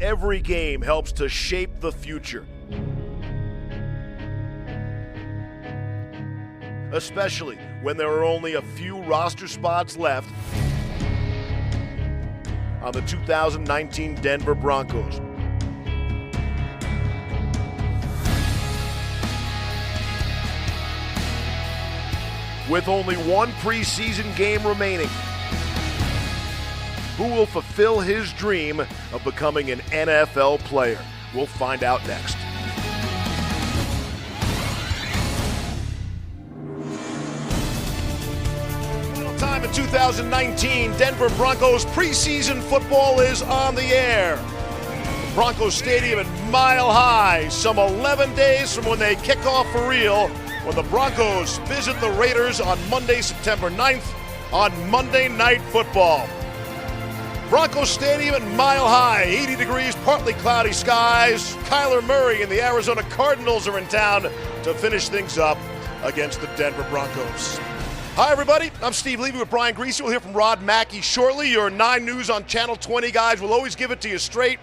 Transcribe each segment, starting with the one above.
every game helps to shape the future. Especially when there are only a few roster spots left on the 2019 Denver Broncos. With only one preseason game remaining, who will fulfill his dream of becoming an NFL player? We'll find out next. Final time in 2019, Denver Broncos preseason football is on the air. The Broncos Stadium at Mile High, some 11 days from when they kick off for real, when the Broncos visit the Raiders on Monday, September 9th on Monday Night Football. Broncos Stadium at Mile High, 80 degrees, partly cloudy skies. Kyler Murray and the Arizona Cardinals are in town to finish things up against the Denver Broncos. Hi, everybody. I'm Steve Levy with Brian Greasy. We'll hear from Rod Mackey shortly. Your 9 News on Channel 20 guys will always give it to you straight.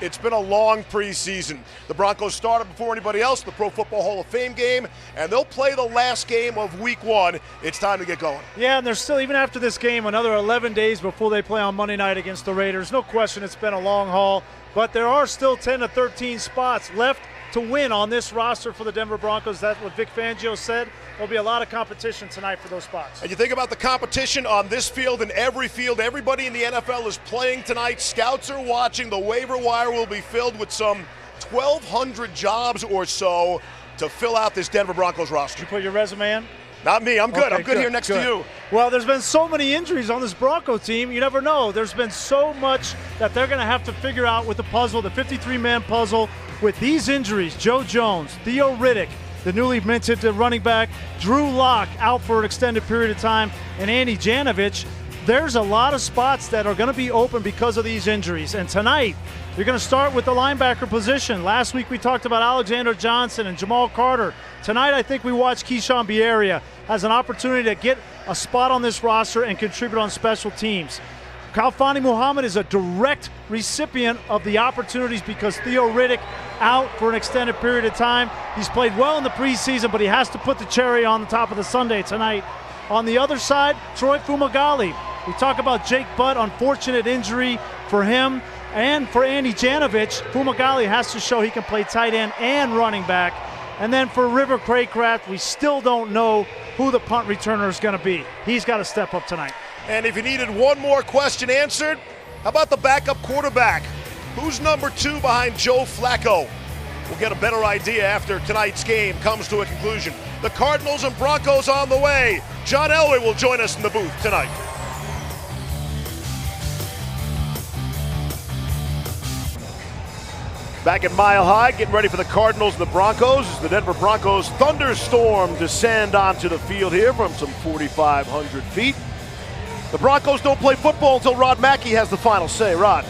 It's been a long preseason. The Broncos started before anybody else, the Pro Football Hall of Fame game, and they'll play the last game of Week 1. It's time to get going. Yeah, and there's still, even after this game, another 11 days before they play on Monday night against the Raiders. No question it's been a long haul, but there are still 10 to 13 spots left to win on this roster for the Denver Broncos. That's what Vic Fangio said. There'll be a lot of competition tonight for those spots. And you think about the competition on this field and every field. Everybody in the NFL is playing tonight. Scouts are watching. The waiver wire will be filled with some 1,200 jobs or so to fill out this Denver Broncos roster. Did you put your resume in? Not me. I'm good. Okay, I'm good here next to you. Well, there's been so many injuries on this Bronco team. You never know. There's been so much that they're going to have to figure out with the puzzle, the 53-man puzzle. With these injuries, Joe Jones, Theo Riddick, the newly minted running back, Drew Lock out for an extended period of time, and Andy Janovich, there's a lot of spots that are going to be open because of these injuries. And tonight, you're going to start with the linebacker position. Last week we talked about Alexander Johnson and Jamal Carter. Tonight I think we watch Keyshawn Bierria has an opportunity to get a spot on this roster and contribute on special teams. Khalfani Muhammad is a direct recipient of the opportunities because Theo Riddick out for an extended period of time. He's played well in the preseason, but he has to put the cherry on the top of the sundae tonight. On the other side, Troy Fumagalli. We talk about Jake Butt, unfortunate injury for him and for Andy Janovich. Fumagalli has to show he can play tight end and running back. And then for River Craycraft, we still don't know who the punt returner is going to be. He's got to step up tonight. And if you needed one more question answered, how about the backup quarterback? Who's number 2 behind Joe Flacco? We'll get a better idea after tonight's game comes to a conclusion. The Cardinals and Broncos on the way. John Elway will join us in the booth tonight. Back at Mile High, getting ready for the Cardinals and the Broncos. As the Denver Broncos thunderstorm descend onto the field here from some 4,500 feet. The Broncos don't play football until Rod Mackey has the final say. Rod.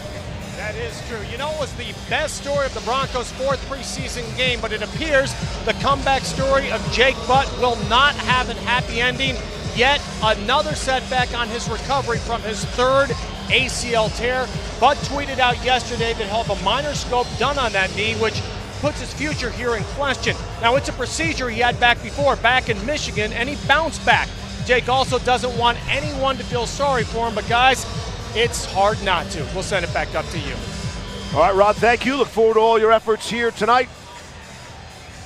That is true. You know, it was the best story of the Broncos' 4th preseason game, but it appears the comeback story of Jake Butt will not have a happy ending. Yet another setback on his recovery from his 3rd ACL tear. Butt tweeted out yesterday that he'll have a minor scope done on that knee, which puts his future here in question. Now, it's a procedure he had back before, back in Michigan, and he bounced back. Jake also doesn't want anyone to feel sorry for him, but guys, it's hard not to. We'll send it back up to you. All right, Rod, thank you. Look forward to all your efforts here tonight.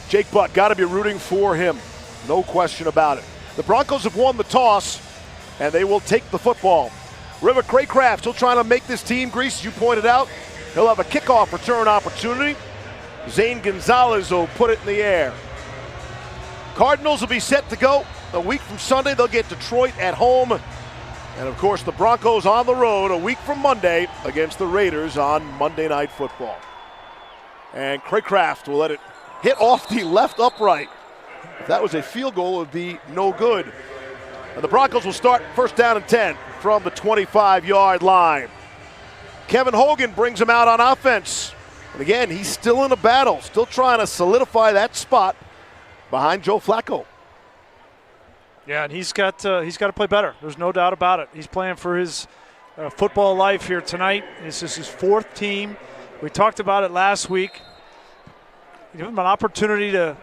Jake Butt, got to be rooting for him. No question about it. The Broncos have won the toss, and they will take the football. River Craycraft still trying to make this team grease, as you pointed out. He'll have a kickoff return opportunity. Zane Gonzalez will put it in the air. Cardinals will be set to go. A week from Sunday, they'll get Detroit at home. And, of course, the Broncos on the road a week from Monday against the Raiders on Monday Night Football. And Craycraft will let it hit off the left upright. If that was a field goal, it would be no good. And the Broncos will start 1st down and 10 from the 25-yard line. Kevin Hogan brings him out on offense. And, again, he's still in a battle, still trying to solidify that spot behind Joe Flacco. Yeah, and he's got to play better. There's no doubt about it. He's playing for his football life here tonight. This is his 4th team We talked about it last week. Give him an opportunity to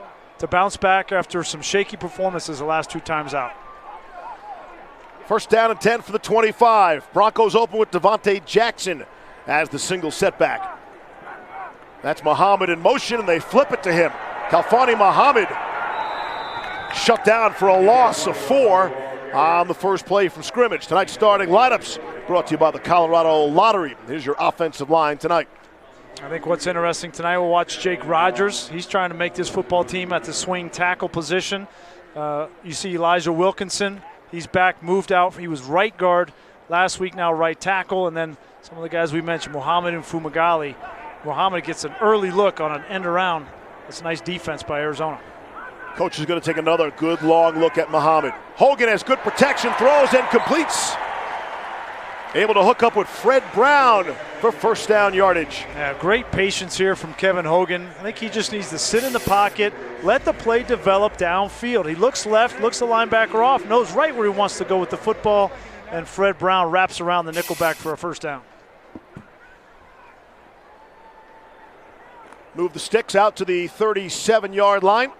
bounce back after some shaky performances the last 2 times out. First down and 10 for the 25. Broncos open with Devontae Jackson as the single setback. That's Muhammad in motion, and they flip it to him. Khalfani Muhammad shut down for a loss of 4 on the first play from scrimmage. Tonight's starting lineups brought to you by the Colorado Lottery. Here's your offensive line tonight. I think what's interesting tonight, we'll watch Jake Rodgers. He's trying to make this football team at the swing tackle position. You see Elijah Wilkinson. He's back, moved out. He was right guard last week, now right tackle. And then some of the guys we mentioned, Muhammad and Fumagalli. Muhammad gets an early look on an end around. That's a nice defense by Arizona. Coach is going to take another good long look at Muhammad. Hogan has good protection, throws and completes. Able to hook up with Fred Brown for first down yardage. Yeah, great patience here from Kevin Hogan. I think he just needs to sit in the pocket, let the play develop downfield. He looks left, looks the linebacker off, knows right where he wants to go with the football, and Fred Brown wraps around the nickelback for a first down. Move the sticks out to the 37-yard line.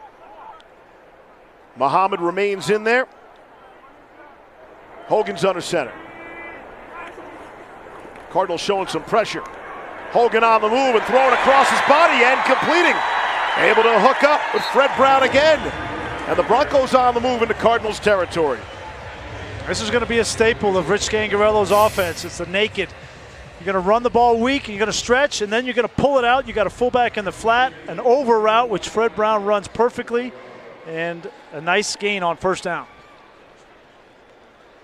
Muhammad remains in there. Hogan's under center. Cardinals showing some pressure. Hogan on the move and throwing across his body and completing. Able to hook up with Fred Brown again. And the Broncos on the move into Cardinals territory. This is going to be a staple of Rich Scangarello's offense. It's the naked. You're going to run the ball weak, you're going to stretch, and then you're going to pull it out. You got a fullback in the flat, an over route, which Fred Brown runs perfectly, and a nice gain on first down.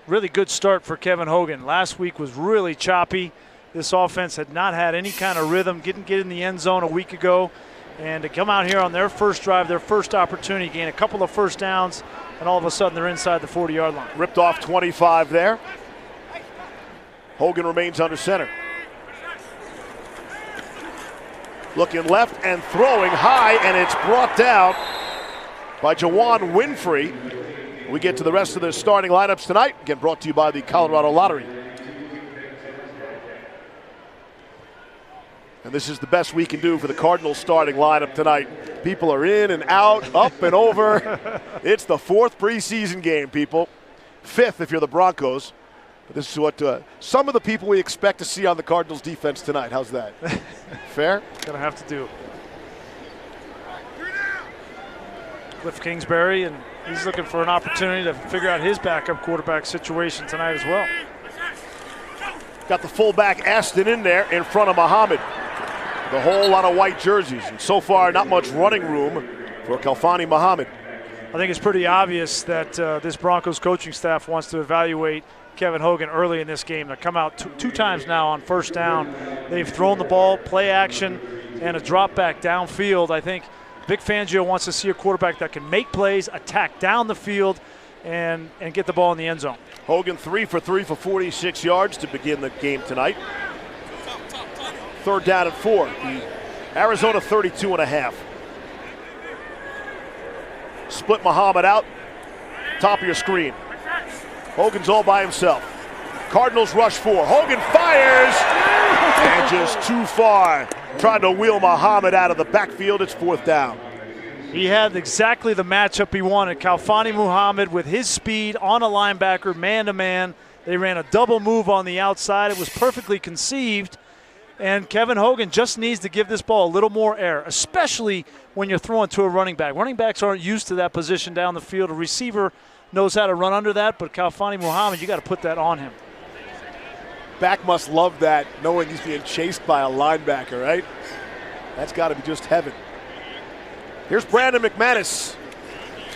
Really good start for Kevin Hogan. Last week was really choppy. This offense had not had any kind of rhythm. Didn't get in the end zone a week ago. And to come out here on their first drive, their first opportunity, gain a couple of first downs, and all of a sudden they're inside the 40-yard line. Ripped off 25 there. Hogan remains under center. Looking left and throwing high, and it's brought down by Jawan Winfrey. We get to the rest of the starting lineups tonight. Again, brought to you by the Colorado Lottery. And this is the best we can do for the Cardinals starting lineup tonight. People are in and out, up and over. It's the 4th preseason game, people. 5th if you're the Broncos. But this is what some of the people we expect to see on the Cardinals defense tonight. How's that? Fair? Gonna have to do. Cliff Kingsbury, and he's looking for an opportunity to figure out his backup quarterback situation tonight as well. Got the fullback Aston in there in front of Muhammad. The whole lot of white jerseys, and so far not much running room for Khalfani Muhammad. I think it's pretty obvious that this Broncos coaching staff wants to evaluate Kevin Hogan early in this game. They come out two times now on first down. They've thrown the ball, play action, and a drop back downfield. I think Vic Fangio wants to see a quarterback that can make plays, attack down the field, and get the ball in the end zone. Hogan 3 for 3 for 46 yards to begin the game tonight. 3rd down and 4. The Arizona 32.5. Split Muhammad out. Top of your screen. Hogan's all by himself. Cardinals rush 4. Hogan fires! And just too far. Trying to wheel Muhammad out of the backfield. It's 4th down. He had exactly the matchup he wanted. Khalfani Muhammad with his speed on a linebacker, man-to-man. They ran a double move on the outside. It was perfectly conceived. And Kevin Hogan just needs to give this ball a little more air, especially when you're throwing to a running back. Running backs aren't used to that position down the field. A receiver knows how to run under that, but Khalfani Muhammad, you got to put that on him. Back must love that, knowing he's being chased by a linebacker, right? That's got to be just heaven. Here's Brandon McManus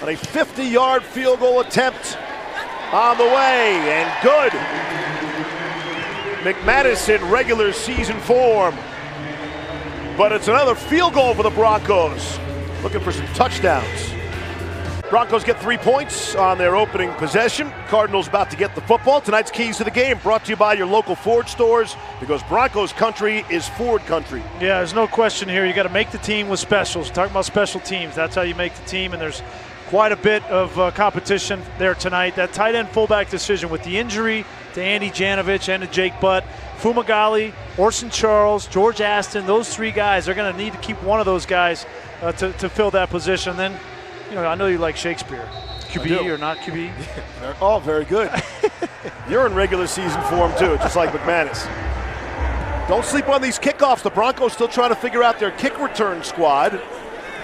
on a 50-yard field goal attempt on the way, and good. McManus in regular season form. But it's another field goal for the Broncos. Looking for some touchdowns. Broncos get 3 points on their opening possession. Cardinals about to get the football. Tonight's Keys to the Game brought to you by your local Ford stores, because Broncos country is Ford country. Yeah, there's no question here. You got to make the team with specials. Talking about special teams, that's how you make the team, and there's quite a bit of competition there tonight. That tight end fullback decision with the injury to Andy Janovich and to Jake Butt, Fumagalli, Orson Charles, George Aston, those three guys are going to need to keep one of those guys to fill that position. Then, I know you like Shakespeare. QB or not QB? Oh, very good. You're in regular season form too, just like McManus. Don't sleep on these kickoffs. The Broncos still trying to figure out their kick return squad,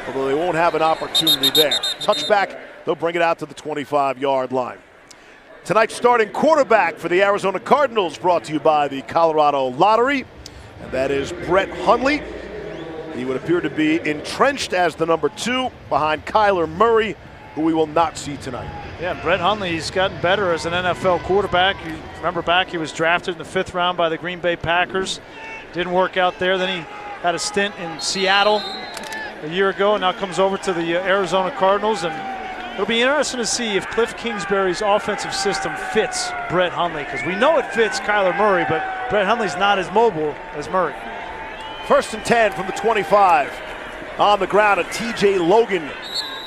although they won't have an opportunity there. Touchback, they'll bring it out to the 25-yard line. Tonight's starting quarterback for the Arizona Cardinals, brought to you by the Colorado Lottery, and that is Brett Hundley. He would appear to be entrenched as the number 2 behind Kyler Murray, who we will not see tonight. Yeah, Brett Hundley's gotten better as an NFL quarterback. You remember back, he was drafted in the 5th round by the Green Bay Packers. Didn't work out there. Then he had a stint in Seattle a year ago, and now comes over to the Arizona Cardinals. And it'll be interesting to see if Cliff Kingsbury's offensive system fits Brett Hundley, because we know it fits Kyler Murray, but Brett Hundley's not as mobile as Murray. 1st and 10 from the 25. On the ground, a TJ Logan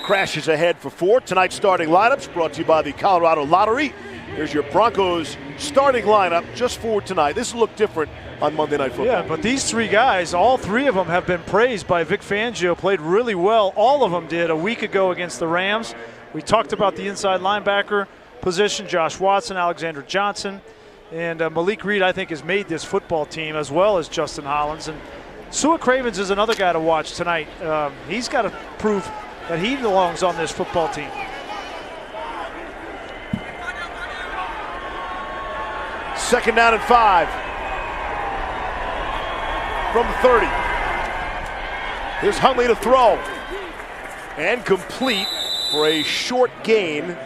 crashes ahead for 4. Tonight's starting lineups brought to you by the Colorado Lottery. Here's your Broncos starting lineup just for tonight. This will look different on Monday Night Football. Yeah, but these 3 guys, all 3 of them have been praised by Vic Fangio, played really well. All of them did a week ago against the Rams. We talked about the inside linebacker position, Josh Watson, Alexander Johnson, and Malik Reed, I think, has made this football team, as well as Justin Hollins. And Sua Cravens is another guy to watch tonight. He's got to prove that he belongs on this football team. Second down and 5 from the 30. Here's Hundley to throw, and complete for a short gain.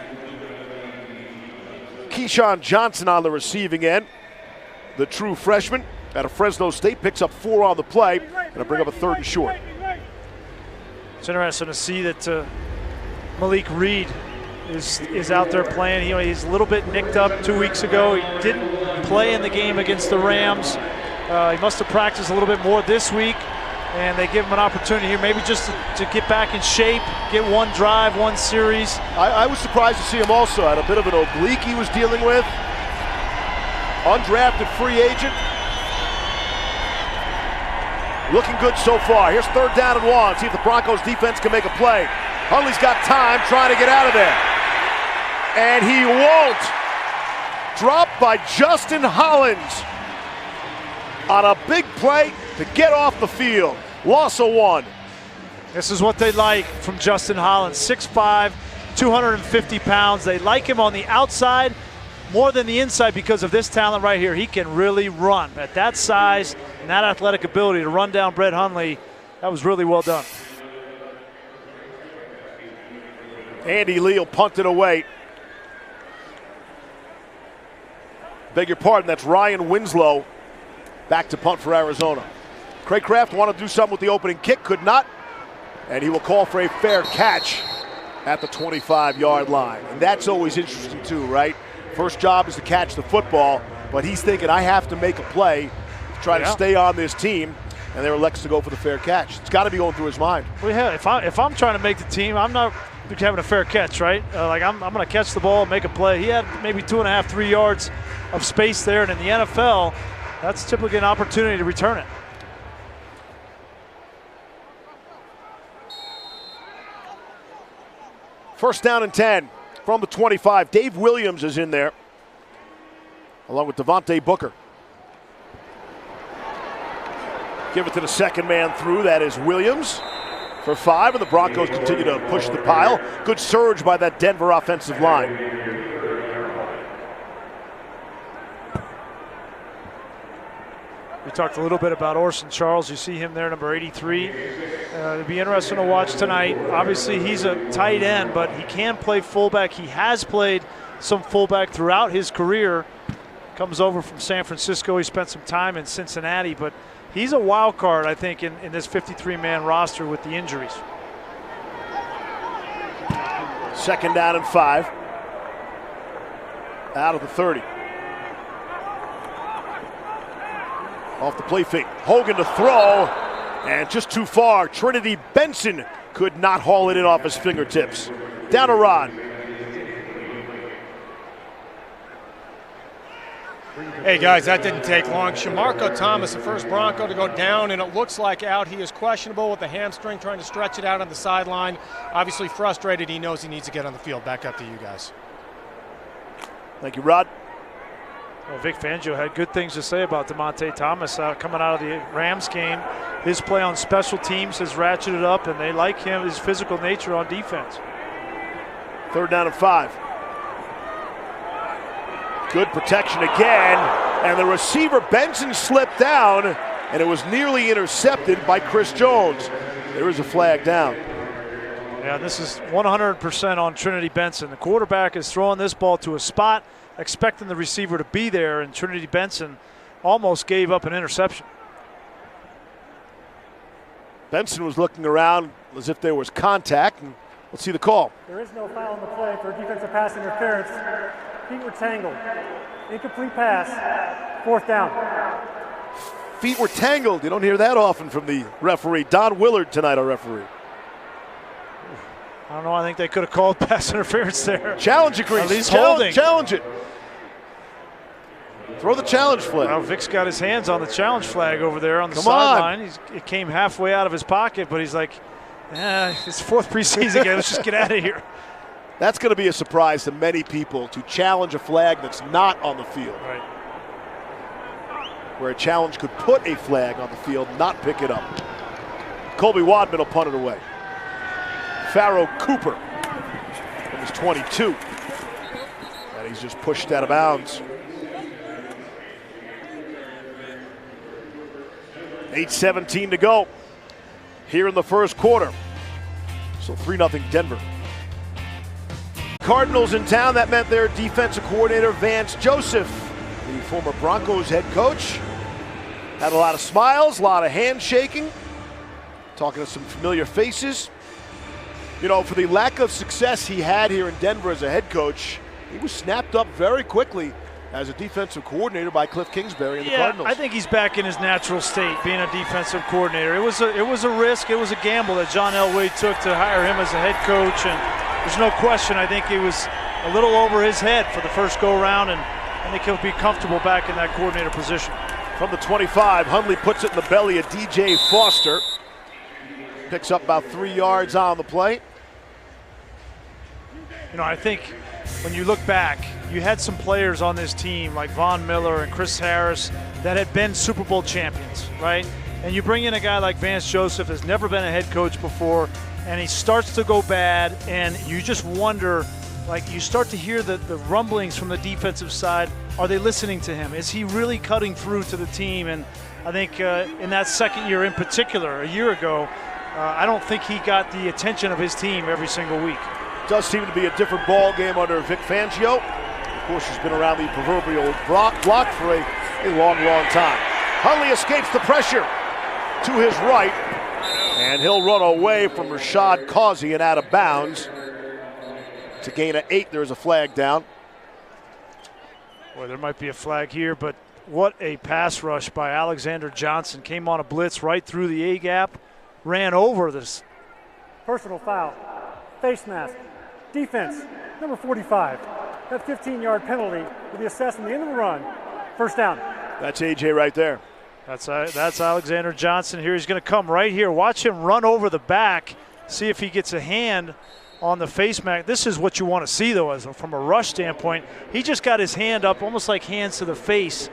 Keyshawn Johnson on the receiving end, the true freshman out of Fresno State, picks up 4 on the play, and it'll bring up a 3rd and short. It's interesting to see that Malik Reed is out there playing. He's a little bit nicked up 2 weeks ago. He didn't play in the game against the Rams. He must have practiced a little bit more this week, and they give him an opportunity here, maybe just to get back in shape, get one drive, one series. I was surprised to see him also. Had a bit of an oblique he was dealing with. Undrafted free agent. Looking good so far. Here's 3rd down and 1. See if the Broncos defense can make a play. Hundley's got time trying to get out of there. And he won't. Dropped by Justin Hollins on a big play to get off the field. Loss of 1. This is what they like from Justin Hollins. 6'5", 250 pounds. They like him on the outside more than the inside because of this talent right here. He can really run. At that size and that athletic ability to run down Brett Hundley, that was really well done. Andy Lee will punt it away. Beg your pardon, that's Ryan Winslow back to punt for Arizona. Craig Kraft wanted to do something with the opening kick, could not, and he will call for a fair catch at the 25-yard line. And that's always interesting too, right? First job is to catch the football, but he's thinking, I have to make a play to try to stay on this team, and they elects to go for the fair catch. It's got to be going through his mind. Well, yeah, if I'm trying to make the team, I'm not having a fair catch, right? I'm going to catch the ball, make a play. He had maybe 2.5, 3 yards of space there, and in the NFL, that's typically an opportunity to return it. First down and 10 from the 25. Dave Williams is in there, along with Devontae Booker. Give it to the second man through. That is Williams for 5, and the Broncos continue to push the pile. Good surge by that Denver offensive line. We talked a little bit about Orson Charles. You see him there, number 83. It'll be interesting to watch tonight. Obviously, he's a tight end, but he can play fullback. He has played some fullback throughout his career. Comes over from San Francisco. He spent some time in Cincinnati, but he's a wild card, I think, in this 53-man roster with the injuries. Second down and 5. Out of the 30. Off the play fake. Hogan to throw, and just too far. Trinity Benson could not haul it in off his fingertips. Down a rod. Hey guys, that didn't take long. Shamarko Thomas, the first Bronco to go down, and it looks like out. He is questionable with the hamstring, trying to stretch it out on the sideline. Obviously frustrated. He knows he needs to get on the field. Back up to you guys. Thank you, Rod. Well, Vic Fangio had good things to say about DeMonte Thomas coming out of the Rams game. His play on special teams has ratcheted up, and they like him, his physical nature on defense. 3rd down and 5. Good protection again, and the receiver Benson slipped down, and it was nearly intercepted by Chris Jones. There is a flag down. Yeah, this is 100% on Trinity Benson. The quarterback is throwing this ball to a spot, expecting the receiver to be there, and Trinity Benson almost gave up an interception. Benson was looking around as if there was contact, and let's see the call. There is no foul on the play for defensive pass interference. Feet were tangled. Incomplete pass. 4th down. Feet were tangled. You don't hear that often from the referee. Don Willard tonight, our referee. I don't know. I think they could have called pass interference there. Challenge it, Grease. At least holding. Challenge it. Throw the challenge flag. Well, Vic's got his hands on the challenge flag over there on the sideline. It came halfway out of his pocket, but he's like, it's 4th preseason game. Let's just get out of here. That's going to be a surprise to many people, to challenge a flag that's not on the field. Right. Where a challenge could put a flag on the field, not pick it up. Colby Wadman will punt it away. Pharaoh Cooper from his 22. And he's just pushed out of bounds. 8:17 to go here in the first quarter. So 3-0 Denver. Cardinals in town. That meant their defensive coordinator, Vance Joseph, the former Broncos head coach, had a lot of smiles, a lot of handshaking, talking to some familiar faces. You know, for the lack of success he had here in Denver as a head coach, he was snapped up very quickly as a defensive coordinator by Cliff Kingsbury and the Cardinals. I think he's back in his natural state, being a defensive coordinator. It was a risk, it was a gamble that John Elway took to hire him as a head coach, and there's no question. I think it was a little over his head for the first go-around, and I think he'll be comfortable back in that coordinator position. From the 25, Hundley puts it in the belly of DJ Foster. Picks up about 3 yards on the play. You know, I think when you look back, you had some players on this team like Von Miller and Chris Harris that had been Super Bowl champions, right? And you bring in a guy like Vance Joseph, has never been a head coach before, and he starts to go bad, and you just wonder, like, you start to hear the rumblings from the defensive side. Are they listening to him? Is he really cutting through to the team? And I think in that second year in particular, a year ago, I don't think he got the attention of his team every single week. Does seem to be a different ball game under Vic Fangio. Of course, he's been around the proverbial block for a long, long time. Hundley escapes the pressure to his right, and he'll run away from Rashad Causey and out of bounds. To gain an 8, there's a flag down. Boy, there might be a flag here, but what a pass rush by Alexander Johnson. Came on a blitz right through the A-gap, ran over this. Personal foul. Face mask. Defense, number 45. That 15-yard penalty will be assessed in the end of the run. First down. That's AJ right there. That's Alexander Johnson here. He's going to come right here. Watch him run over the back, see if he gets a hand on the face mask. This is what you want to see, though, from a rush standpoint. He just got his hand up, almost like hands to the face,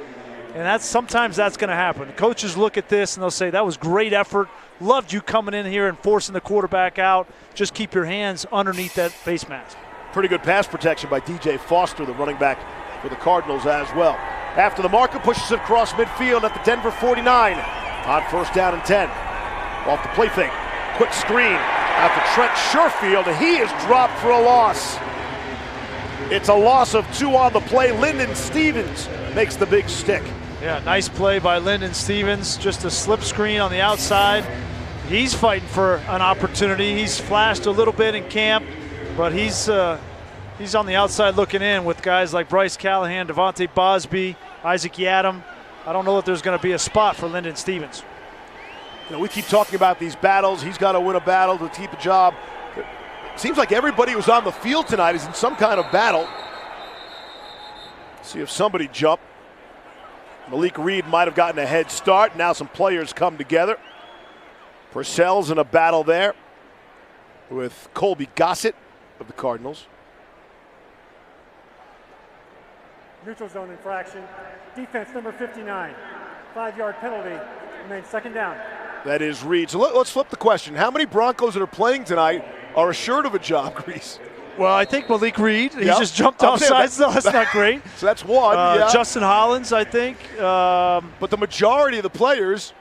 and sometimes that's going to happen. The coaches look at this and they'll say, that was great effort. Loved you coming in here and forcing the quarterback out. Just keep your hands underneath that face mask. Pretty good pass protection by DJ Foster, the running back for the Cardinals as well. After the marker, pushes it across midfield at the Denver 49 on 1st down and 10. Off the play fake. Quick screen out to Trent Sherfield, and he is dropped for a loss. It's a loss of 2 on the play. Lyndon Stevens makes the big stick. Yeah, nice play by Lyndon Stevens. Just a slip screen on the outside. He's fighting for an opportunity. He's flashed a little bit in camp, but he's on the outside looking in with guys like Bryce Callahan, Devontae Bosby, Isaac Yadam. I don't know if there's going to be a spot for Lyndon Stevens. You know, we keep talking about these battles. He's got to win a battle to keep a job. It seems like everybody who's on the field tonight is in some kind of battle. See if somebody jumped. Malik Reed might have gotten a head start. Now some players come together. Purcell's in a battle there with Colby Gossett of the Cardinals. Neutral zone infraction. Defense number 59. 5-yard penalty. Remains second down. That is Reed. So let's flip the question. How many Broncos that are playing tonight are assured of a job, Grease? Well, I think Malik Reed. He just jumped off sides. No, that's not great. So that's one. Justin Hollins, I think. But the majority of the players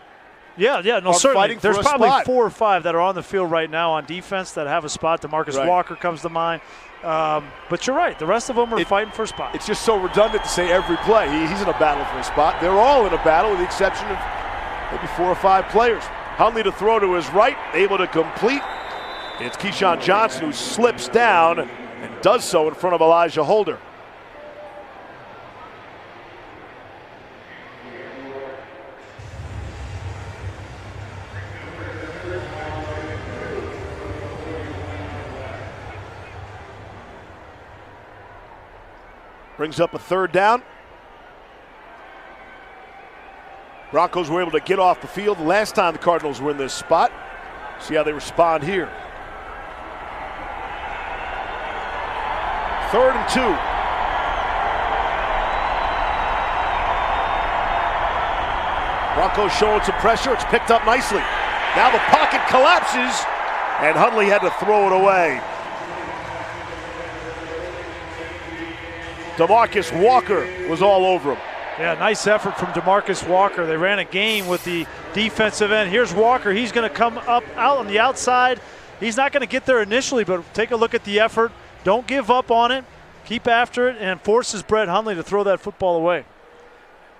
certainly. There's probably spot. 4 or 5 that are on the field right now on defense that have a spot. DeMarcus Walker comes to mind. But you're right. The rest of them are fighting for a spot. It's just so redundant to say every play. He's in a battle for a spot. They're all in a battle with the exception of maybe 4 or 5 players. Hundley to throw to his right, able to complete. It's Keyshawn Johnson who slips down and does so in front of Elijah Holder. Brings up a 3rd down. Broncos were able to get off the field the last time the Cardinals were in this spot. See how they respond here. 3rd and 2. Broncos showing some pressure. It's picked up nicely. Now the pocket collapses, and Hundley had to throw it away. DeMarcus Walker was all over him. Yeah, nice effort from DeMarcus Walker. They ran a game with the defensive end. Here's Walker. He's going to come out on the outside. He's not going to get there initially, but take a look at the effort. Don't give up on it. Keep after it and forces Brett Hundley to throw that football away.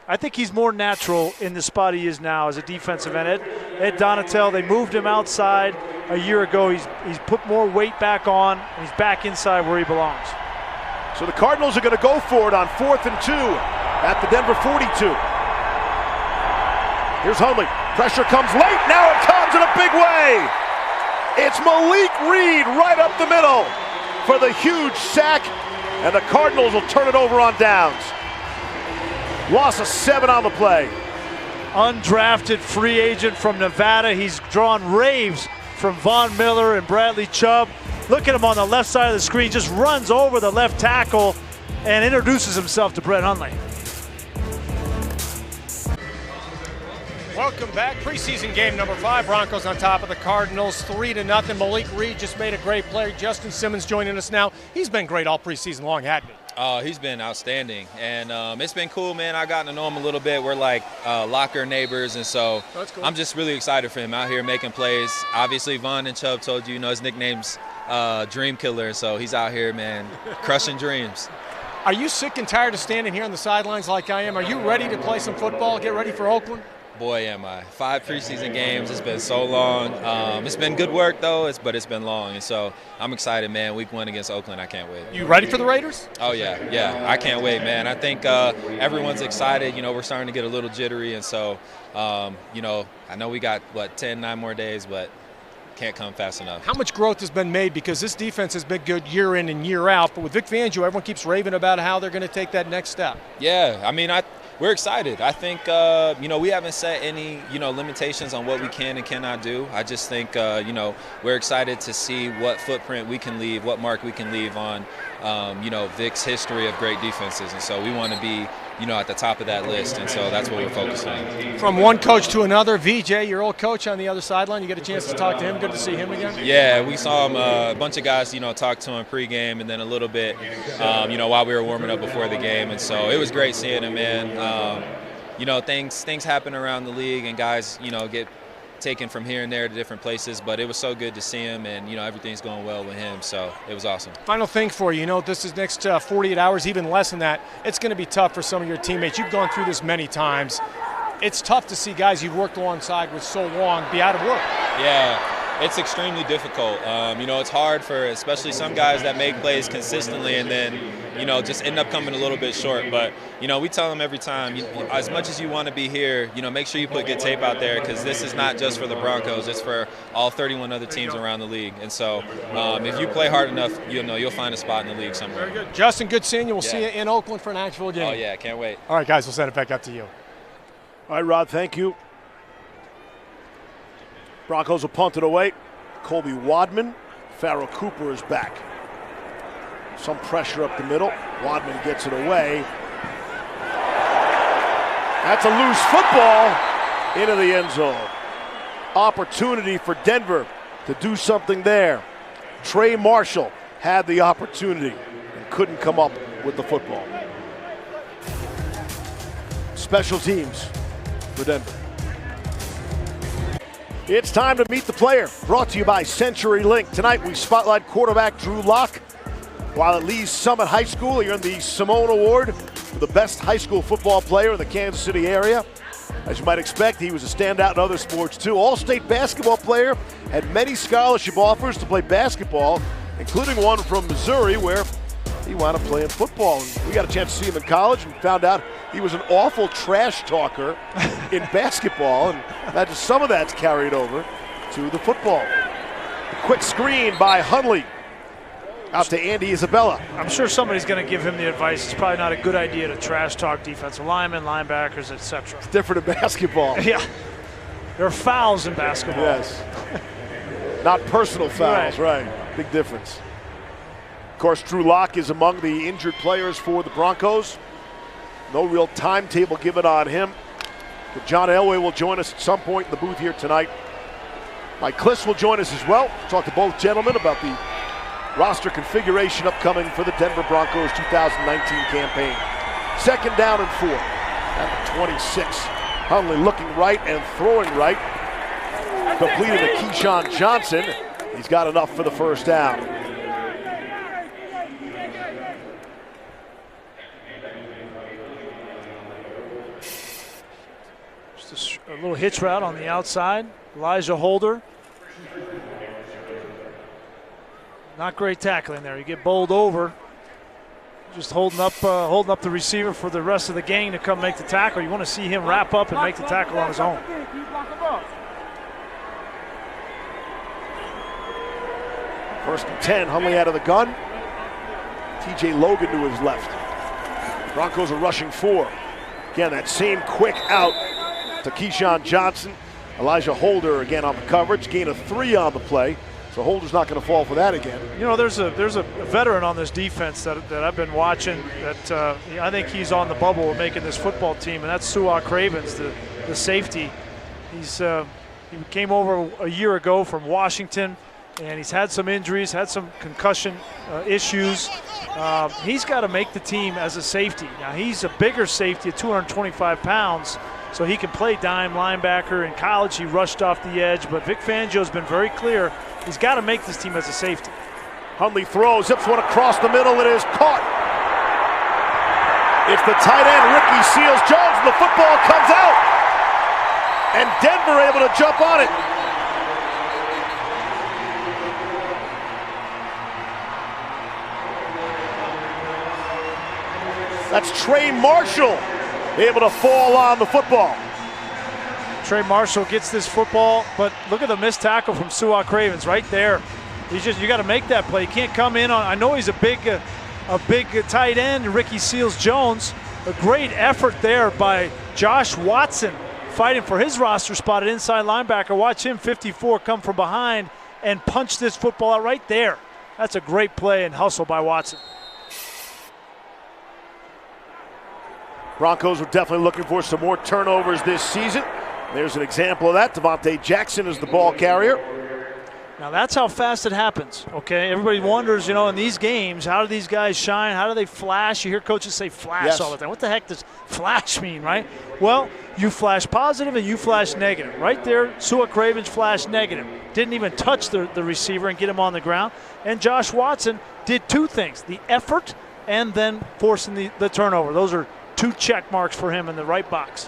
I think he's more natural in the spot he is now as a defensive end. Ed Donatel, they moved him outside a year ago. He's put more weight back on, and he's back inside where he belongs. So the Cardinals are going to go for it on 4th and 2 at the Denver 42. Here's Hundley. Pressure comes late. Now it comes in a big way. It's Malik Reed right up the middle for the huge sack, and the Cardinals will turn it over on downs. Loss of 7 on the play. Undrafted free agent from Nevada. He's drawn raves from Von Miller and Bradley Chubb. Look at him on the left side of the screen, just runs over the left tackle and introduces himself to Brett Hundley. Welcome back. Preseason game number 5. Broncos on top of the Cardinals, 3-0. Malik Reed just made a great play. Justin Simmons joining us now. He's been great all preseason long, hadn't he? He's been outstanding, and it's been cool, man. I've gotten to know him a little bit. We're like locker neighbors, and so cool. I'm just really excited for him out here making plays. Obviously, Von and Chubb told you, his nickname's Dream Killer, so he's out here, man, crushing dreams. Are you sick and tired of standing here on the sidelines like I am? Are you ready to play some football, get ready for Oakland? Boy, am I. 5 preseason games. It's been so long. It's been good work, though, but it's been long. And so I'm excited, man. Week 1 against Oakland, I can't wait. You ready for the Raiders? Oh, yeah. I can't wait, man. I think everyone's excited. We're starting to get a little jittery. And so, I know we got, 9 more days, but can't come fast enough. How much growth has been made? Because this defense has been good year in and year out. But with Vic Fangio, everyone keeps raving about how they're going to take that next step. Yeah, I mean, we're excited. I think, we haven't set any, limitations on what we can and cannot do. I just think, we're excited to see what footprint we can leave, what mark we can leave on, Vic's history of great defenses. And so we want to be, at the top of that list. And so that's what we're focused on. From one coach to another, VJ, your old coach on the other sideline, you get a chance to talk to him. Good to see him again. Yeah, we saw him, a bunch of guys, talk to him pregame and then a little bit, while we were warming up before the game. And so it was great seeing him, man. Things happen around the league and guys, get taken from here and there to different places, but it was so good to see him, and everything's going well with him, so it was awesome. Final thing for you, this is next 48 hours, even less than that. It's going to be tough for some of your teammates. You've gone through this many times. It's tough to see guys you've worked alongside with so long be out of work. Yeah, it's extremely difficult. It's hard for especially some guys that make plays consistently and then, just end up coming a little bit short. But, we tell them every time, as much as you want to be here, make sure you put good tape out there because this is not just for the Broncos. It's for all 31 other teams around the league. And so if you play hard enough, you'll find a spot in the league somewhere. Very good. Justin, good seeing you. We'll see you in Oakland for an actual game. Oh, yeah, can't wait. All right, guys, we'll send it back up to you. All right, Rod, thank you. Broncos will punt it away. Colby Wadman. Farrell Cooper is back. Some pressure up the middle. Wadman gets it away. That's a loose football into the end zone. Opportunity for Denver to do something there. Trey Marshall had the opportunity and couldn't come up with the football. Special teams for Denver. It's time to meet the player. Brought to you by CenturyLink. Tonight we spotlight quarterback Drew Lock. While at Lee's Summit High School, he earned the Simone Award for the best high school football player in the Kansas City area. As you might expect, he was a standout in other sports too. All-state basketball player, had many scholarship offers to play basketball, including one from Missouri where he wound up playing football. And we got a chance to see him in college and found out he was an awful trash talker in basketball, and imagine some of that's carried over to the football. A quick screen by Hundley. Out to Andy Isabella. I'm sure somebody's going to give him the advice. It's probably not a good idea to trash talk defensive linemen, linebackers, etc. It's different in basketball. Yeah. There are fouls in basketball. Yes. Not personal fouls, right. Big difference. Of course, Drew Lock is among the injured players for the Broncos. No real timetable given on him. But John Elway will join us at some point in the booth here tonight. Mike Kliss will join us as well. Talk to both gentlemen about the roster configuration upcoming for the Denver Broncos 2019 campaign. 2nd down and 4 at the 26. Hundley looking right and throwing right. Completed to Keyshawn Johnson. He's got enough for the 1st down. Just a little hitch route on the outside. Elijah Holder. Not great tackling there. You get bowled over. Just holding up the receiver for the rest of the gang to come make the tackle. You want to see him wrap up and make the tackle on his own. 1st and 10. Hundley out of the gun. T.J. Logan to his left. Broncos are rushing 4. Again, that same quick out to Keyshawn Johnson. Elijah Holder again on the coverage. Gain of 3 on the play. So Holder's not going to fall for that again. You know, there's a veteran on this defense that I've been watching that I think he's on the bubble of making this football team, and that's Su'a Cravens, the safety. He came over a year ago from Washington, and he's had some injuries, had some concussion issues. He's got to make the team as a safety. Now, he's a bigger safety at 225 pounds, so he can play dime linebacker. In college, he rushed off the edge, but Vic Fangio's been very clear. He's got to make this team as a safety. Hundley throws, zips one across the middle. It is caught. It's the tight end, Ricky Seals-Jones, and the football comes out. And Denver able to jump on it. That's Trey Marshall able to fall on the football. Trey Marshall gets this football, but look at the missed tackle from Su'a Cravens right there. You got to make that play. You can't come in on. I know he's a big tight end, Ricky Seals-Jones. A great effort there by Josh Watson, fighting for his roster spot at inside linebacker. Watch him, 54, come from behind and punch this football out right there. That's a great play and hustle by Watson. Broncos are definitely looking for some more turnovers this season. There's an example of that. Devontae Jackson is the ball carrier. Now that's how fast it happens, okay? Everybody wonders, you know, in these games, how do these guys shine? How do they flash? You hear coaches say flash all the time. What the heck does flash mean, right? Well, you flash positive and you flash negative. Right there, Su'a Cravens flashed negative. Didn't even touch the receiver and get him on the ground. And Josh Watson did 2 things, the effort and then forcing the turnover. Those are 2 check marks for him in the right box.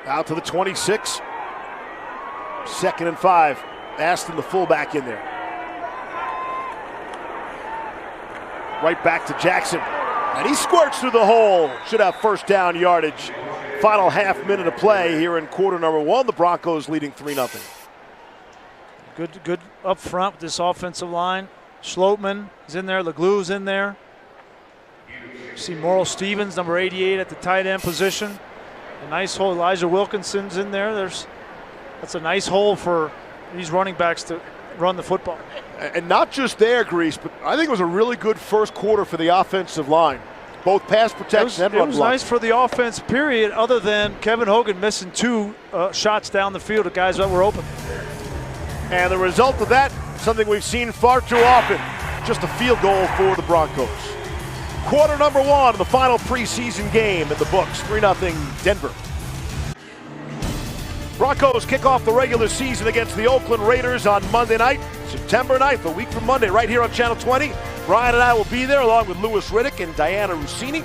Out to the 26. 2nd and 5. Aston, the fullback, in there. Right back to Jackson. And he squirts through the hole. Should have 1st down yardage. Final half minute of play here in quarter number 1. The Broncos leading 3-0. Good up front with this offensive line. Schlotman is in there. LeGlou's in there. See Morrill Stevens, number 88 at the tight end position. A nice hole. Elijah Wilkinson's in there. That's a nice hole for these running backs to run the football. And not just there, Grease, but I think it was a really good first quarter for the offensive line. Both pass protection and run It was block. nice for the offense, period, other than Kevin Hogan missing 2 shots down the field of guys that were open. And the result of that, something we've seen far too often, just a field goal for the Broncos. Quarter number 1 of the final preseason game in the books, 3-0 Denver. Broncos kick off the regular season against the Oakland Raiders on Monday night, September 9th, a week from Monday, right here on Channel 20. Brian and I will be there along with Louis Riddick and Diana Rossini.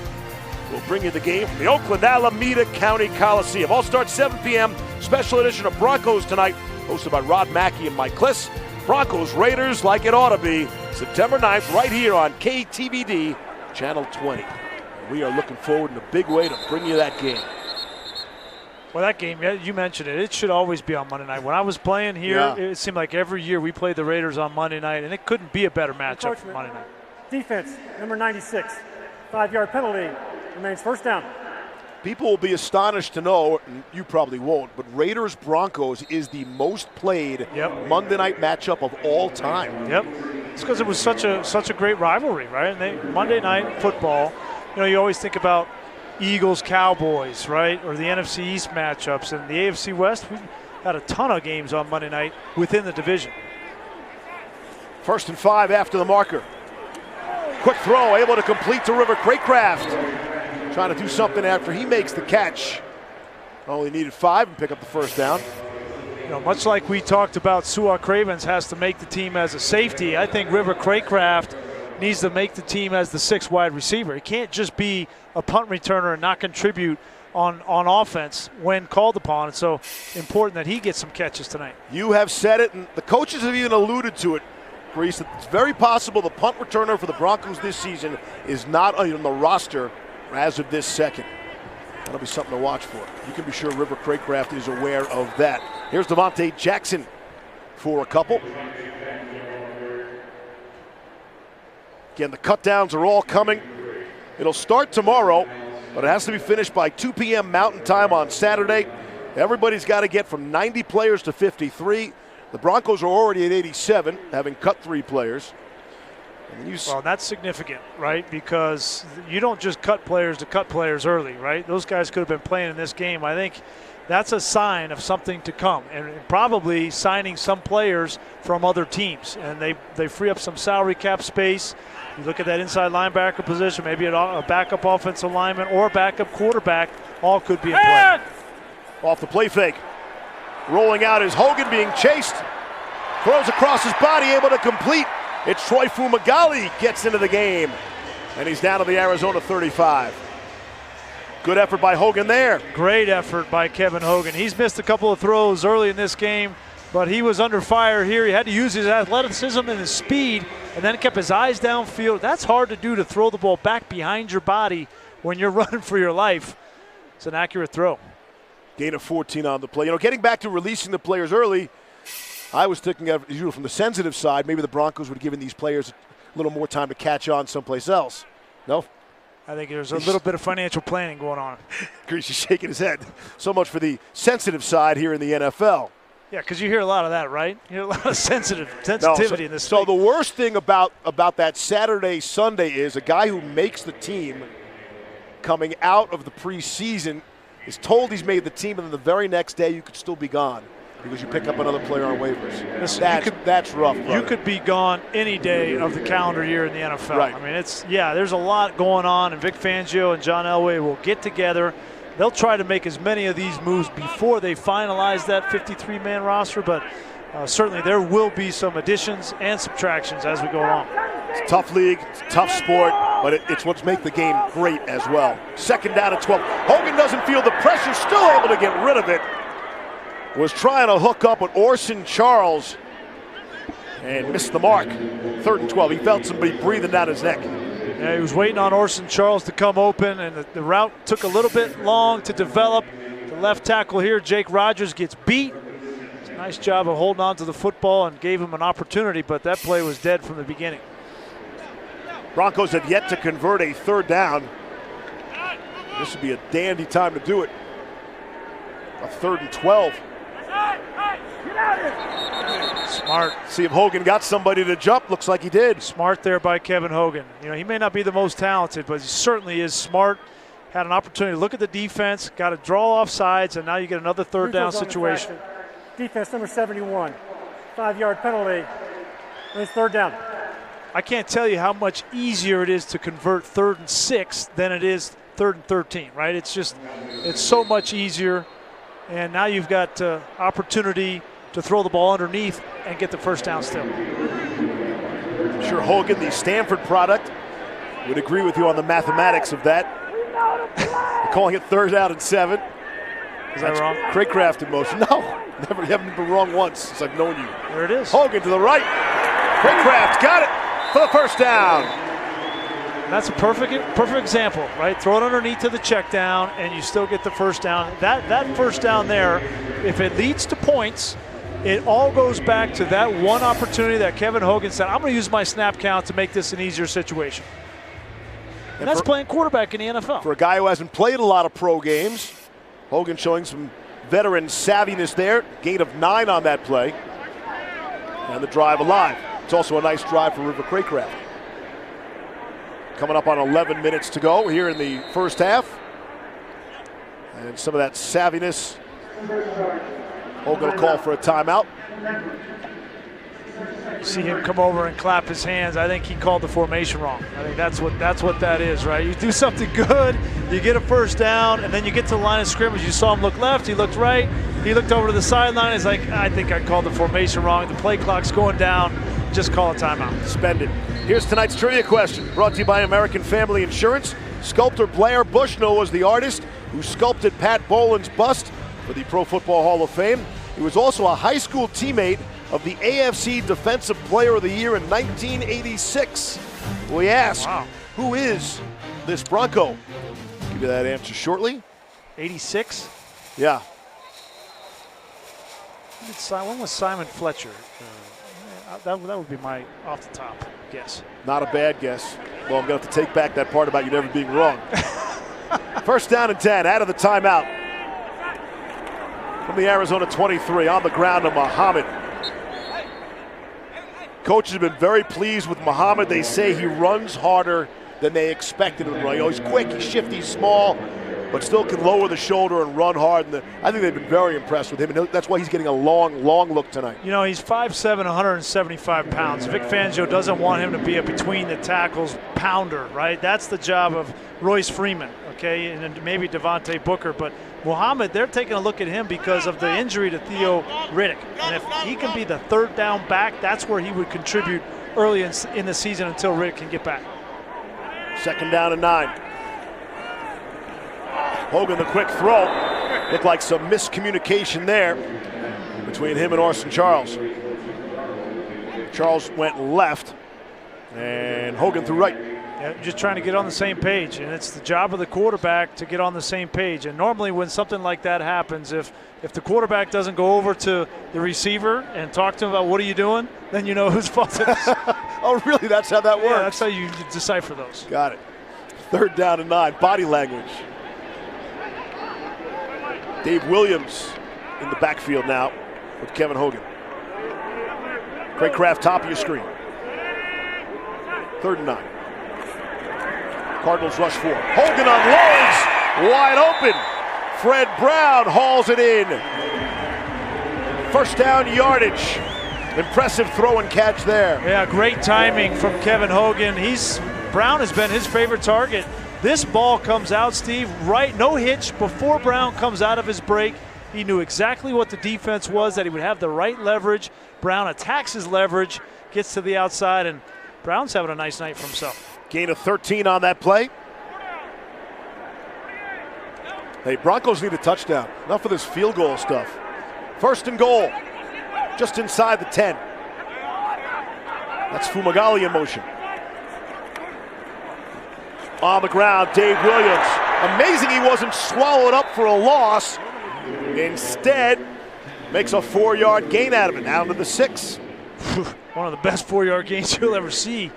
We'll bring you the game from the Oakland Alameda County Coliseum. All starts 7 p.m. Special edition of Broncos Tonight, hosted by Rod Mackey and Mike Kliss. Broncos Raiders like it ought to be, September 9th, right here on KTVD, Channel 20. And we are looking forward in a big way to bring you that game. Well, that game, you mentioned it. It should always be on Monday night. When I was playing here, It seemed like every year we played the Raiders on Monday night, and it couldn't be a better matchup for Monday night. Defense, number 96, 5-yard penalty, remains first down. People will be astonished to know, and you probably won't, but Raiders-Broncos is the most played Monday night matchup of all time. Yep. It's because it was such a great rivalry, right? And Monday night football, you always think about Eagles, Cowboys, right? Or the NFC East matchups. And the AFC West, we had a ton of games on Monday night within the division. 1st and 5 after the marker. Quick throw, able to complete to River Craycraft. Trying to do something after he makes the catch. Only needed 5 and pick up the first down. Much like we talked about, Su'a Cravens has to make the team as a safety. I think River Craycraft needs to make the team as the 6th wide receiver. He can't just be a punt returner and not contribute on offense when called upon. It's so important that he gets some catches tonight. You have said it, and the coaches have even alluded to it, Grease. It's very possible the punt returner for the Broncos this season is not on the roster as of this second. That'll be something to watch for. You can be sure River Craycraft is aware of that. Here's Devontae Jackson for a couple. Again, the cutdowns are all coming. It'll start tomorrow, but it has to be finished by 2 p.m. Mountain Time on Saturday. Everybody's got to get from 90 players to 53. The Broncos are already at 87, having cut 3 players. Well, that's significant, right? Because you don't just cut players to cut players early, right? Those guys could have been playing in this game. I think that's a sign of something to come, and probably signing some players from other teams. And they free up some salary cap space. You look at that inside linebacker position, maybe a backup offensive lineman or a backup quarterback, all could be in play. Off the play fake. Rolling out is Hogan being chased. Throws across his body, able to complete. It's Troy Fumagalli gets into the game. And he's down to the Arizona 35. Good effort by Hogan there. Great effort by Kevin Hogan. He's missed a couple of throws early in this game, but he was under fire here. He had to use his athleticism and his speed, and then kept his eyes downfield. That's hard to do, to throw the ball back behind your body when you're running for your life. It's an accurate throw. Gain of 14 on the play. Getting back to releasing the players early, I was thinking of, from the sensitive side, maybe the Broncos would have given these players a little more time to catch on someplace else. No? I think there's a little bit of financial planning going on. Grease is shaking his head. So much for the sensitive side here in the NFL. Yeah, because you hear a lot of that, right? You hear a lot of sensitivity in this. So the worst thing about that Saturday, Sunday is a guy who makes the team coming out of the preseason is told he's made the team, and then the very next day you could still be gone because you pick up another player on waivers. Listen, that's rough, brother. You could be gone any day of the calendar year in the NFL. Right. I mean, there's a lot going on, and Vic Fangio and John Elway will get together. They'll try to make as many of these moves before they finalize that 53-man roster, but certainly there will be some additions and subtractions as we go along. It's a tough league, it's a tough sport, but it's what's make the game great as well. 2nd down and 12. Hogan doesn't feel the pressure, still able to get rid of it. Was trying to hook up with Orson Charles and missed the mark. 3rd and 12. He felt somebody breathing down his neck. Yeah, he was waiting on Orson Charles to come open, and the route took a little bit long to develop. The left tackle here, Jake Rogers, gets beat. It's a nice job of holding on to the football and gave him an opportunity, but that play was dead from the beginning. Broncos have yet to convert a 3rd down This would be a dandy time to do it. A 3rd and 12. Smart. See if Hogan got somebody to jump. Looks like he did. Smart there by Kevin Hogan. You know, he may not be the most talented, but he certainly is smart. Had an opportunity to look at the defense, got to draw off sides, and now you get another 3rd down situation. Defense number 71. 5-yard penalty. And it's 3rd down. I can't tell you how much easier it is to convert 3rd and 6 than it is 3rd and 13, right? It's so much easier. And now you've got opportunity to throw the ball underneath and get the 1st down still. I'm sure Hogan, the Stanford product, would agree with you on the mathematics of that. Calling it 3rd down and 7. Is that wrong? Craycraft in motion. No, never. You haven't been wrong once since I've known you. There it is. Hogan to the right. Craycraft got it for the 1st down. That's a perfect example, right? Throw it underneath to the check down, and you still get the 1st down. That 1st down there, if it leads to points, it all goes back to that one opportunity that Kevin Hogan said, I'm going to use my snap count to make this an easier situation. And that's playing quarterback in the NFL. For a guy who hasn't played a lot of pro games, Hogan showing some veteran savviness there. Gain of 9 on that play. And the drive alive. It's also a nice drive for River Craycraft. Coming up on 11 minutes to go here in the 1st half. And some of that savviness. Hogan will call for a timeout. You see him come over and clap his hands. I think he called the formation wrong. I think that's what that is, right? You do something good, you get a 1st down, and then you get to the line of scrimmage. You saw him look left, he looked right, he looked over to the sideline. He's like, I think I called the formation wrong. The play clock's going down. Just call a timeout. Spend it. Here's tonight's trivia question, brought to you by American Family Insurance. Sculptor Blair Bushnell was the artist who sculpted Pat Boland's bust for the Pro Football Hall of Fame. He was also a high school teammate of the AFC Defensive Player of the Year in 1986. We ask, Who is this Bronco? Give you that answer shortly. 86? Yeah. When was Simon Fletcher? That would be my off the top guess. Not a bad guess. Well, I'm going to have to take back that part about you never being wrong. 1st down and 10 out of the timeout. From the Arizona 23, on the ground to Muhammad. Coaches have been very pleased with Muhammad. They say he runs harder than they expected him to run. He's quick, he's shifty, he's small, but still can lower the shoulder and run hard. And I think they've been very impressed with him, and that's why he's getting a long look tonight. You know, he's 5'7", 175 pounds. Vic Fangio doesn't want him to be a between the tackles pounder, right? That's the job of Royce Freeman, okay, and maybe Devontae Booker. But Muhammad, they're taking a look at him because of the injury to Theo Riddick. And if he can be the 3rd down back, that's where he would contribute early in the season until Riddick can get back. 2nd down and 9. Hogan, the quick throw. Looked like some miscommunication there between him and Orson Charles. Charles went left, and Hogan threw right. Yeah, just trying to get on the same page, and it's the job of the quarterback to get on the same page. And normally when something like that happens, if the quarterback doesn't go over to the receiver and talk to him about what are you doing, then you know whose fault it is. Oh, really? That's how that works? Yeah, that's how you decipher those. Got it. 3rd down and 9. Body language. Dave Williams in the backfield now with Kevin Hogan. Craycraft, top of your screen. 3rd and 9. Cardinals rush 4. Hogan unloads, wide open. Fred Brown hauls it in. 1st down yardage. Impressive throw and catch there. Yeah, great timing from Kevin Hogan. Brown has been his favorite target. This ball comes out, Steve, right, no hitch. Before Brown comes out of his break, he knew exactly what the defense was, that he would have the right leverage. Brown attacks his leverage, gets to the outside, and Brown's having a nice night for himself. Gain of 13 on that play. Hey, Broncos need a touchdown. Enough of this field goal stuff. 1st and goal, just inside the 10. That's Fumagalli in motion. On the ground, Dave Williams. Amazing he wasn't swallowed up for a loss. Instead, makes a 4-yard gain out of it, down to the 6. One of the best 4-yard gains you'll ever see.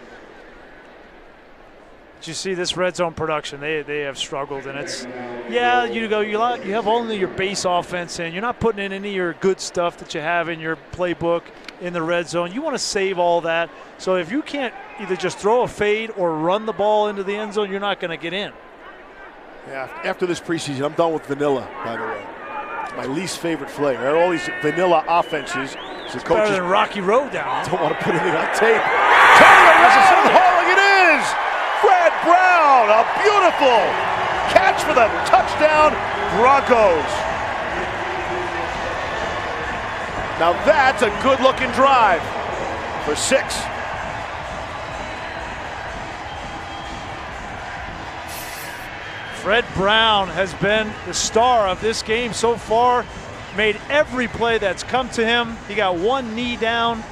But you see this red zone production, they have struggled, and it's, yeah, you have only your base offense in. You're not putting in any of your good stuff that you have in your playbook in the red zone. You want to save all that. So if you can't either just throw a fade or run the ball into the end zone, you're not going to get in. Yeah, after this preseason, I'm done with vanilla, by the way. It's my least favorite flavor. All these vanilla offenses. So It's coaches better than Rocky Road down. don't want to put anything on tape. Turning around, hauling it is! Fred Brown, a beautiful catch for the touchdown, Broncos. Now that's a good-looking drive for 6. Fred Brown has been the star of this game so far. Made every play that's come to him. He got one knee down.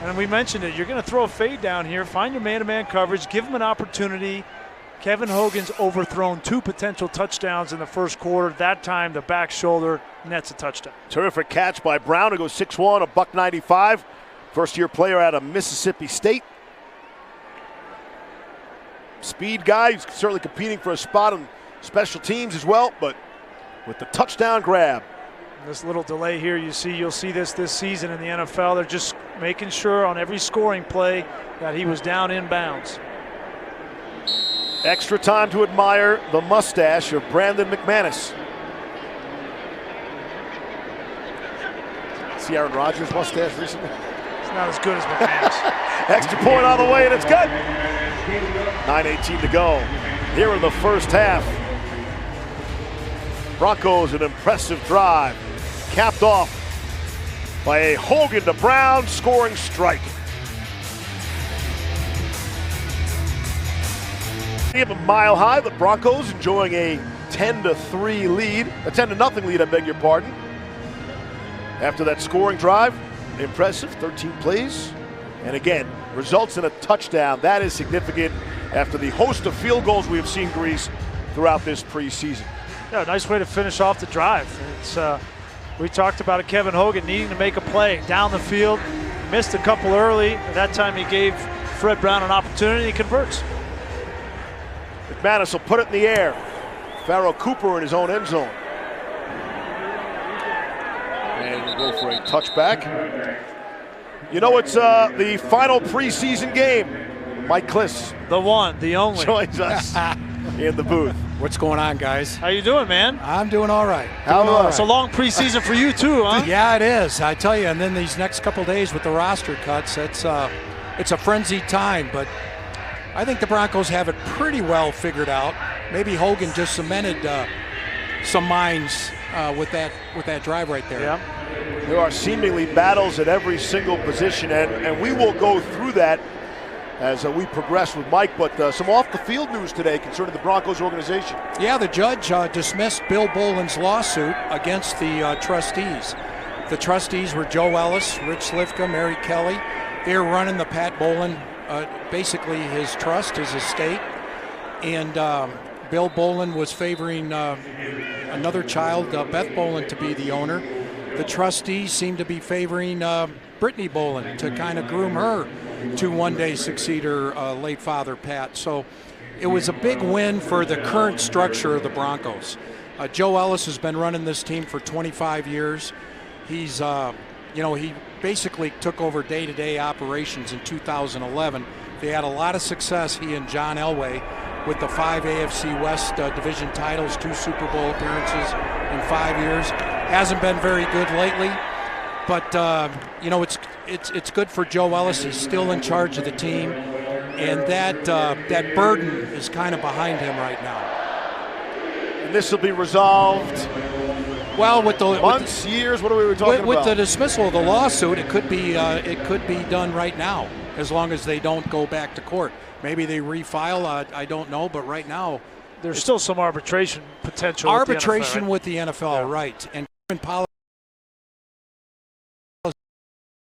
And we mentioned it. You're going to throw a fade down here. Find your man-to-man coverage. Give him an opportunity. Kevin Hogan's overthrown 2 potential touchdowns in the first quarter. That time, the back shoulder nets a touchdown. Terrific catch by Brown, who goes 6'1", $195. First-year player out of Mississippi State. Speed guy, he's certainly competing for a spot on special teams as well, but with the touchdown grab. This little delay here, you'll see this season in the NFL. They're just making sure on every scoring play that he was down in bounds. Extra time to admire the mustache of Brandon McManus. See Aaron Rodgers' mustache recently? It's not as good as McManus. Extra point on the way, and it's good. 9:18 to go here in the first half. Broncos, an impressive drive, capped off by a Hogan to Brown scoring strike. A mile high, the Broncos enjoying a 10-3 lead, a 10-0 lead, I beg your pardon. After that scoring drive, impressive, 13 plays, and again, results in a touchdown. That is significant after the host of field goals we have seen, Grease, throughout this preseason. Yeah, nice way to finish off the drive. It's we talked about it, Kevin Hogan needing to make a play down the field. Missed a couple early. At that time, he gave Fred Brown an opportunity. He converts. McManus will put it in the air. Farrell Cooper in his own end zone. And we'll go for a touchback. You know, it's the final preseason game. Mike Kliss, The one, the only. joins us in the booth. What's going on, guys? How you doing, man? I'm doing all right. It's a long preseason for you too, huh? Yeah, it is. I tell you, and then these next couple days with the roster cuts, it's a frenzied time, but I think the Broncos have it pretty well figured out. Maybe Hogan just cemented some minds with that drive right there. Yeah. There are seemingly battles at every single position, and we will go through that as we progress with Mike, but some off-the-field news today concerning the Broncos organization. Yeah, the judge dismissed Bill Boland's lawsuit against the trustees. The trustees were Joe Ellis, Rich Slifka, Mary Kelly. They were running the Pat Boland, basically his trust, his estate, and Bill Boland was favoring another child, Beth Boland, to be the owner. The trustees seemed to be favoring Brittany Boland to kind of groom her to one day succeed her late father, Pat. So it was a big win for the current structure of the Broncos. Joe Ellis has been running this team for 25 years. He's, he basically took over day-to-day operations in 2011. They had a lot of success, he and John Elway, with the 5 AFC West division titles, 2 Super Bowl appearances in 5 years. Hasn't been very good lately, but it's good for Joe Ellis. He's still in charge of the team, and that burden is kind of behind him right now. And this will be resolved. Well, with the months, years, what are we talking about? With the dismissal of the lawsuit, it could be done right now, as long as they don't go back to court. Maybe they refile. I don't know, but right now there's still some arbitration potential. Arbitration with the NFL, right? with the NFL, right? And policy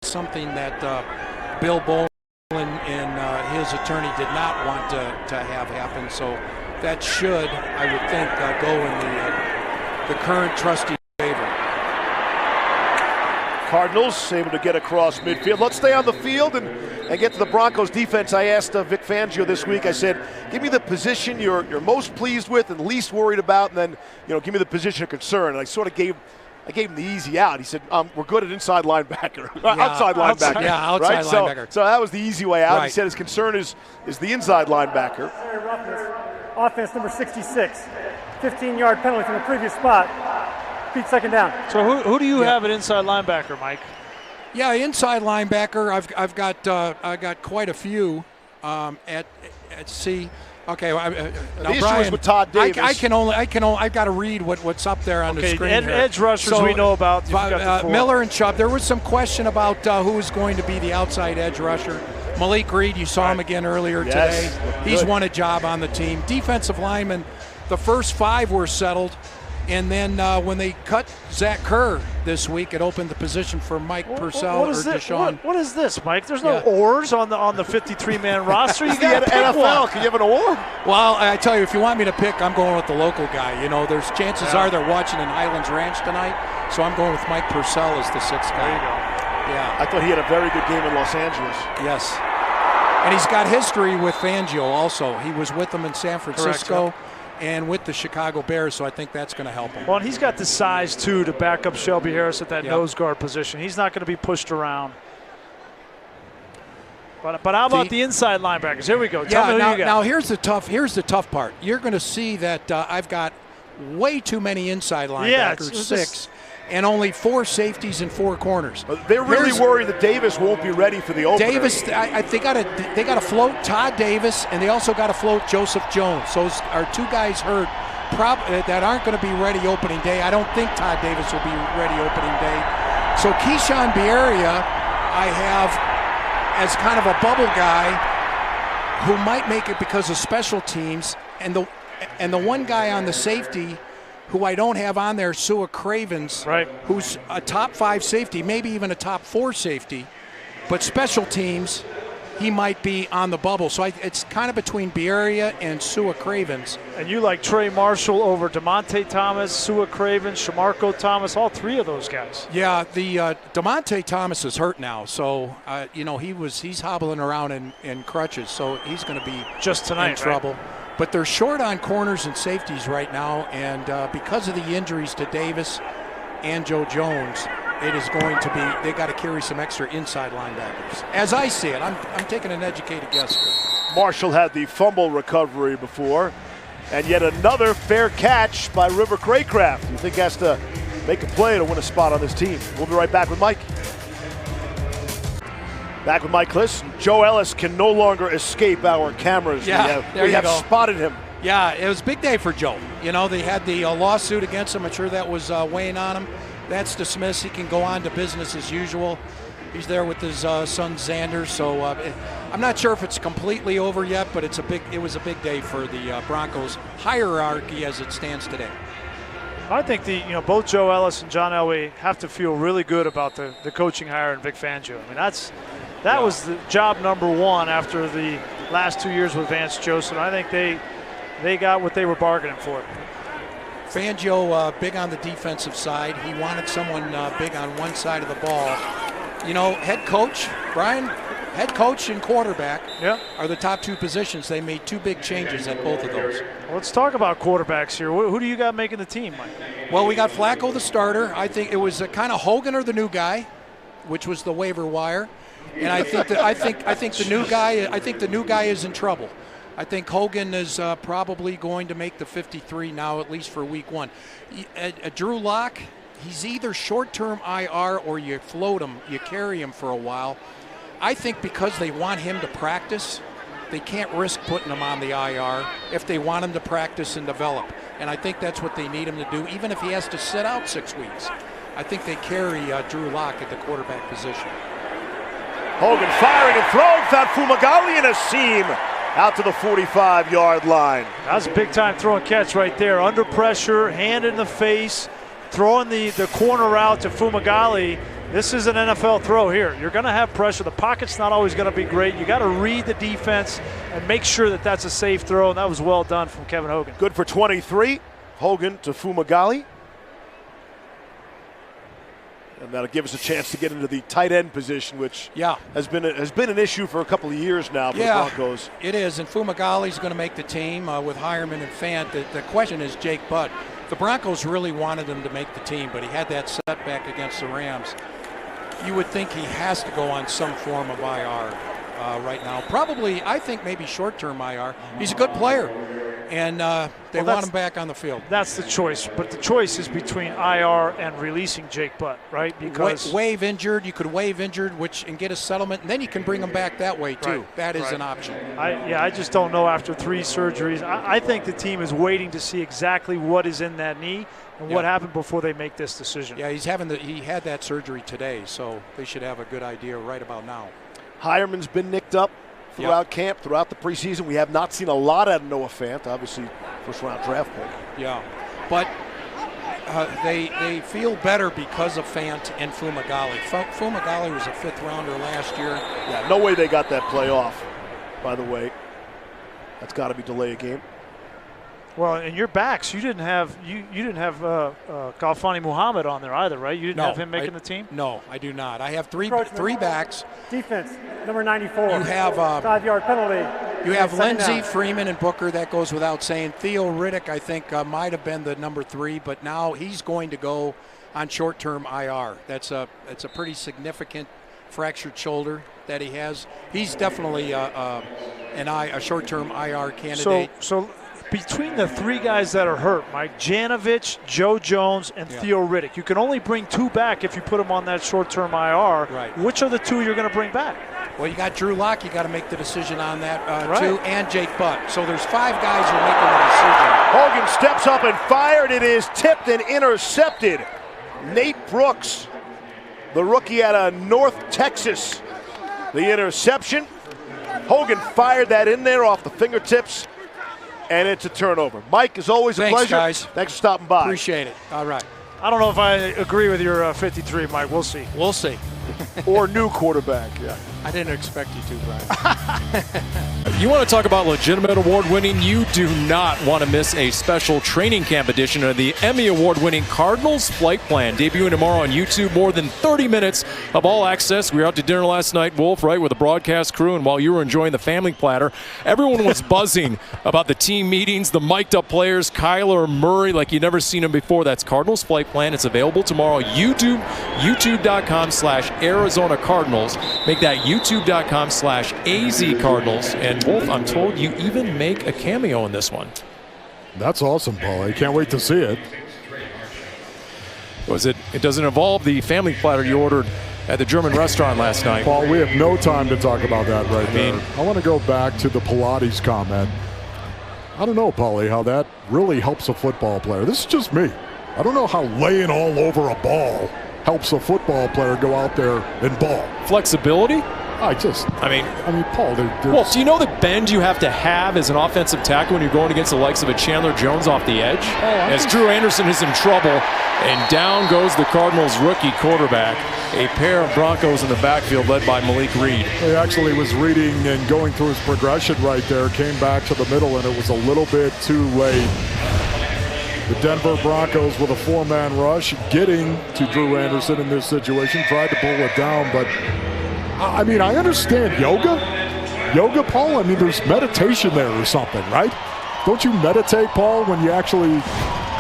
something that Bill Boland and his attorney did not want to have happen. So that should, I would think, go in the current trustee's favor. Cardinals able to get across midfield. Let's stay on the field and get to the Broncos defense. I asked Vic Fangio this week, I said, give me the position you're most pleased with and least worried about, and then give me the position of concern. And I sort of gave him the easy out. He said, we're good at inside linebacker. Outside linebacker. Yeah, outside linebacker. So that was the easy way out. Right. He said his concern is the inside linebacker. Offense number 66. 15-yard penalty from the previous spot. Feet second down. So who do you have at inside linebacker, Mike? Yeah, inside linebacker. I've got quite a few at C. Okay, now the issue Brian, is with Todd Davis. I've got to read what's up there on the screen here. Edge rushers we know about. Miller and Chubb. There was some question about who was going to be the outside edge rusher. Malik Reed, you saw him again earlier today. He's won a job on the team. Defensive linemen, the first 5 were settled. And then when they cut Zach Kerr this week, it opened the position for Mike Purcell or Deshaun. What is this, Mike? There's no oars on the 53-man roster. You got the NFL. Can you have an oar? Well, I tell you, if you want me to pick, I'm going with the local guy. There's chances are they're watching in Highlands Ranch tonight, so I'm going with Mike Purcell as the 6th guy. There you go. Yeah. I thought he had a very good game in Los Angeles. Yes. And he's got history with Fangio also. He was with them in San Francisco. Correct, and with the Chicago Bears, so I think that's going to help him. Well, and he's got the size, too, to back up Shelby Harris at that nose guard position. He's not going to be pushed around. But how about the inside linebackers? Here we go. Tell me who you got. Now here's the tough part. You're going to see that I've got way too many inside linebackers, 6, and only 4 safeties and 4 corners. They're really worried that Davis won't be ready for the opener. Davis, they got to float Todd Davis, and they also got to float Joseph Jones. Those are 2 guys hurt that aren't going to be ready opening day. I don't think Todd Davis will be ready opening day. So Keyshawn Bierria, I have as kind of a bubble guy who might make it because of special teams, and the one guy on the safety who I don't have on there, Sua Cravens, who's a top 5 safety, maybe even a top 4 safety, but special teams, he might be on the bubble. So it's kind of between Bierria and Sua Cravens. And you like Trey Marshall over DeMonte Thomas, Sua Cravens, Shamarko Thomas, all 3 of those guys. Yeah, the DeMonte Thomas is hurt now, so he's hobbling around in crutches, so he's going to be just tonight in trouble. Right? But they're short on corners and safeties right now, and because of the injuries to Davis and Joe Jones, it is going to be, they got to carry some extra inside linebackers. As I see it, I'm taking an educated guess here. Marshall had the fumble recovery before, and yet another fair catch by River Craycraft. You think he has to make a play to win a spot on this team. We'll be right back with Mike. Back with Mike Kliss. Joe Ellis can no longer escape our cameras. Yeah, we have spotted him. Yeah, it was a big day for Joe. They had the lawsuit against him. I'm sure that was weighing on him. That's dismissed. He can go on to business as usual. He's there with his son Xander. So I'm not sure if it's completely over yet, but it was a big day for the Broncos hierarchy as it stands today. I think both Joe Ellis and John Elway have to feel really good about the coaching hire in Vic Fangio. I mean, that was the job number 1 after the last 2 years with Vance Joseph. I think they got what they were bargaining for. Fangio big on the defensive side. He wanted someone big on one side of the ball. Head coach, Brian, head coach and quarterback are the top 2 positions. They made 2 big changes at both of those. Well, let's talk about quarterbacks here. Who do you got making the team, Mike? Well, we got Flacco, the starter. I think it was kind of Hogan or the new guy, which was the waiver wire. And I think the new guy is in trouble. I think Hogan is probably going to make the 53 now, at least for week 1. Drew Lock, he's either short-term IR or you float him, you carry him for a while. I think because they want him to practice, they can't risk putting him on the IR if they want him to practice and develop. And I think that's what they need him to do, even if he has to sit out 6 weeks. I think they carry Drew Lock at the quarterback position. Hogan firing and throwing, found Fumagalli in a seam out to the 45-yard line. That was a big-time throw and catch right there. Under pressure, hand in the face, throwing the corner out to Fumagalli. This is an NFL throw here. You're going to have pressure. The pocket's not always going to be great. You got to read the defense and make sure that that's a safe throw, and that was well done from Kevin Hogan. Good for 23. Hogan to Fumagalli. And that'll give us a chance to get into the tight end position, which has been an issue for a couple of years now for the Broncos. It is, and Fumagali's going to make the team with Hireman and Fant. The question is Jake Butt. The Broncos really wanted him to make the team, but he had that setback against the Rams. You would think he has to go on some form of IR right now. Probably, I think maybe short-term IR. He's a good player, and they want him back on the field. That's the choice, but the choice is between IR and releasing Jake Butt, right? Because waive injured, you could waive injured, and get a settlement, and then you can bring him back that way too. Right. That is an option. I just don't know after 3 surgeries. I think the team is waiting to see exactly what is in that knee and what happened before they make this decision. Yeah, he had that surgery today, so they should have a good idea right about now. Hireman's been nicked up throughout camp, throughout the preseason. We have not seen a lot out of Noah Fant, obviously first-round draft pick. Yeah, but they feel better because of Fant and Fumagalli. Fumagalli was a 5th-rounder last year. Yeah, no way they got that play off, by the way. That's got to be delay a game. Well, in your backs, you didn't have Galfani Muhammad on there either, right? You didn't have him making the team? No, I do not. I have three backs. Defense, number 94. You have 5-yard penalty. You have Lindsey, Freeman, and Booker. That goes without saying. Theo Riddick, I think, might have been the number 3, but now he's going to go on short-term IR. It's a pretty significant fractured shoulder that he has. He's definitely a short-term IR candidate. So between the 3 guys that are hurt, Mike, Janovich, Joe Jones, and Theo Riddick, you can only bring 2 back if you put them on that short-term IR. Right. Which are the 2 you're going to bring back? Well, you got Drew Lock. You got to make the decision on that too, and Jake Butt. So there's 5 guys who are making the decision. Hogan steps up and fired. It is tipped and intercepted. Nate Brooks, the rookie out of North Texas. The interception. Hogan fired that in there off the fingertips. And it's a turnover. Mike, as always, a pleasure. Guys. Thanks for stopping by. Appreciate it. All right. I don't know if I agree with your 53, Mike. We'll see. We'll see. Or new quarterback, I didn't expect you to, Brian. You want to talk about legitimate award-winning? You do not want to miss a special training camp edition of the Emmy Award-winning Cardinals Flight Plan. Debuting tomorrow on YouTube, more than 30 minutes of all access. We were out to dinner last night, Wolf, right, with the broadcast crew, and while you were enjoying the family platter, everyone was buzzing about the team meetings, the mic'd-up players, Kyler Murray, like you've never seen him before. That's Cardinals Flight Plan. It's available tomorrow. YouTube.com/Arizona Cardinals. Make that YouTube.com/AZ Cardinals. And Wolf, I'm told you even make a cameo in this one. That's awesome, Paul. I can't wait to see it. It doesn't involve the family platter you ordered at the German restaurant last night. Paul, we have no time to talk about that there. I want to go back to the Pilates comment. I don't know, Paulie, how that really helps a football player. This is just me. I don't know how laying all over a ball helps a football player go out there and ball. Flexibility? I mean, Paul, well, do you know the bend you have to have as an offensive tackle when you're going against the likes of a Chandler Jones off the edge? As Drew Anderson is in trouble, and down goes the Cardinals rookie quarterback. A pair of Broncos in the backfield led by Malik Reed. He actually was reading and going through his progression right there, came back to the middle, and it was a little bit too late. The Denver Broncos with a 4-man rush, getting to Drew Anderson in this situation, tried to pull it down, but I mean, I understand yoga, Paul. I mean, there's meditation there or something, right? Don't you meditate, Paul, when you actually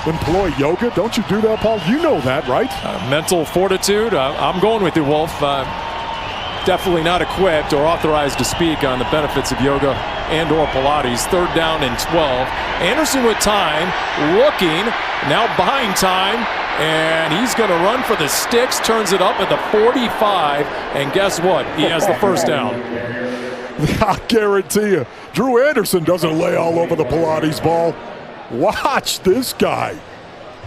employ yoga? Don't you do that, Paul? You know that, right? Mental fortitude. I'm going with you, Wolf. Definitely not equipped or authorized to speak on the benefits of yoga and or Pilates. 3rd down and 12. Anderson with time, looking, now buying time. And he's going to run for the sticks, turns it up at the 45, and guess what? He has the first down. I guarantee you, Drew Anderson doesn't lay all over the Pilates ball. Watch this guy.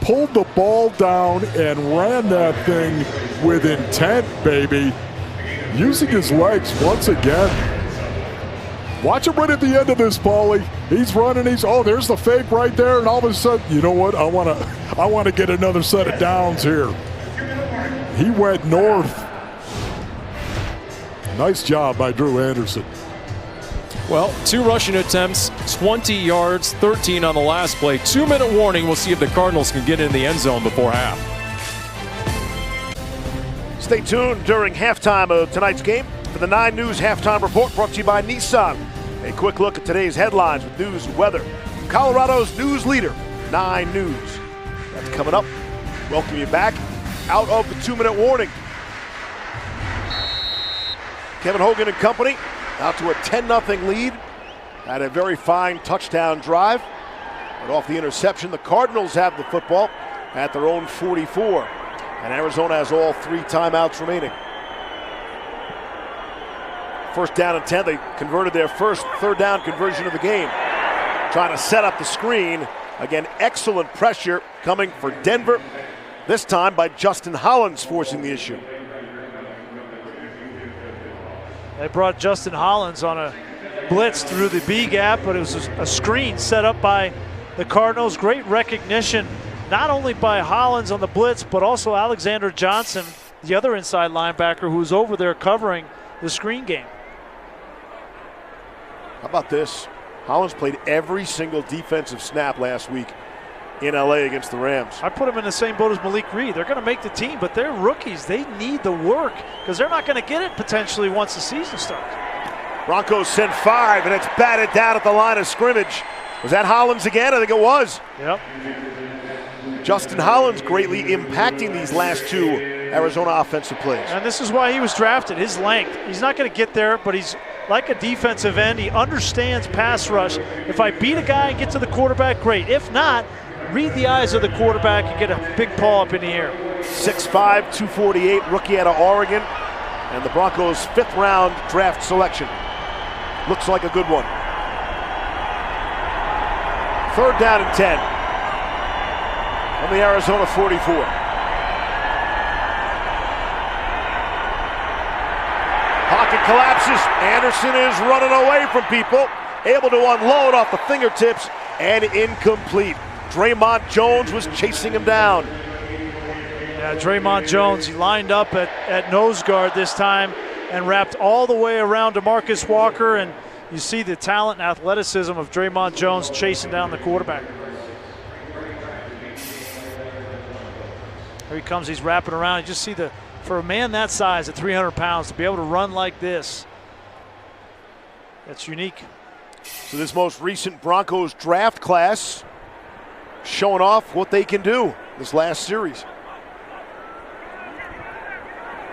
Pulled the ball down and ran that thing with intent, baby. Using his legs once again. Watch him right at the end of this, Paulie. He's running. There's the fake right there, and all of a sudden, you know what? I want to get another set of downs here. He went north. Nice job by Drew Anderson. Well, 2 rushing attempts, 20 yards, 13 on the last play. 2-minute warning. We'll see if the Cardinals can get in the end zone before half. Stay tuned during halftime of tonight's game for the 9 News Halftime Report, brought to you by Nissan. A quick look at today's headlines with news and weather. Colorado's news leader, 9 News. That's coming up. Welcome you back out of the 2-minute warning. Kevin Hogan and company out to a 10-0 lead. Had a very fine touchdown drive. But off the interception, the Cardinals have the football at their own 44. And Arizona has all 3 timeouts remaining. First down and 10. They converted their first third down conversion of the game. Trying to set up the screen. Again, excellent pressure coming for Denver. This time by Justin Hollins forcing the issue. They brought Justin Hollins on a blitz through the B gap, but it was a screen set up by the Cardinals. Great recognition, not only by Hollins on the blitz, but also Alexander Johnson, the other inside linebacker who's over there covering the screen game. How about this? Hollins played every single defensive snap last week in LA against the Rams. I put him in the same boat as Malik Reed. They're going to make the team, but they're rookies. They need the work because they're not going to get it potentially once the season starts. Broncos send 5, and it's batted down at the line of scrimmage. Was that Hollins again? I think it was. Yep. Justin Hollins greatly impacting these last 2 Arizona offensive plays. And this is why he was drafted, his length. He's not going to get there, but he's like a defensive end. He understands pass rush. If I beat a guy and get to the quarterback, great. If not, read the eyes of the quarterback and get a big paw up in the air. 6'5", 248, rookie out of Oregon. And the Broncos' 5th round draft selection. Looks like a good one. Third down and 10 on the Arizona 44. Pocket collapses. Anderson is running away from people, able to unload off the fingertips, and incomplete. Draymond Jones was chasing him down. Yeah, Draymond Jones, he lined up at nose guard this time and wrapped all the way around DeMarcus Walker, and you see the talent and athleticism of Draymond Jones chasing down the quarterback. Here he comes, he's wrapping around. You just see for a man that size at 300 pounds to be able to run like this, that's unique. So this most recent Broncos draft class showing off what they can do this last series.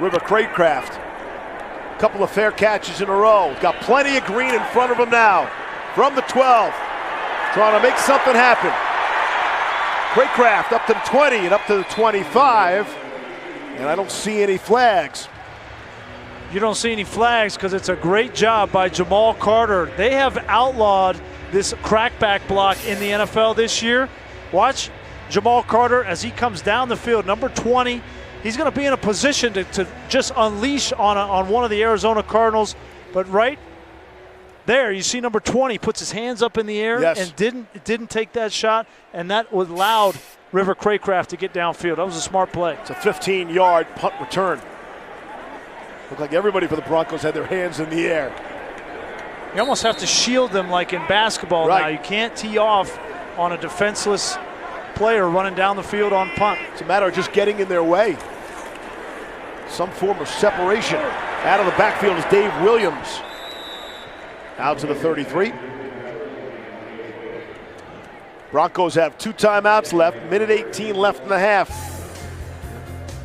River Craycraft, a couple of fair catches in a row. Got plenty of green in front of him now. From the 12, trying to make something happen. Craycraft up to the 20 and up to the 25. And I don't see any flags. You don't see any flags because it's a great job by Jamal Carter. They have outlawed this crackback block in the NFL this year. Watch Jamal Carter as he comes down the field, number 20. He's going to be in a position to just unleash on one of the Arizona Cardinals. But right there, you see number 20 puts his hands up in the air and didn't take that shot, and that allowed River Craycraft to get downfield. That was a smart play. It's a 15-yard punt return. Looked like everybody for the Broncos had their hands in the air. You almost have to shield them like in basketball now. You can't tee off on a defenseless player running down the field on punt. It's a matter of just getting in their way. Some form of separation. Out of the backfield is Dave Williams. Out to the 33. Broncos have 2 timeouts left, minute 18 left in the half.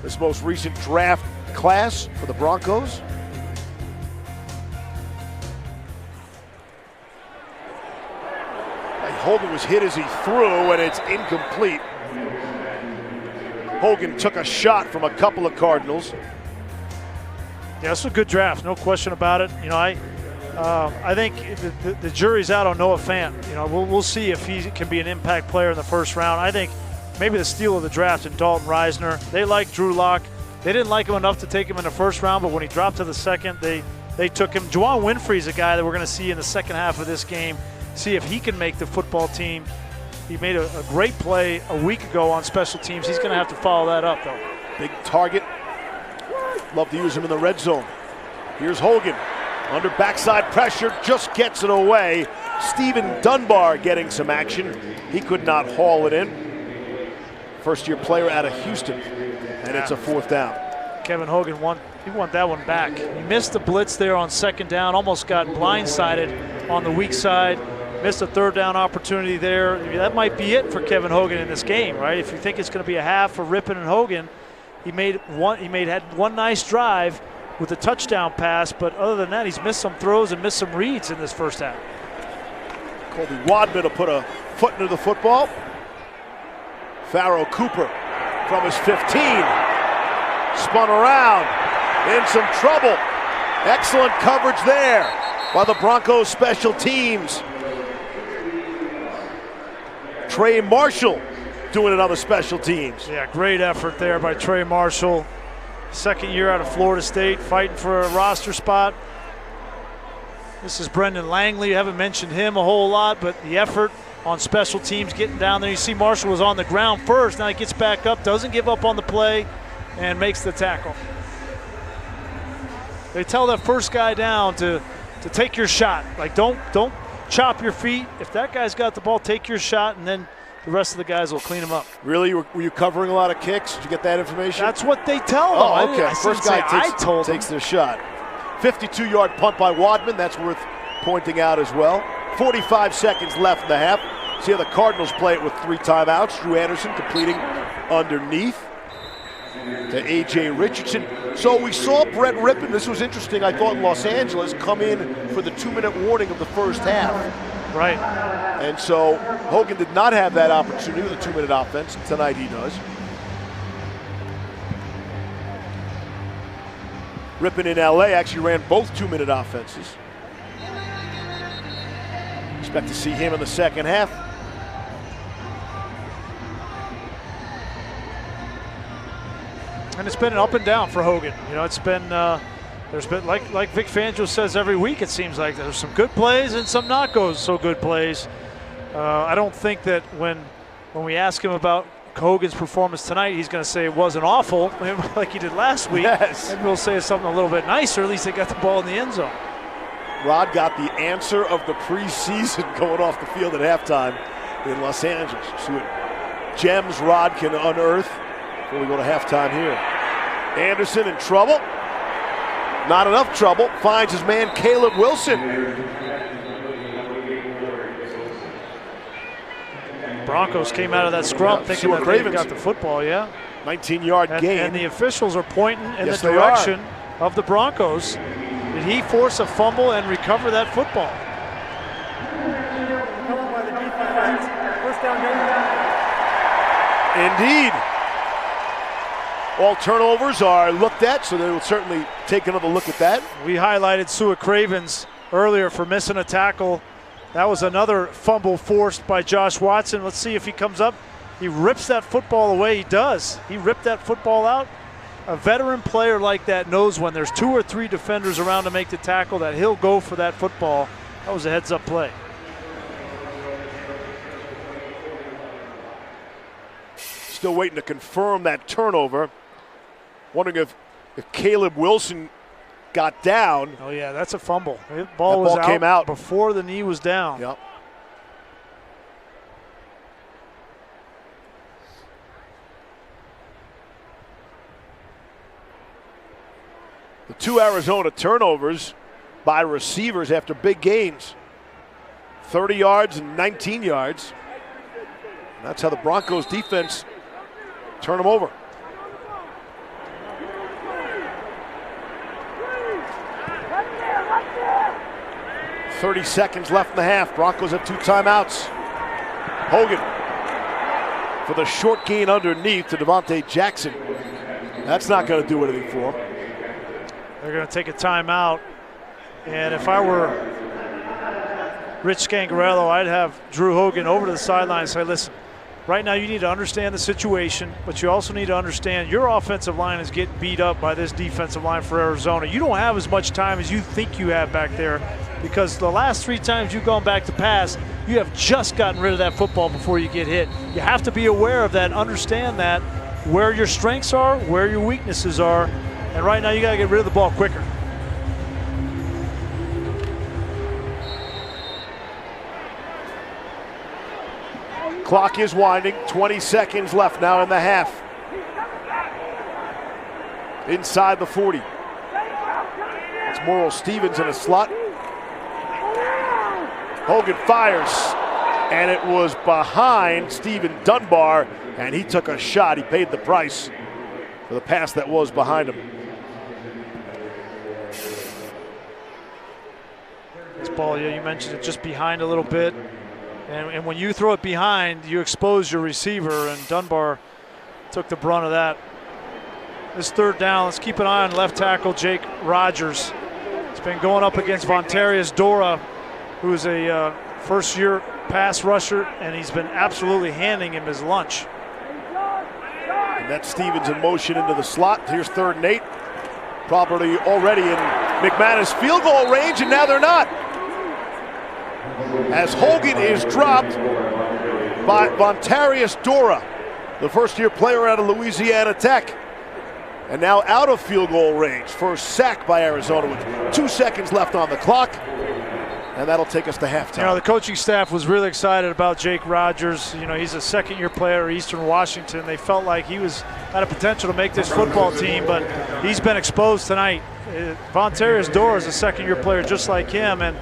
This most recent draft class for the Broncos. Hogan was hit as he threw, and it's incomplete. Hogan took a shot from a couple of Cardinals. Yeah, it's a good draft, no question about it. You know, I think the jury's out on Noah Fant. You know, we'll see if he can be an impact player in the first round. I think maybe the steal of the draft in Dalton Reisner. They like Drew Lock. They didn't like him enough to take him in the first round, but when he dropped to the second, they took him. Juwan Winfrey's a guy that we're going to see in the second half of this game. See if he can make the football team. He made a great play a week ago on special teams. He's going to have to follow that up, though. Big target. Love to use him in the red zone. Here's Hogan. Under backside pressure, just gets it away. Stephen Dunbar getting some action. He could not haul it in. First-year player out of Houston, and it's a 4th down. Kevin Hogan won that one back. He missed the blitz there on second down, almost got blindsided on the weak side. Missed a third down opportunity there. I mean, that might be it for Kevin Hogan in this game, right? If you think it's going to be a half for Rippon and Hogan, he had one nice drive with a touchdown pass, but other than that, he's missed some throws and missed some reads in this first half. Colby Wadman will put a foot into the football. Farrell Cooper from his 15. Spun around, in some trouble. Excellent coverage there by the Broncos special teams. Trey Marshall doing it on the special teams. Yeah, great effort there by Trey Marshall. Second year out of Florida State, fighting for a roster spot. This is Brendan Langley. I haven't mentioned him a whole lot, but the effort on special teams, getting down there. You see Marshall was on the ground first. Now he gets back up, doesn't give up on the play, and makes the tackle. They tell that first guy down to take your shot. Like, don't chop your feet. If that guy's got the ball, take your shot, and then the rest of the guys will clean him up. Really? Were you covering a lot of kicks? Did you get that information? That's what they tell them. Oh, okay. First guy takes them. their shot. 52-yard punt by Wadman. That's worth pointing out as well. 45 seconds left in the half. See how the Cardinals play it with 3 timeouts. Drew Anderson completing underneath to A.J. Richardson. So we saw Brett Rippon, this was interesting, I thought, in Los Angeles, come in for the 2-minute warning of the first half. Right. And so Hogan did not have that opportunity with a 2-minute offense. Tonight he does. Rippon in LA actually ran both 2-minute offenses. Expect to see him in the second half. And it's been an up and down for Hogan. You know, it's been there's been like Vic Fangio says every week. It seems like there's some good plays and some not so good plays. I don't think that when we ask him about Hogan's performance tonight, he's going to say it wasn't awful like he did last week. Yes. Maybe we'll say something a little bit nicer. At least they got the ball in the end zone. Rod got the answer of the preseason going off the field at halftime in Los Angeles. See what gems Rod can unearth before we go to halftime here. Anderson in trouble. Not enough trouble. Finds his man Caleb Wilson. Broncos came out of that scrum thinking that they got the football, 19-yard gain. And the officials are pointing in the direction of the Broncos. Did he force a fumble and recover that football? Indeed. All turnovers are looked at, so they will certainly take another look at that. We highlighted Sua Cravens earlier for missing a tackle. That was another fumble forced by Josh Watson. Let's see if he comes up. He rips that football away. He does. He ripped that football out. A veteran player like that knows when there's 2 or 3 defenders around to make the tackle that he'll go for that football. That was a heads-up play. Still waiting to confirm that turnover. Wondering if Caleb Wilson got down. Oh, yeah, that's a fumble. The ball came out before the knee was down. Yep. The 2 Arizona turnovers by receivers after big gains. 30 yards and 19 yards. And that's how the Broncos defense turn them over. .30 seconds left in the half. Broncos have 2 timeouts. Hogan for the short gain underneath to Devontae Jackson. That's not going to do anything for him. They're going to take a timeout. And if I were Rich Scangarello, I'd have Drew Hogan over to the sideline and say, listen, right now you need to understand the situation, but you also need to understand your offensive line is getting beat up by this defensive line for Arizona. You don't have as much time as you think you have back there because the last 3 times you've gone back to pass, you have just gotten rid of that football before you get hit. You have to be aware of that, understand that, where your strengths are, where your weaknesses are, and right now you got to get rid of the ball quicker. Clock is winding. 20 seconds left now in the half. inside the 40. It's Morrill Stevens in a slot. Hogan fires, and it was behind Stephen Dunbar, and he took a shot. He paid the price for the pass that was behind him. This ball, yeah, you mentioned it, just behind a little bit. And when you throw it behind, you expose your receiver, and Dunbar took the brunt of that. This third down, let's keep an eye on left tackle Jake Rogers. He's been going up against Vontarius Dora, who is a first-year pass rusher, and he's been absolutely handing him his lunch. And that's Stevens in motion into the slot. Here's 3rd and 8. Probably already in McManus field goal range, and now they're not. As Hogan is dropped by Vontarius Dora, the first-year player out of Louisiana Tech. And now out of field goal range. First sack by Arizona with 2 seconds left on the clock. And that'll take us to halftime. You know, the coaching staff was really excited about Jake Rogers. You know, he's a second-year player at Eastern Washington. They felt like he had a potential to make this football team, but he's been exposed tonight. Vontarius Dora is a second-year player just like him, and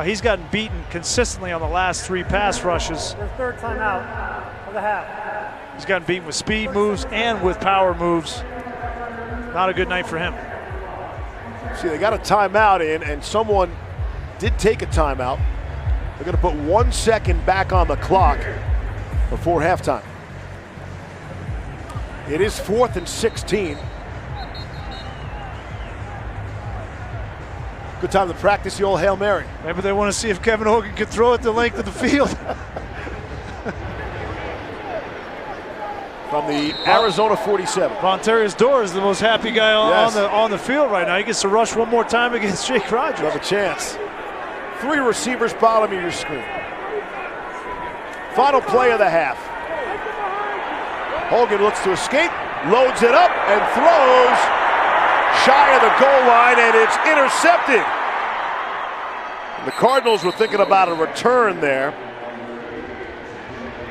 he's gotten beaten consistently on the last 3 pass rushes. Their third timeout of the half. He's gotten beaten with speed moves and with power moves. Not a good night for him. See, they got a timeout in, and someone did take a timeout. They're going to put 1 second back on the clock before halftime. It is 4th and 16. Good time to practice the old Hail Mary. Maybe they want to see if Kevin Hogan could throw it the length of the field. From the Arizona 47. Vontarius Dora is the most happy guy Yes. on the field right now. He gets to rush one more time against Jake Rogers. You have a chance. 3 receivers bottom of your screen. Final play of the half. Hogan looks to escape, loads it up, and throws shy of the goal line, and it's intercepted. And the Cardinals were thinking about a return there.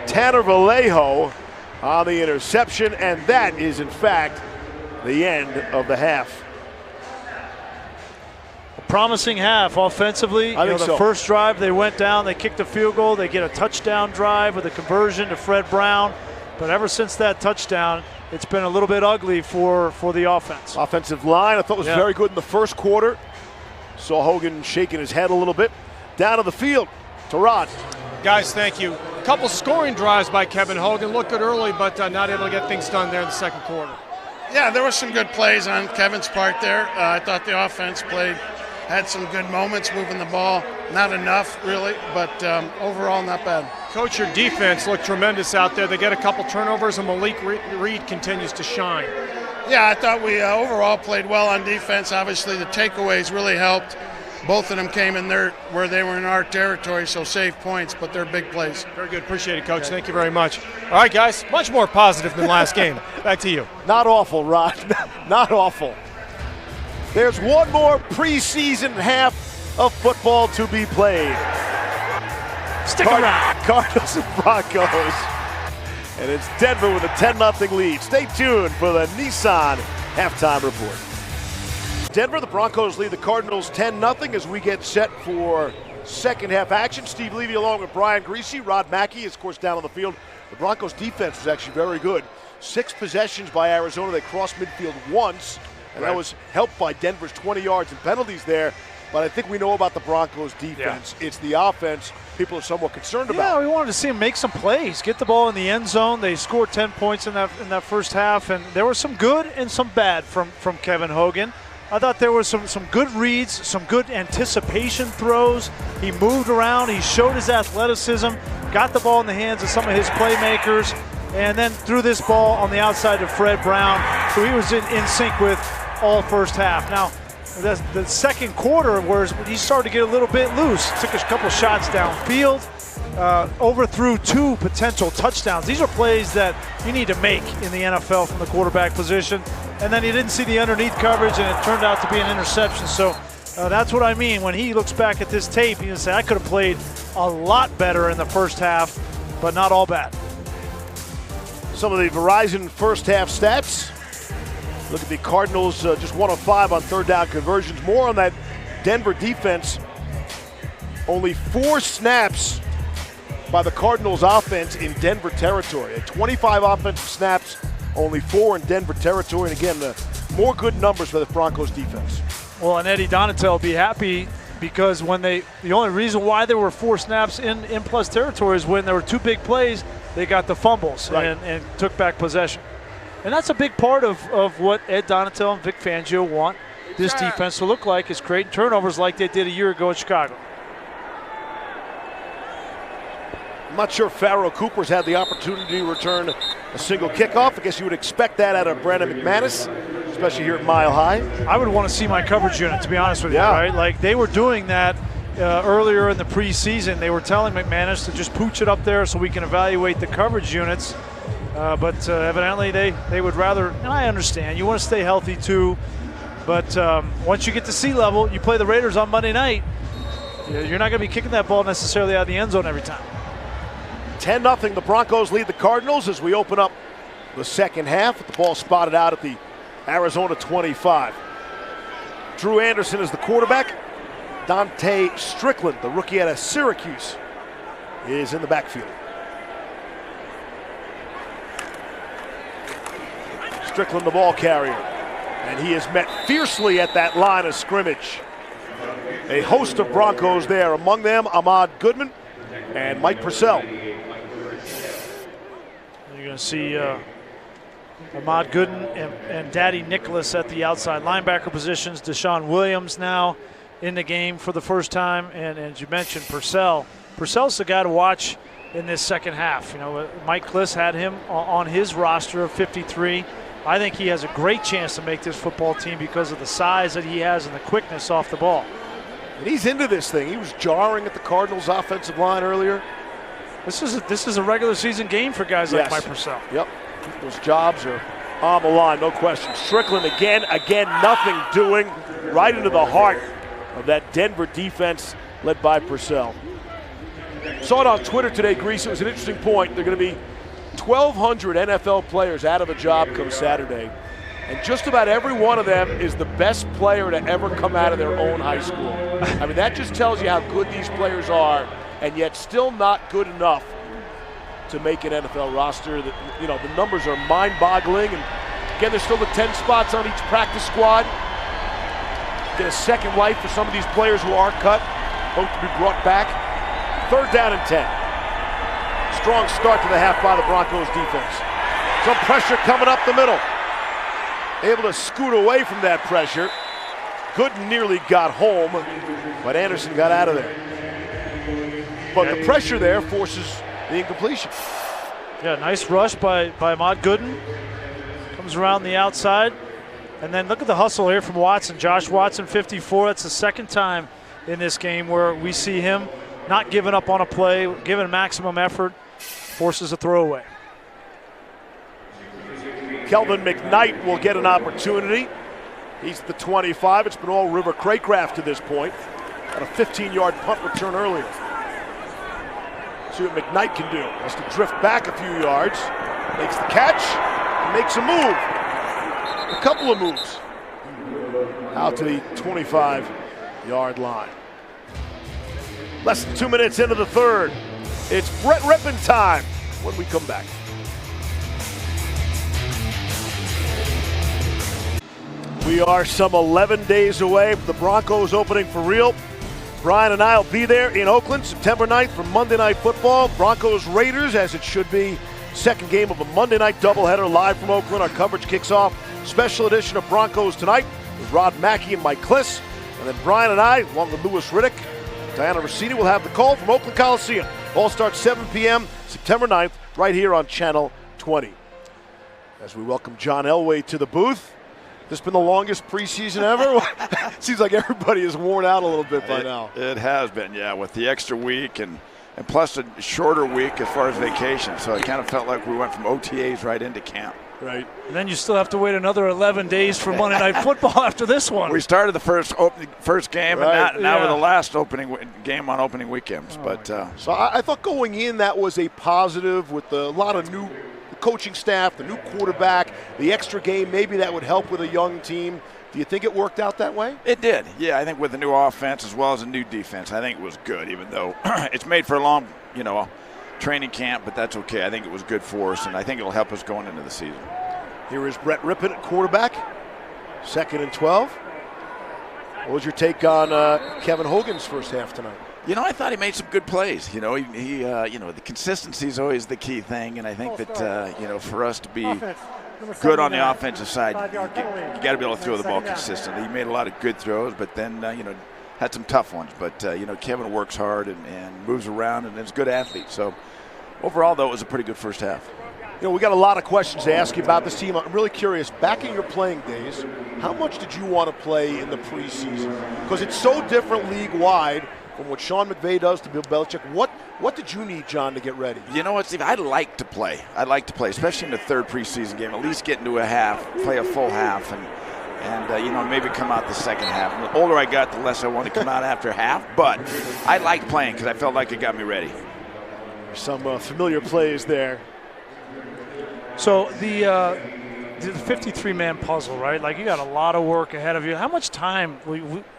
Tanner Vallejo on the interception, and that is, in fact, the end of the half. A promising half offensively. I think the so. first drive, they went down, they kicked a field goal, they get a touchdown drive with a conversion to Fred Brown. But ever since that touchdown, it's been a little bit ugly for the offense. Offensive line, I thought was very good in the first quarter. Saw Hogan shaking his head a little bit. Down to the field to Rod. Guys, thank you. A couple scoring drives by Kevin Hogan. Looked good early, but not able to get things done there in the second quarter. Yeah, there were some good plays on Kevin's part there. I thought the offense had some good moments moving the ball. Not enough, really, but overall not bad. Coach, your defense looked tremendous out there. They get a couple turnovers, and Malik Reed continues to shine. Yeah, I thought we overall played well on defense. Obviously, the takeaways really helped. Both of them came in there where they were in our territory, so saved points, but they're big plays. Very good. Appreciate it, Coach. Thank you very much. All right, guys, much more positive than last game. Back to you. Not awful, Rod. Not awful. There's one more preseason half of football to be played. Stick around. Cardinals and Broncos. And it's Denver with a 10-0 lead. Stay tuned for the Nissan halftime report. Denver, the Broncos lead the Cardinals 10-0 as we get set for second half action. Steve Levy along with Brian Greasy. Rod Mackey is, of course, down on the field. The Broncos defense was actually very good. 6 possessions by Arizona. They crossed midfield once, and that was helped by Denver's 20 yards and penalties there. But I think we know about the Broncos defense. Yeah. It's the offense people are somewhat concerned about. Yeah, we wanted to see them make some plays, get the ball in the end zone. They scored 10 points in that first half, and there was some good and some bad from Kevin Hogan. I thought there were some good reads, some good anticipation throws. He moved around, he showed his athleticism, got the ball in the hands of some of his playmakers, and then threw this ball on the outside to Fred Brown. So he was in sync with all first half. Now, the second quarter, where he started to get a little bit loose, took a couple shots downfield, overthrew 2 potential touchdowns. These are plays that you need to make in the NFL from the quarterback position. And then he didn't see the underneath coverage, and it turned out to be an interception. So that's what I mean. When he looks back at this tape, he can say, I could have played a lot better in the first half, but not all bad. Some of the Verizon first half stats. Look at the Cardinals, just 1 of 5 on third down conversions. More on that Denver defense. Only 4 snaps by the Cardinals offense in Denver territory. 25 offensive snaps, only 4 in Denver territory. And again, more good numbers for the Broncos defense. Well, and Eddie Donatel will be happy because when the only reason why there were 4 snaps in plus territory is when there were 2 big plays, they got the fumbles and took back possession. And that's a big part of what Ed Donatel and Vic Fangio want this defense to look like, is creating turnovers like they did a year ago in Chicago. I'm not sure if Farrell Cooper's had the opportunity to return a single kickoff. I guess you would expect that out of Brandon McManus, especially here at Mile High. I would want to see my coverage unit, to be honest with you, right? Like, they were doing that earlier in the preseason. They were telling McManus to just pooch it up there so we can evaluate the coverage units. But evidently they would rather, and I understand, you want to stay healthy too, but once you get to sea level, you play the Raiders on Monday night, you're not going to be kicking that ball necessarily out of the end zone every time. 10-0, the Broncos lead the Cardinals as we open up the second half with the ball spotted out at the Arizona 25. Drew Anderson is the quarterback. Dante Strickland, the rookie out of Syracuse, is in the backfield. Strickland, the ball carrier, and he is met fiercely at that line of scrimmage. A host of Broncos there, among them Ahmad Goodman and Mike Purcell. You're going to see Ahmad Gooden and Daddy Nicholas at the outside linebacker positions. Deshaun Williams now in the game for the first time, and as you mentioned, Purcell. Purcell's the guy to watch in this second half. You know, Mike Kliss had him on his roster of 53. I think he has a great chance to make this football team because of the size that he has and the quickness off the ball. And he's into this thing. He was jarring at the Cardinals' offensive line earlier. This is a regular season game for guys like Mike Purcell. Yep, those jobs are on the line, no question. Strickland again, nothing doing, right into the heart of that Denver defense led by Purcell. Saw it on Twitter today, Grease. It was an interesting point. They're going to be 1,200 NFL players out of a job come Saturday, and just about every one of them is the best player to ever come out of their own high school. I mean, that just tells you how good these players are, and yet still not good enough to make an NFL roster. You know, the numbers are mind-boggling, and again, there's still the 10 spots on each practice squad. Get a second life for some of these players who are cut, hope to be brought back. 3rd down and 10. Strong start to the half by the Broncos defense. Some pressure coming up the middle. Able to scoot away from that pressure. Gooden nearly got home, but Anderson got out of there. But the pressure there forces the incompletion. Yeah, nice rush by Ahmad Gooden. Comes around the outside. And then look at the hustle here from Watson. Josh Watson, 54. That's the second time in this game where we see him not giving up on a play, giving maximum effort, forces a throwaway. Kelvin McKnight will get an opportunity. He's the 25. It's been all River Craycraft to this point. Got a 15-yard punt return earlier. See what McKnight can do. Has to drift back a few yards. Makes the catch. And makes a move. A couple of moves. Out to the 25-yard line. Less than 2 minutes into the third. It's Brett Rippon time when we come back. We are some 11 days away from the Broncos opening for real. Brian and I will be there in Oakland September 9th for Monday Night Football. Broncos Raiders, as it should be. Second game of a Monday night doubleheader live from Oakland. Our coverage kicks off. Special edition of Broncos Tonight with Rod Mackey and Mike Kliss. And then Brian and I, along with Louis Riddick, Diana Rossini, will have the call from Oakland Coliseum. All starts 7 p.m. September 9th, right here on Channel 20. As we welcome John Elway to the booth. This been the longest preseason ever? Seems like everybody is worn out a little bit by now. It has been, yeah, with the extra week and plus a shorter week as far as vacation. So it kind of felt like we went from OTAs right into camp. Right. And then you still have to wait another 11 days for Monday Night Football after this one. We started the first game, right. and now we're the last opening game on opening weekends. So I thought going in that was a positive with a lot of new coaching staff, the new quarterback, the extra game, maybe that would help with a young team. Do you think it worked out that way? It did. Yeah, I think with the new offense as well as a new defense, I think it was good, even though it's made for a long, training camp, but that's okay. I think it was good for us, and I think it'll help us going into the season. Here is Brett Rippon at quarterback, 2nd and 12. What was your take on Kevin Hogan's first half tonight? I thought he made some good plays. The consistency is always the key thing, and I think that, for us to be good on the offensive side, you got to be able to throw the ball consistently. He made a lot of good throws, but then, had some tough ones. But, Kevin works hard and moves around and is a good athlete. So, overall, though, it was a pretty good first half. We got a lot of questions to ask you about this team. I'm really curious, back in your playing days, how much did you want to play in the preseason? Because it's so different league-wide from what Sean McVay does to Bill Belichick. What did you need, John, to get ready? You know what, Steve? I'd like to play. Especially in the third preseason game, at least get into a half, play a full half, and maybe come out the second half. And the older I got, the less I want to come out after half. But I liked playing because I felt like it got me ready. Some familiar plays there. So the 53-man puzzle, right? Like, you got a lot of work ahead of you. How much time,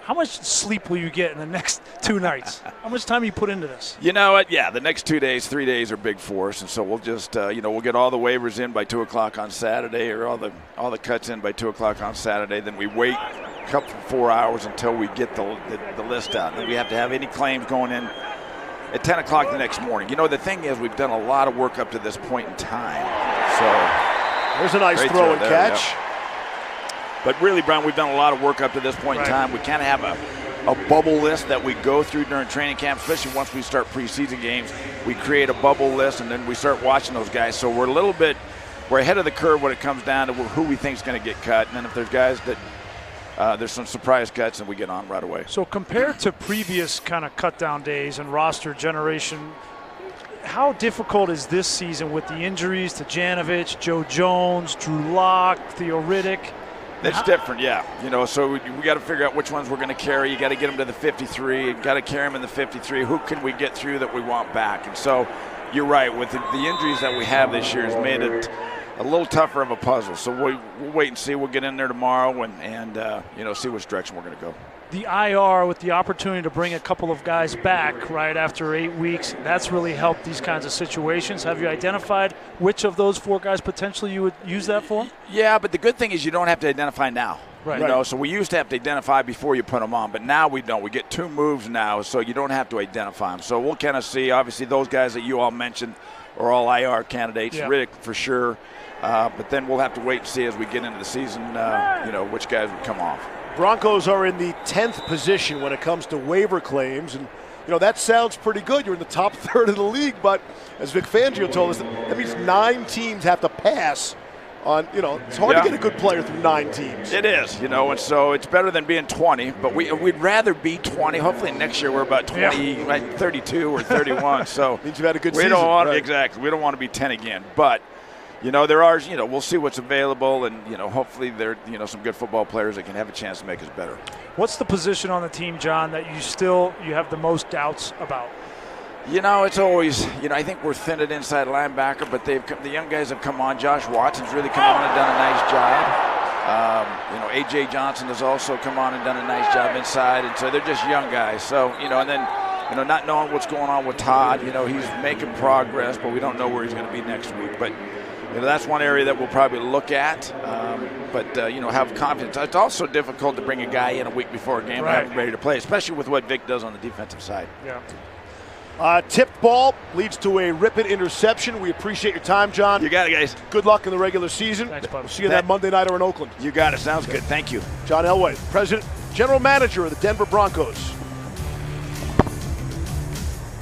how much sleep will you get in the next 2 nights? How much time you put into this? You know what? Yeah, the next 3 days are big for us, and so we'll just, we'll get all the waivers in by 2 o'clock on Saturday, or all the cuts in by 2 o'clock on Saturday. Then we wait a couple 4 hours until we get the list out. And then we have to have any claims going in at 10 o'clock the next morning. The thing is, we've done a lot of work up to this point in time. So there's a nice throw and catch. Yeah. But really, Brian, we've done a lot of work up to this point in time. We kind of have a bubble list that we go through during training camp, especially once we start preseason games. We create a bubble list, and then we start watching those guys. So we're ahead of the curve when it comes down to who we think is going to get cut. And then if there's guys that there's some surprise cuts, and we get on right away. So compared to previous kind of cut-down days and roster generation, how difficult is this season with the injuries to Janovich, Joe Jones, Drew Lock, Theo Riddick? It's different, yeah. So we got to figure out which ones we're going to carry. You got to get them to the 53. You got to carry them in the 53. Who can we get through that we want back? And so you're right. With the injuries that we have this year has made it a little tougher of a puzzle. So we'll wait and see. We'll get in there tomorrow and see which direction we're going to go. The IR, with the opportunity to bring a couple of guys back right after 8 weeks, that's really helped these kinds of situations. Have you identified which of those 4 guys potentially you would use that for? Yeah, but the good thing is you don't have to identify now. Right. So we used to have to identify before you put them on, but now we don't. We get 2 moves now, so you don't have to identify them. So we'll kind of see. Obviously, those guys that you all mentioned are all IR candidates. Yeah. Riddick for sure. But then we'll have to wait and see as we get into the season, which guys would come off. Broncos are in the 10th position when it comes to waiver claims, and that sounds pretty good. You're in the top third of the league, but as Vic Fangio told us, that means 9 teams have to pass on. It's hard to get a good player through 9 teams. It is, and so it's better than being 20. But we'd rather be 20. Hopefully next year we're about 20, like 32 or 31. So means you've had a good season. Exactly. We don't want to be 10 again, but. There are, we'll see what's available, and, hopefully there are, some good football players that can have a chance to make us better. What's the position on the team, John, that you have the most doubts about? It's always, I think we're thin at inside linebacker, but the young guys have come on. Josh Watson's really come on and done a nice job. A.J. Johnson has also come on and done a nice job inside, and so they're just young guys. So, and then, not knowing what's going on with Todd, he's making progress, but we don't know where he's going to be next week. But that's one area that we'll probably look at, have confidence. It's also difficult to bring a guy in a week before a game and have him ready to play, especially with what Vic does on the defensive side. Yeah. Tipped ball leads to a Rippon interception. We appreciate your time, John. You got it, guys. Good luck in the regular season. Thanks, bud. We'll see you that Monday nighter in Oakland. You got it. Sounds good. Thank you. John Elway, President, General Manager of the Denver Broncos.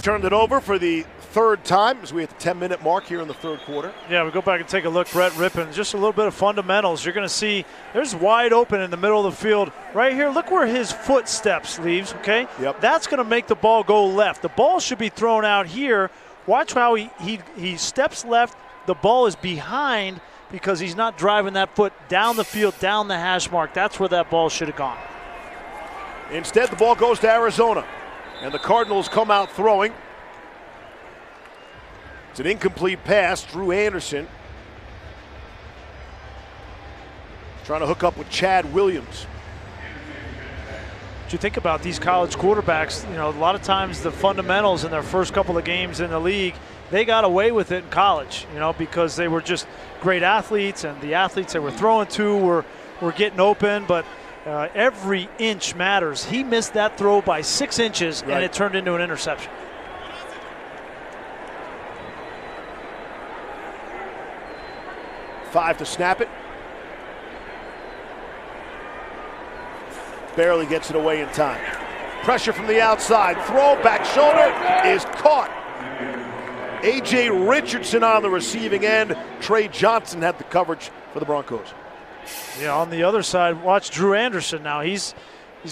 Turned it over for the 3rd time as we hit the 10-minute mark here in the 3rd quarter. Yeah, we go back and take a look. Brett Rippon, just a little bit of fundamentals. You're going to see there's wide open in the middle of the field. Right here, look where his footsteps leaves, okay? Yep. That's going to make the ball go left. The ball should be thrown out here. Watch how he steps left. The ball is behind because he's not driving that foot down the field, down the hash mark. That's where that ball should have gone. Instead, the ball goes to Arizona, and the Cardinals come out throwing. It's an incomplete pass. Drew Anderson Trying to hook up with Chad Williams. What you think about these college quarterbacks, you know, a lot of times the fundamentals in their first couple of games in the league, they got away with it in college, you know, because they were just great athletes, and the athletes they were throwing to were getting open, but every inch matters. He missed that throw by 6 inches, and it turned into an interception. Five to snap it. Barely gets it away in time. Pressure from the outside. Throw, back shoulder is caught. A.J. Richardson on the receiving end. Trey Johnson had the coverage for the Broncos. Yeah, on the other side, watch Drew Anderson now. He's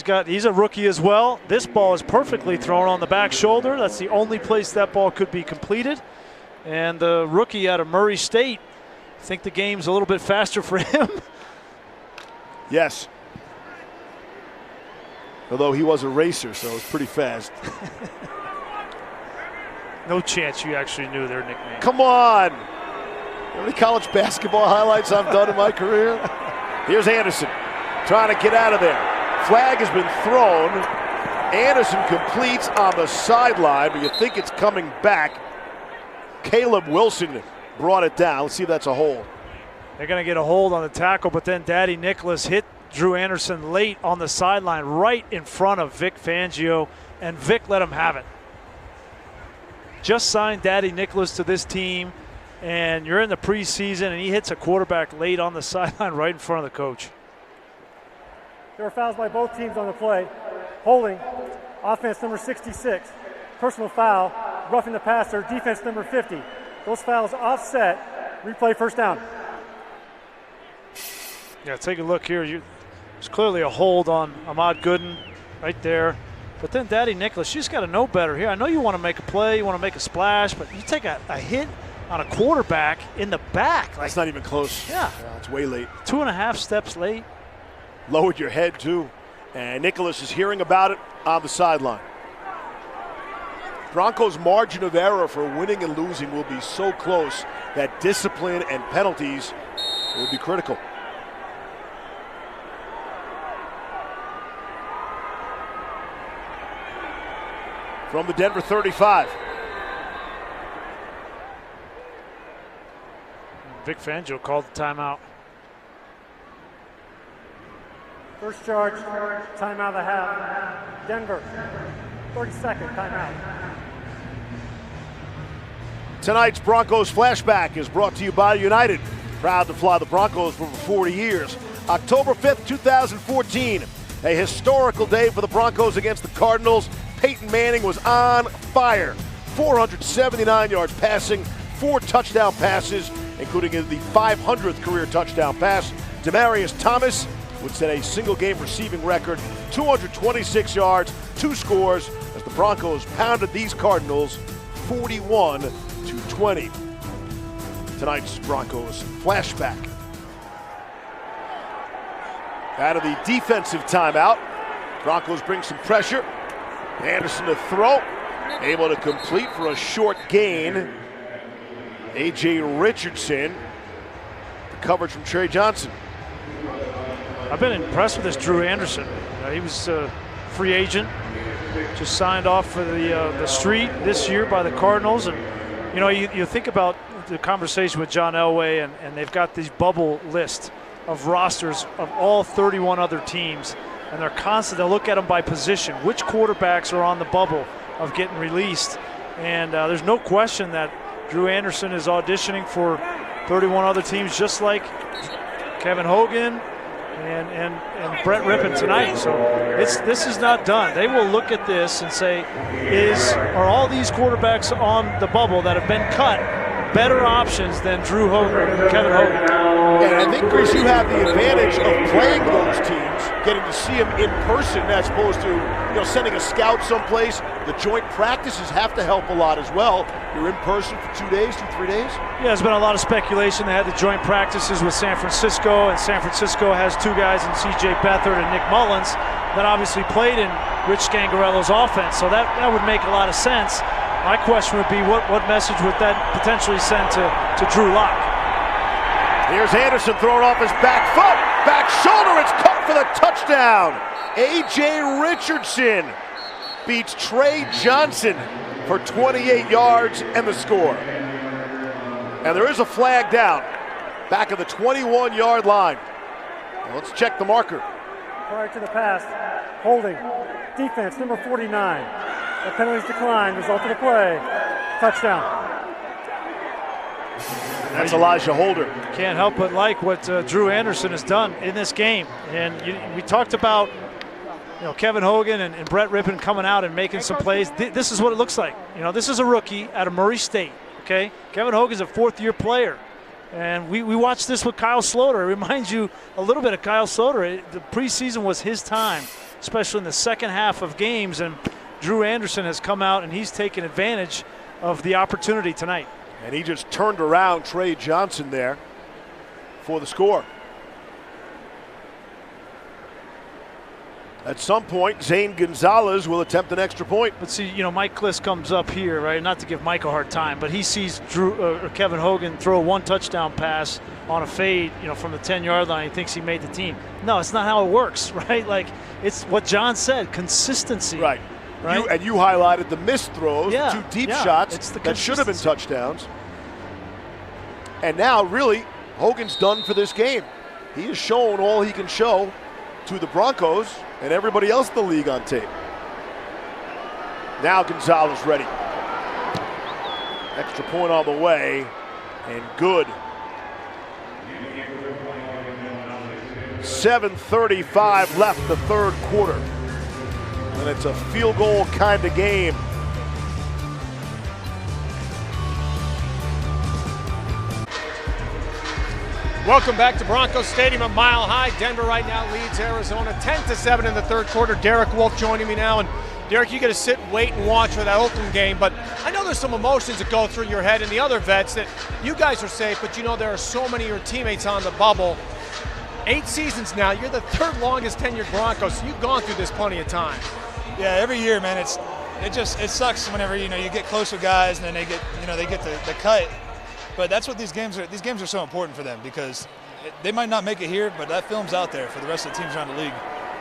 a rookie as well. This ball is perfectly thrown on the back shoulder. That's the only place that ball could be completed. And the rookie out of Murray State, I think the game's a little bit faster for him. Yes. Although he was a racer, so it was pretty fast. No chance you actually knew their nickname. Come on. How many college basketball highlights I've done in my career? Here's Anderson trying to get out of there. Flag has been thrown. Anderson completes on the sideline, but you think it's coming back. Caleb Wilson brought it down. Let's see if that's a hold. They're going to get a hold on the tackle, but then Daddy Nicholas hit Drew Anderson late on the sideline right in front of Vic Fangio, and Vic let him have it. Just signed Daddy Nicholas to this team, and you're in the preseason, and he hits a quarterback late on the sideline right in front of the coach. There were fouls by both teams on the play. Holding, offense number 66. Personal foul, roughing the passer, defense number 50. Those fouls offset. Replay first down. Yeah, take a look here. There's clearly a hold on Ahmad Gooden right there. But then Daddy Nicholas, you just got to know better here. I know you want to make a play, you want to make a splash, but you take a hit on a quarterback in the back. That's not even close. Yeah. It's way late. 2.5 steps late. Lowered your head, too. And Nicholas is hearing about it on the sideline. Broncos' margin of error for winning and losing will be so close that discipline and penalties will be critical. From the Denver 35. Vic Fangio called the timeout. First charge, timeout of the half. Denver, 30-second timeout. Tonight's Broncos Flashback is brought to you by United. Proud to fly the Broncos for over 40 years. October 5th, 2014. A historical day for the Broncos against the Cardinals. Peyton Manning was on fire. 479 yards passing, 4 touchdown passes, including the 500th career touchdown pass. Demaryius Thomas would set a single-game receiving record, 226 yards, 2 scores, as the Broncos pounded these Cardinals 41-20. Tonight's Broncos Flashback. Out of the defensive timeout, Broncos bring some pressure. Anderson to throw, able to complete for a short gain. A.J. Richardson, the coverage from Trey Johnson. I've been impressed with this Drew Anderson. He was a free agent, just signed off for the street this year by the Cardinals. And, you know, you think about the conversation with John Elway, and they've got these bubble list of rosters of all 31 other teams. And they're constant. They'll look at them by position. Which quarterbacks are on the bubble of getting released? And there's no question that Drew Anderson is auditioning for 31 other teams, just like Kevin Hogan and Brett Rippon tonight. So this is not done. They will look at this and say, are all these quarterbacks on the bubble that have been cut better options than Drew Hogan, Kevin Hogan? And I think, Chris, you have the advantage of playing those teams, getting to see them in person as opposed to, sending a scout someplace. The joint practices have to help a lot as well. You're in person for 2 days, 3 days. Yeah, there's been a lot of speculation. They had the joint practices with San Francisco, and San Francisco has 2 guys in C.J. Beathard and Nick Mullins that obviously played in Rich Scangarello's offense, so that would make a lot of sense. My question would be, what message would that potentially send to Drew Lock? Here's Anderson throwing off his back foot. Back shoulder, it's caught for the touchdown. A.J. Richardson beats Trey Johnson for 28 yards and the score. And there is a flag down, back of the 21-yard line. Well, let's check the marker. Prior to the pass, holding, defense, number 49. The penalties declined, result of the play, touchdown. That's Elijah Holder. Can't help but like what Drew Anderson has done in this game. And we talked about Kevin Hogan and Brett Rippon coming out and making some plays. This is what it looks like. This is a rookie out of Murray State, okay? Kevin Hogan's a fourth-year player. And we watched this with Kyle Sloter. It reminds you a little bit of Kyle Sloter. The preseason was his time, especially in the second half of games. And Drew Anderson has come out and he's taken advantage of the opportunity tonight. And he just turned around Trey Johnson there for the score. At some point, Zane Gonzalez will attempt an extra point. But see, Mike Kliss comes up here, right? Not to give Mike a hard time, but he sees Kevin Hogan throw one touchdown pass on a fade, from the 10-yard line. He thinks he made the team. No, it's not how it works, right? Like, it's what John said, consistency. Right. Right? You highlighted the missed throws, yeah, the 2 deep shots that should have been touchdowns. And now, really, Hogan's done for this game. He has shown all he can show to the Broncos and everybody else in the league on tape. Now Gonzalez ready. Extra point on the way, and good. 7:35 left the third quarter. And it's a field goal kind of game. Welcome back to Broncos Stadium at Mile High. Denver right now leads Arizona 10-7 in the third quarter. Derek Wolf joining me now. And Derek, you got to sit, wait, and watch for that Oakland game. But I know there's some emotions that go through your head and the other vets that you guys are safe, but there are so many of your teammates on the bubble. 8 seasons now. You're the third longest tenured Broncos. So you've gone through this plenty of time. Yeah, every year, man. It sucks whenever you get close with guys and then they get the cut. But that's what these games are. These games are so important for them because they might not make it here, but that film's out there for the rest of the teams around the league.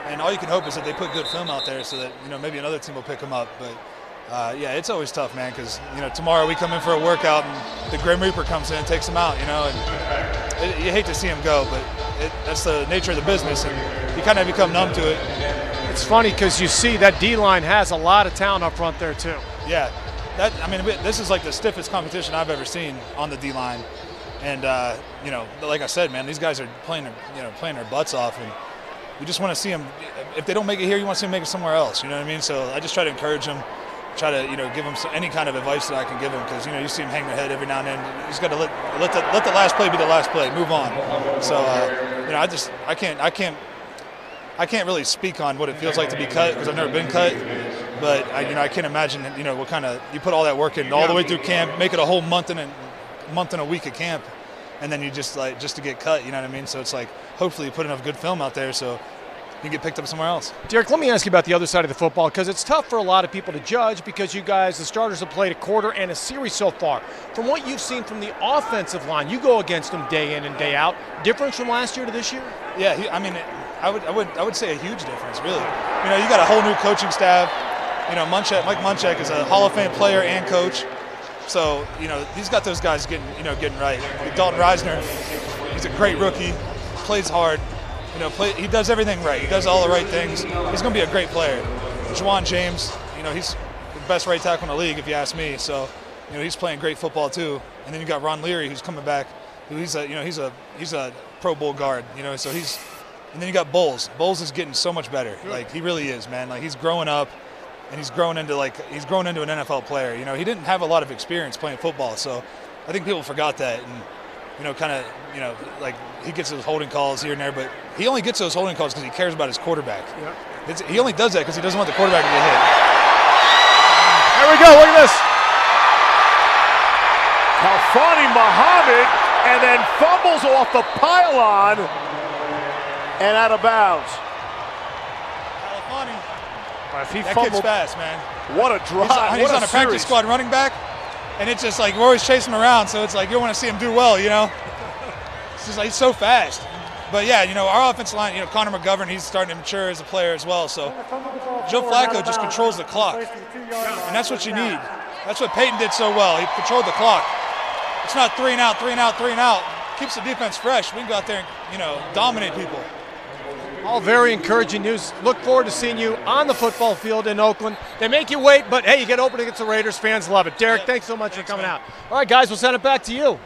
And all you can hope is that they put good film out there so that maybe another team will pick them up. But yeah, it's always tough, man, because tomorrow we come in for a workout and the Grim Reaper comes in and takes them out. And you hate to see them go, but that's the nature of the business, and you kind of become numb to it. It's funny because you see that D-line has a lot of talent up front there too. Yeah, this is like the stiffest competition I've ever seen on the D-line, and like I said, man, these guys are playing their butts off, and you just want to see them. If they don't make it here, you want to see them make it somewhere else. You know what I mean? So I just try to encourage them, try to give them any kind of advice that I can give them, because you see them hang their head every now and then. You just got to let the last play be the last play, move on. So I can't really speak on what it feels like to be cut because I've never been cut, but I can't imagine what kind of you put all that work in all the way through camp, make it a whole month and a week of camp, and then you just to get cut. You know what I mean? So it's like hopefully you put enough good film out there so you can get picked up somewhere else. Derek, let me ask you about the other side of the football because it's tough for a lot of people to judge because you guys, the starters, have played a quarter and a series so far. From what you've seen from the offensive line, you go against them day in and day out. Difference from last year to this year? Yeah, I would say a huge difference, really. You got a whole new coaching staff. Mike Munchak is a Hall of Fame player and coach. So, he's got those guys getting right. Like Dalton Reisner, he's a great rookie, plays hard. He does everything right. He does all the right things. He's going to be a great player. Juwan James, he's the best right tackle in the league, if you ask me. So, he's playing great football too. And then you got Ron Leary, who's coming back. He's a Pro Bowl guard. So he's. And then you got Bowles. Bowles is getting so much better. Like he really is, man. Like he's growing up, and he's grown into an NFL player. He didn't have a lot of experience playing football, so I think people forgot that. And like he gets those holding calls here and there, but he only gets those holding calls because he cares about his quarterback. Yeah. He only does that because he doesn't want the quarterback to get hit. There we go. Look at this. Kalfani Muhammad, and then fumbles off the pylon. And out of bounds. That kid's fast, man. What a drive. He's on a practice squad running back, and it's just like we're always chasing him around, so it's like you want to see him do well, just he's so fast. But yeah, our offensive line, Connor McGovern, he's starting to mature as a player as well. So Joe Flacco just controls the clock, and that's what you need. That's what Peyton did so well. He controlled the clock. It's not 3 and out, 3 and out, 3 and out. Keeps the defense fresh. We can go out there and dominate people. All very encouraging news. Look forward to seeing you on the football field in Oakland. They make you wait, but hey, you get open against the Raiders. Fans love it. Derek, thanks so much for coming out. All right, guys, we'll send it back to you. All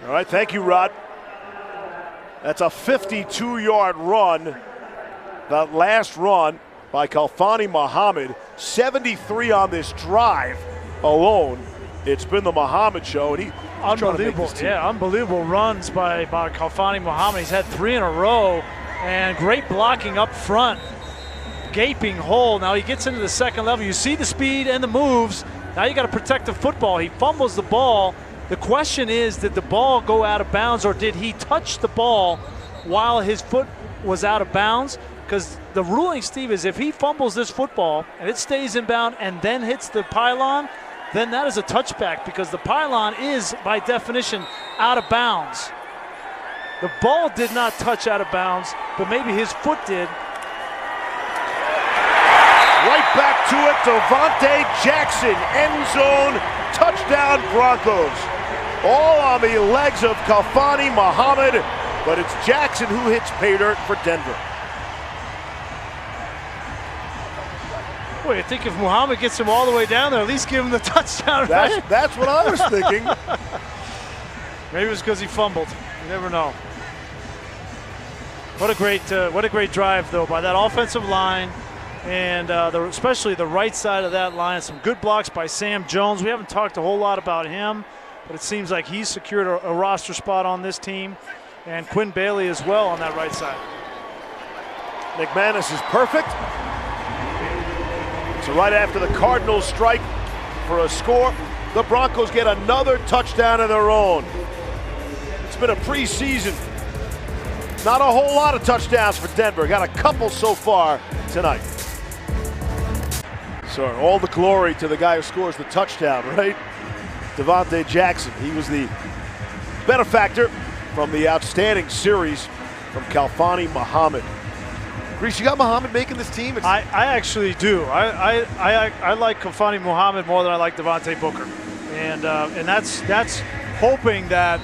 right, thank you, Rod. That's a 52-yard run. The last run by Khalfani Muhammad. 73 on this drive alone. It's been the Muhammad show, and unbelievable runs by Khalfani Muhammad. He's had 3 in a row, and great blocking up front. Gaping hole. Now he gets into the second level. You see the speed and the moves. Now you got to protect the football. He fumbles the ball. The question is, did the ball go out of bounds, or did he touch the ball while his foot was out of bounds? Because the ruling, Steve, is if he fumbles this football and it stays in bound and then hits the pylon, then that is a touchback, because the pylon is, by definition, out of bounds. The ball did not touch out of bounds, but maybe his foot did. Right back to it, Devontae Jackson, end zone, touchdown Broncos. All on the legs of Khalfani Muhammad, but it's Jackson who hits pay dirt for Denver. Boy, I think if Muhammad gets him all the way down there, at least give him the touchdown, right? That's what I was thinking. Maybe it was because he fumbled. You never know. What a great drive, though, by that offensive line, and especially the right side of that line. Some good blocks by Sam Jones. We haven't talked a whole lot about him, but it seems like he's secured a roster spot on this team, and Quinn Bailey as well on that right side. McManus is perfect. So right after the Cardinals strike for a score, the Broncos get another touchdown of their own. It's been a preseason. Not a whole lot of touchdowns for Denver. Got a couple so far tonight. So all the glory to the guy who scores the touchdown, right? Devontae Jackson. He was the benefactor from the outstanding series from Khalfani Muhammad. Reese, you got Muhammad making this team? I actually do. I like Khalfani Muhammad more than I like Devontae Booker, and that's hoping that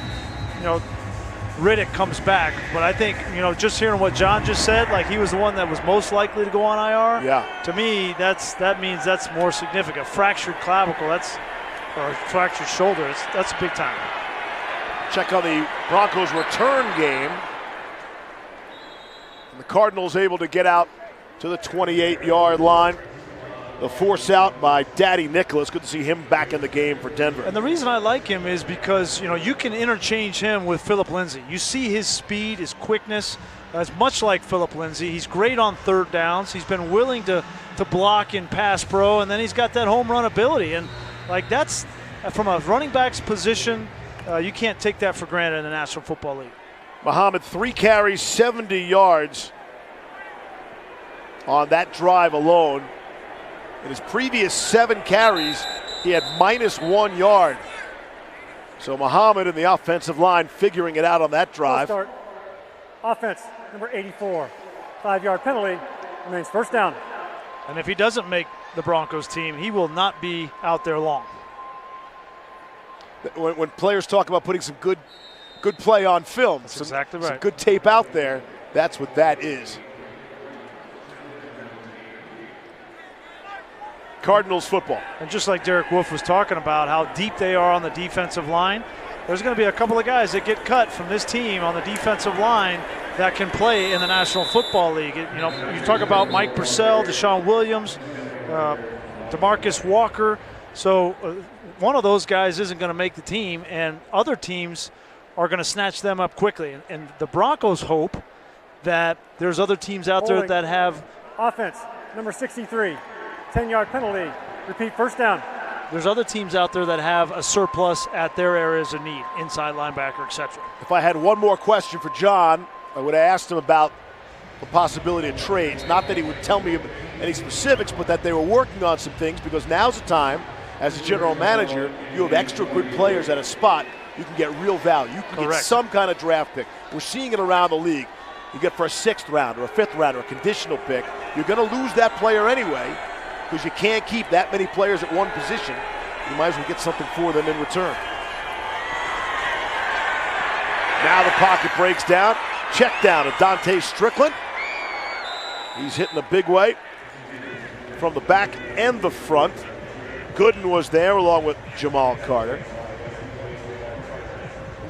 Riddick comes back. But I think just hearing what John just said, like he was the one that was most likely to go on IR. Yeah. To me, that means that's more significant. Fractured clavicle, or fractured shoulder. That's big time. Check on the Broncos return game. The Cardinals able to get out to the 28-yard line. The force out by Daddy Nicholas. Good to see him back in the game for Denver. And the reason I like him is because, you can interchange him with Phillip Lindsay. You see his speed, his quickness, as much like Phillip Lindsay. He's great on third downs. He's been willing to block in pass pro, and then he's got that home run ability. And, that's from a running back's position, you can't take that for granted in the National Football League. Muhammad, 3 carries, 70 yards on that drive alone. In his previous 7 carries, he had -1 yard. So Muhammad and the offensive line figuring it out on that drive. Start. Offense, number 84. 5-yard penalty, remains first down. And if he doesn't make the Broncos team, he will not be out there long. When players talk about putting some good play on film, that's exactly right. Some good tape out there, that's what that is. Cardinals football. And just like Derek Wolfe was talking about how deep they are on the defensive line, there's going to be a couple of guys that get cut from this team on the defensive line that can play in the National Football League. You talk about Mike Purcell, Deshaun Williams, DeMarcus Walker. So one of those guys isn't going to make the team, and other teams are going to snatch them up quickly. And the Broncos hope that there's other teams out there that have. Offense, number 63, 10-yard penalty. Repeat, first down. There's other teams out there that have a surplus at their areas of need, inside linebacker, etc. If I had one more question for John, I would have asked him about the possibility of trades. Not that he would tell me any specifics, but that they were working on some things, because now's the time, as a general manager, you have extra good players at a spot you can get real value. You can get some kind of draft pick. We're seeing it around the league. You get for a 6th round or a 5th round or a conditional pick. You're going to lose that player anyway because you can't keep that many players at one position. You might as well get something for them in return. Now the pocket breaks down. Check down to Dante Strickland. He's hitting a big way from the back and the front. Gooden was there along with Jamal Carter.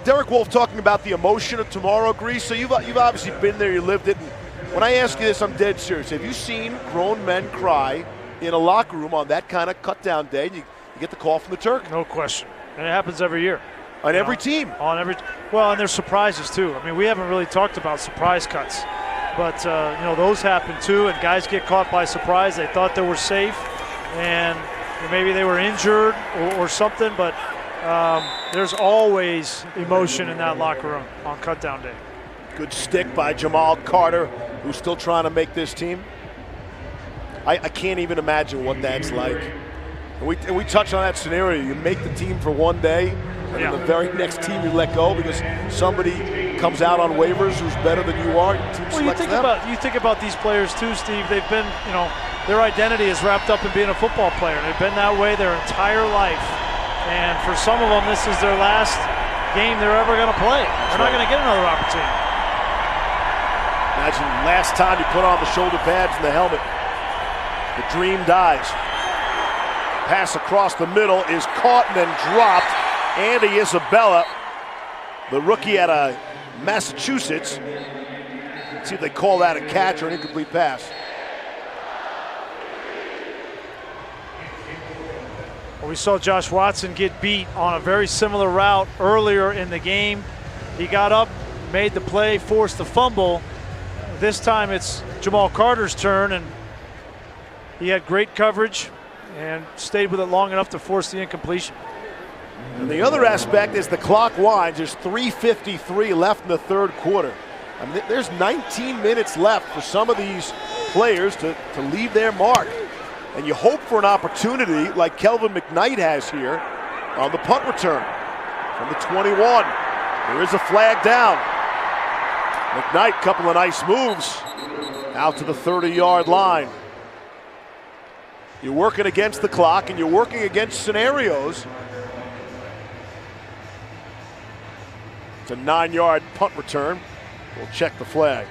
Derek Wolfe talking about the emotion of tomorrow, Grease. So you've obviously been there, you lived it. And when I ask you this, I'm dead serious. Have you seen grown men cry in a locker room on that kind of cut-down day? You get the call from the Turk. No question. And it happens every year. On every team. Well, and there's surprises too. I mean, we haven't really talked about surprise cuts. But, those happen too, and guys get caught by surprise. They thought they were safe, and maybe they were injured or something, but there's always emotion in that locker room on cutdown day. Good stick by Jamal Carter, who's still trying to make this team. I can't even imagine what that's like. And we touch on that scenario. You make the team for one day, and then the very next team you let go because somebody comes out on waivers who's better than you are. Well, you think about these players too, Steve. They've been, their identity is wrapped up in being a football player. They've been that way their entire life, and for some of them, this is their last game they're ever going to play. They're not going to get another opportunity. Imagine last time you put on the shoulder pads and the helmet. The dream dies. Pass across the middle is caught and then dropped. Andy Isabella, the rookie out of Massachusetts. Let's see if they call that a catch or an incomplete pass. Well, we saw Josh Watson get beat on a very similar route earlier in the game. He got up, made the play, forced the fumble. This time it's Jamal Carter's turn, and he had great coverage and stayed with it long enough to force the incompletion. And the other aspect is the clock winds. There's 3:53 left in the third quarter. I mean, there's 19 minutes left for some of these players to leave their mark. And you hope for an opportunity like Kelvin McKnight has here on the punt return from the 21. There is a flag down. McKnight, couple of nice moves out to the 30-yard line. You're working against the clock and you're working against scenarios. It's a 9-yard punt return. We'll check the flag.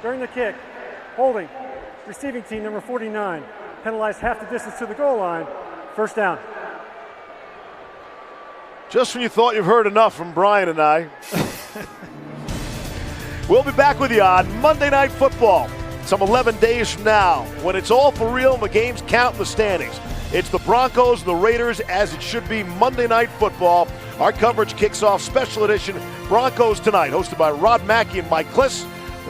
During the kick, holding, receiving team number 49, penalized half the distance to the goal line, first down. Just when you thought you've heard enough from Brian and I. We'll be back with you on Monday Night Football, some 11 days from now, when it's all for real and the games count in the standings. It's the Broncos and the Raiders, as it should be, Monday Night Football. Our coverage kicks off special edition Broncos Tonight, hosted by Rod Mackey and Mike Kliss.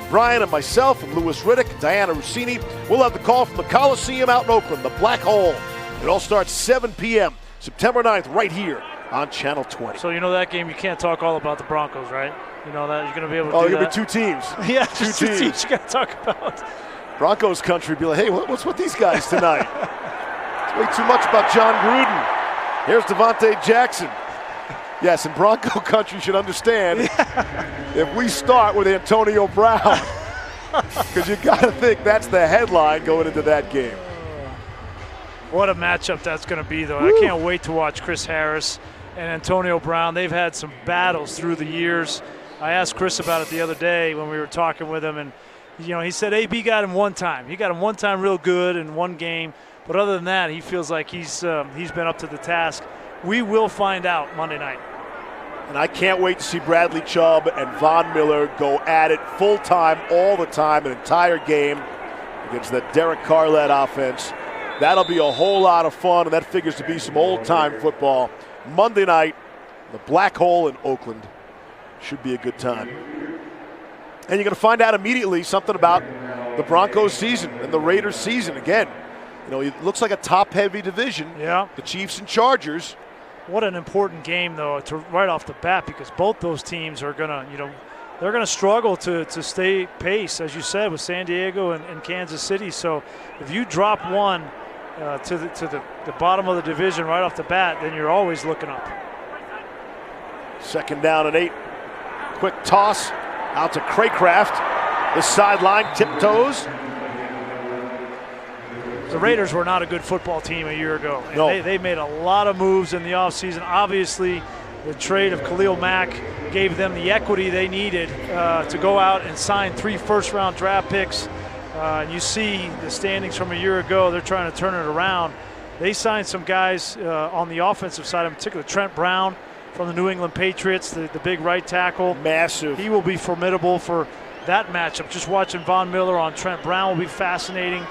Brian and myself and Louis Riddick, Diana Rossini. We'll have the call from the Coliseum out in Oakland, the Black Hole. It all starts 7 p.m. September 9th right here on Channel 20. So that game, you can't talk all about the Broncos, right? You know that you're going to be able to do that? Oh, you're going to be two teams. Yeah, two teams you got to talk about. Broncos country be like, hey, what's with these guys tonight? It's way too much about John Gruden. Here's Devontae Jackson. Yes, and Bronco country should understand if we start with Antonio Brown, because you got to think that's the headline going into that game. What a matchup that's going to be, though. Woo. I can't wait to watch Chris Harris and Antonio Brown. They've had some battles through the years. I asked Chris about it the other day when we were talking with him, and he said AB got him one time. He got him one time real good in one game, but other than that, he feels like he's been up to the task. We will find out Monday night. And I can't wait to see Bradley Chubb and Von Miller go at it full time, all the time, an entire game against that Derek Carr-led offense. That'll be a whole lot of fun, and that figures to be some old-time football. Monday night, the Black Hole in Oakland. Should be a good time. And you're going to find out immediately something about the Broncos season and the Raiders season. Again, it looks like a top-heavy division. Yeah. The Chiefs and Chargers. What an important game, though, right off the bat, because both those teams are gonna, they're gonna struggle to stay pace, as you said, with San Diego and Kansas City. So if you drop one to the bottom of the division right off the bat, then you're always looking up. 2nd down and 8. Quick toss out to Craycraft. The sideline tiptoes. The Raiders were not a good football team a year ago. And no. They made a lot of moves in the offseason. Obviously, the trade of Khalil Mack gave them the equity they needed to go out and sign 3 first-round draft picks. And you see the standings from a year ago. They're trying to turn it around. They signed some guys on the offensive side, in particular Trent Brown from the New England Patriots, the big right tackle. Massive. He will be formidable for that matchup. Just watching Von Miller on Trent Brown will be fascinating.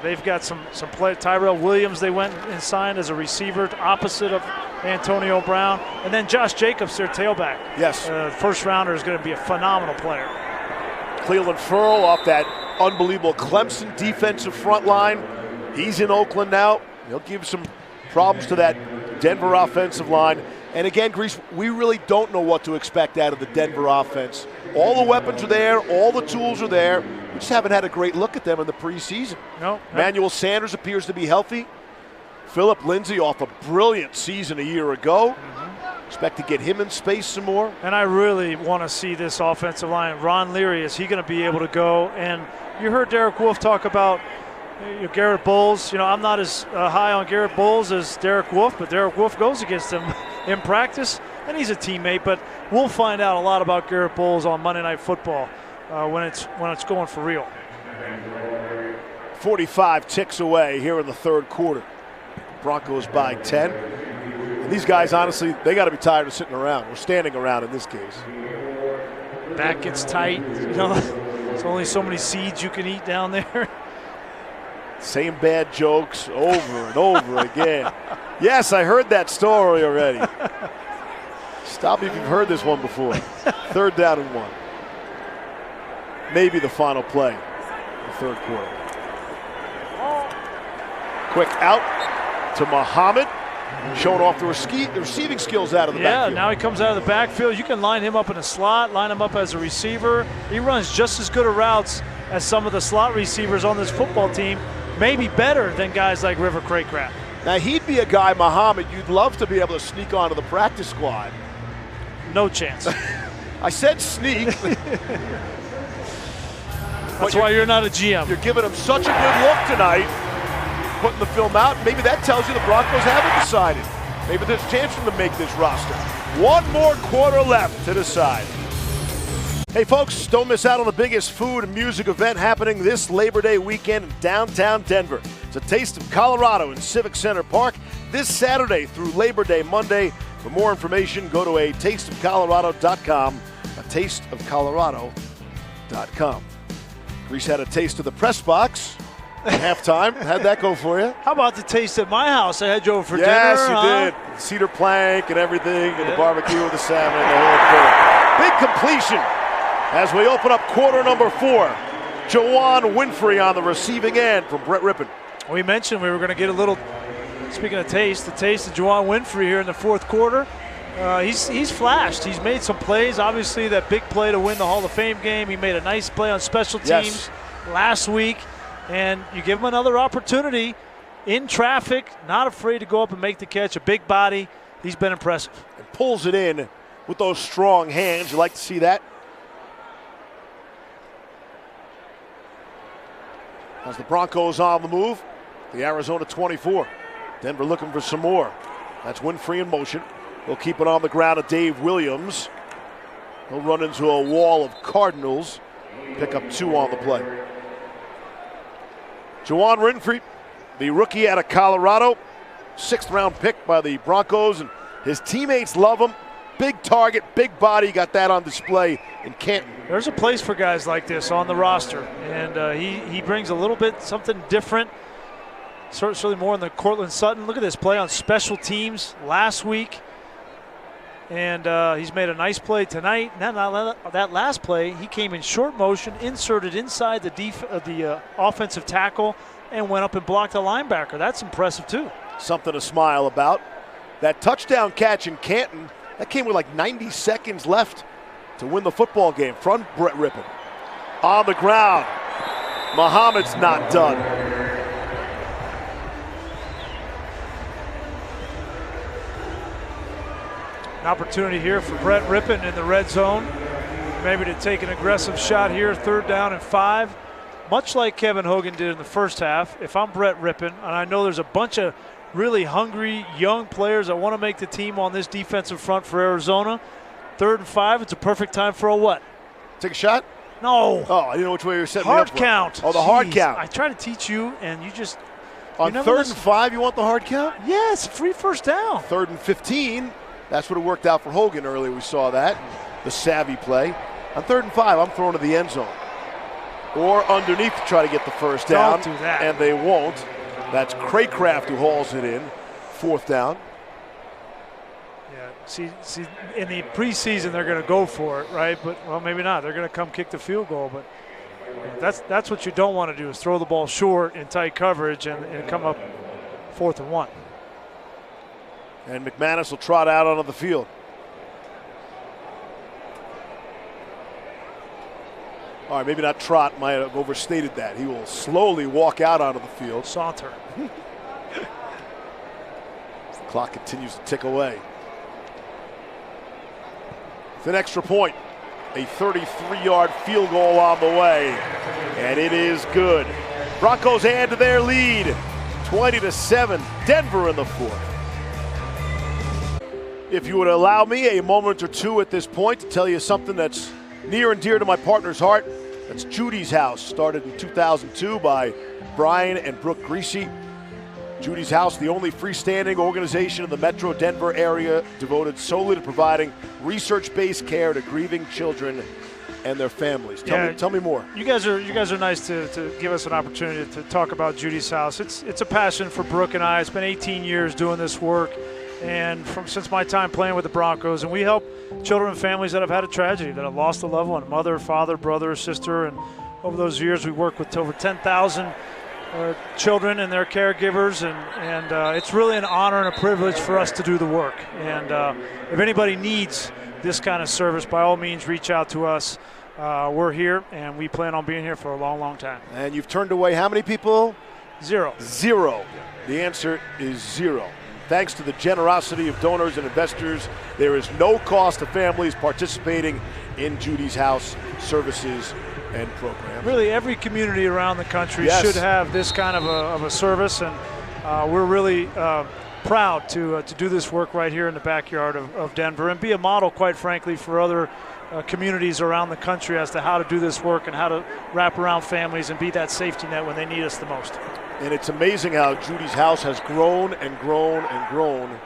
They've got some play. Tyrell Williams they went and signed as a receiver, opposite of Antonio Brown. And then Josh Jacobs, their tailback. Yes. First rounder is going to be a phenomenal player. Cleveland Ferrell off that unbelievable Clemson defensive front line. He's in Oakland now. He'll give some problems to that Denver offensive line. And again, Grease, we really don't know what to expect out of the Denver offense. All the weapons are there. All the tools are there. We just haven't had a great look at them in the preseason. No. Emmanuel Sanders appears to be healthy. Phillip Lindsay off a brilliant season a year ago. Expect to get him in space some more. And I really want to see this offensive line. Ron Leary, is he going to be able to go? And you heard Derek Wolfe talk about Garrett Bowles. I'm not as high on Garrett Bowles as Derek Wolfe, but Derek Wolfe goes against him in practice, and he's a teammate. But we'll find out a lot about Garrett Bowles on Monday Night Football when it's going for real. 45 ticks away here in the 3rd quarter. Broncos by 10. And these guys, honestly, they got to be tired of sitting around. We're standing around in this case. Back gets tight. There's only so many seeds you can eat down there. Same bad jokes over and over again. Yes, I heard that story already. Stop me if you've heard this one before. 3rd down and 1. Maybe the final play in the 3rd quarter. Quick out to Muhammad, showing off the receiving skills out of the backfield. Yeah, now he comes out of the backfield. You can line him up in a slot, line him up as a receiver. He runs just as good of routes as some of the slot receivers on this football team, maybe better than guys like River Craycraft. Now, he'd be a guy, Muhammad, you'd love to be able to sneak onto the practice squad. No chance. I said sneak. That's why you're not a GM. You're giving him such a good look tonight, putting the film out. Maybe that tells you the Broncos haven't decided. Maybe there's a chance for them to make this roster. 1 more quarter left to decide. Hey folks, don't miss out on the biggest food and music event happening this Labor Day weekend in downtown Denver. It's a Taste of Colorado in Civic Center Park this Saturday through Labor Day Monday. For more information, go to tasteofcolorado.com, tasteofcolorado.com. Grease had a taste of the press box at halftime. How'd that go for you? How about the taste at my house? I had you over for dinner. Yes, you did. Cedar plank and everything, and the barbecue with the salmon and the whole thing. Big completion as we open up quarter number 4. Juwann Winfree on the receiving end from Brett Rippon. We mentioned we were going to get a little, speaking of taste, the taste of Juwann Winfree here in the 4th quarter. He's flashed. He's made some plays. Obviously, that big play to win the Hall of Fame game. He made a nice play on special teams last week. And you give him another opportunity in traffic, not afraid to go up and make the catch. A big body. He's been impressive. And pulls it in with those strong hands. You like to see that? As the Broncos on the move, the Arizona 24. Denver looking for some more. That's Winfree in motion. He'll keep it on the ground to Dave Williams. He'll run into a wall of Cardinals. Pick up 2 on the play. Juwann Winfree, the rookie out of Colorado. 6th round pick by the Broncos, and his teammates love him. Big target, big body, got that on display in Canton. There's a place for guys like this on the roster, and he brings a little bit something different. Certainly more than Cortland Sutton. Look at this play on special teams last week. And he's made a nice play tonight. That last play, he came in short motion, inserted inside the offensive tackle, and went up and blocked a linebacker. That's impressive, too. Something to smile about. That touchdown catch in Canton, that came with like 90 seconds left to win the football game from Brett Rippon. On the ground, Muhammad's not done. An opportunity here for Brett Rippon in the red zone. Maybe to take an aggressive shot here, 3rd down and 5. Much like Kevin Hogan did in the first half, if I'm Brett Rippon, and I know there's a bunch of really hungry young players that want to make the team on this defensive front for Arizona, 3rd and 5, it's a perfect time for a what? Take a shot? No. Oh, I didn't know which way you were setting hard me up. Count. Oh, the hard count. I try to teach you, and you just on 3rd and 5, you want the hard count? Yes, free first down. 3rd and 15. That's what it worked out for Hogan earlier. We saw that, the savvy play. On 3rd and 5, I'm throwing to the end zone. Or underneath to try to get the first down. Don't do that. And they won't. That's Craycraft who hauls it in. 4th down. Yeah, see, in the preseason they're going to go for it, right? But, well, maybe not. They're going to come kick the field goal. But that's what you don't want to do is throw the ball short in tight coverage and come up 4th and 1. And McManus will trot out onto the field. All right, maybe not trot, might have overstated that. He will slowly walk out onto the field. Saunter. The clock continues to tick away. It's an extra point. A 33-yard field goal on the way. And it is good. Broncos add to their lead. 20-7. Denver in the 4th. If you would allow me a moment or two at this point to tell you something that's near and dear to my partner's heart. That's Judy's House, started in 2002 by Brian and Brooke Greasy. Judy's House, the only freestanding organization in the Metro Denver area devoted solely to providing research-based care to grieving children and their families. Tell me more. You guys are nice to give us an opportunity to talk about Judy's House. It's a passion for Brooke and I. It's been 18 years doing this work. And since my time playing with the Broncos, and we help children and families that have had a tragedy, that have lost a loved one, mother, father, brother, sister, and over those years we work with over 10,000 children and their caregivers, and it's really an honor and a privilege for us to do the work. And if anybody needs this kind of service, by all means reach out to us. We're here, and we plan on being here for a long, long time. And you've turned away how many people? 0. 0. The answer is 0. Thanks to the generosity of donors and investors, there is no cost to families participating in Judy's House services and programs. Really, every community around the country should have this kind of a service, and we're really proud to do this work right here in the backyard of Denver and be a model, quite frankly, for other communities around the country as to how to do this work and how to wrap around families and be that safety net when they need us the most. And it's amazing how Judy's House has grown and grown and grown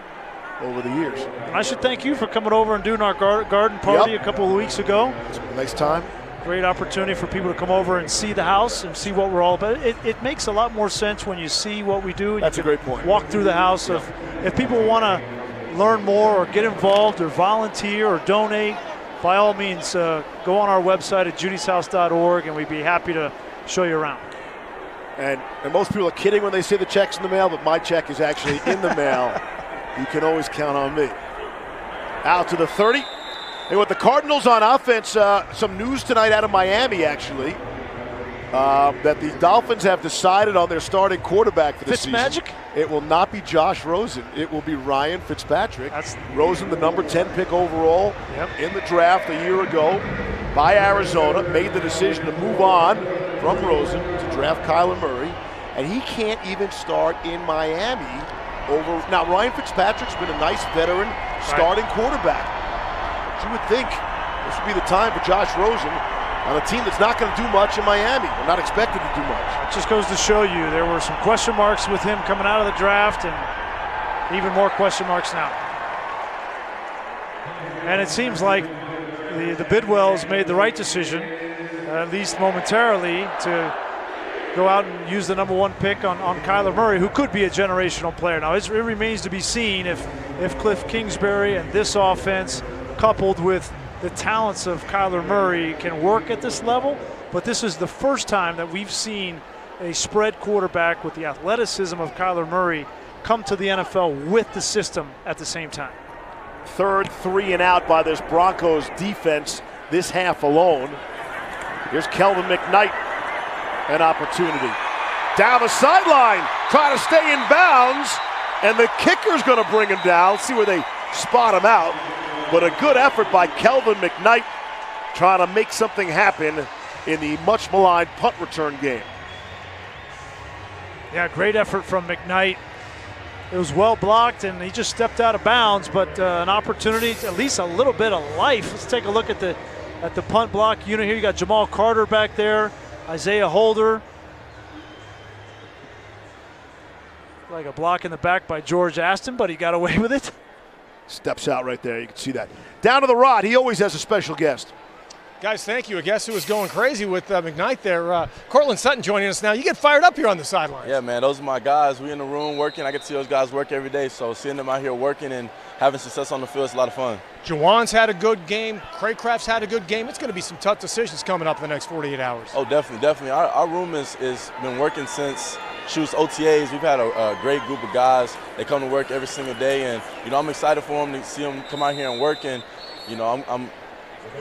over the years. And I should thank you for coming over and doing our garden party a couple of weeks ago. It's a nice time. Great opportunity for people to come over and see the house and see what we're all about. It makes a lot more sense when you see what we do. And that's a great point. Walk through the house. If people want to learn more or get involved or volunteer or donate, by all means, go on our website at judyshouse.org, and we'd be happy to show you around. And most people are kidding when they say the check's in the mail, but my check is actually in the mail. You can always count on me. Out to the 30. And with the Cardinals on offense, some news tonight out of Miami, actually, that the Dolphins have decided on their starting quarterback for this season. Fitzmagic? It will not be Josh Rosen. It will be Ryan Fitzpatrick. Rosen, the number 10 pick overall in the draft a year ago by Arizona, made the decision to move on from Rosen to draft Kyler Murray, and he can't even start in Miami over. Now, Ryan Fitzpatrick's been a nice veteran starting quarterback. But you would think this would be the time for Josh Rosen on a team that's not going to do much in Miami. They're not expected to do much. It just goes to show you there were some question marks with him coming out of the draft, and even more question marks now. And it seems like the Bidwells made the right decision, at least momentarily, to go out and use the number 1 pick on Kyler Murray, who could be a generational player. Now, it remains to be seen if Cliff Kingsbury and this offense, coupled with the talents of Kyler Murray, can work at this level. But this is the first time that we've seen a spread quarterback with the athleticism of Kyler Murray come to the NFL with the system at the same time. Third 3 and out by this Broncos defense this half alone. Here's Kelvin McKnight, an opportunity. Down the sideline, trying to stay in bounds, and the kicker's going to bring him down. Let's see where they spot him out. But a good effort by Kelvin McKnight trying to make something happen in the much maligned punt return game. Yeah, great effort from McKnight. It was well blocked, and he just stepped out of bounds, but an opportunity, at least a little bit of life. Let's take a look at the punt block unit here. You got Jamal Carter back there, Isaiah Holder. Like a block in the back by George Aston, but he got away with it. Steps out right there. You can see that. Down to the rod. He always has a special guest. Guys, thank you. A guest who was going crazy with McKnight there. Cortland Sutton joining us now. You get fired up here on the sidelines. Yeah, man, those are my guys. We in the room working. I get to see those guys work every day. So seeing them out here working and having success on the field is a lot of fun. Jawan's had a good game. Craycraft's had a good game. It's going to be some tough decisions coming up in the next 48 hours. Oh, definitely. Our room is been working since OTAs. We've had a great group of guys. They come to work every single day, and I'm excited for them to see them come out here and work. And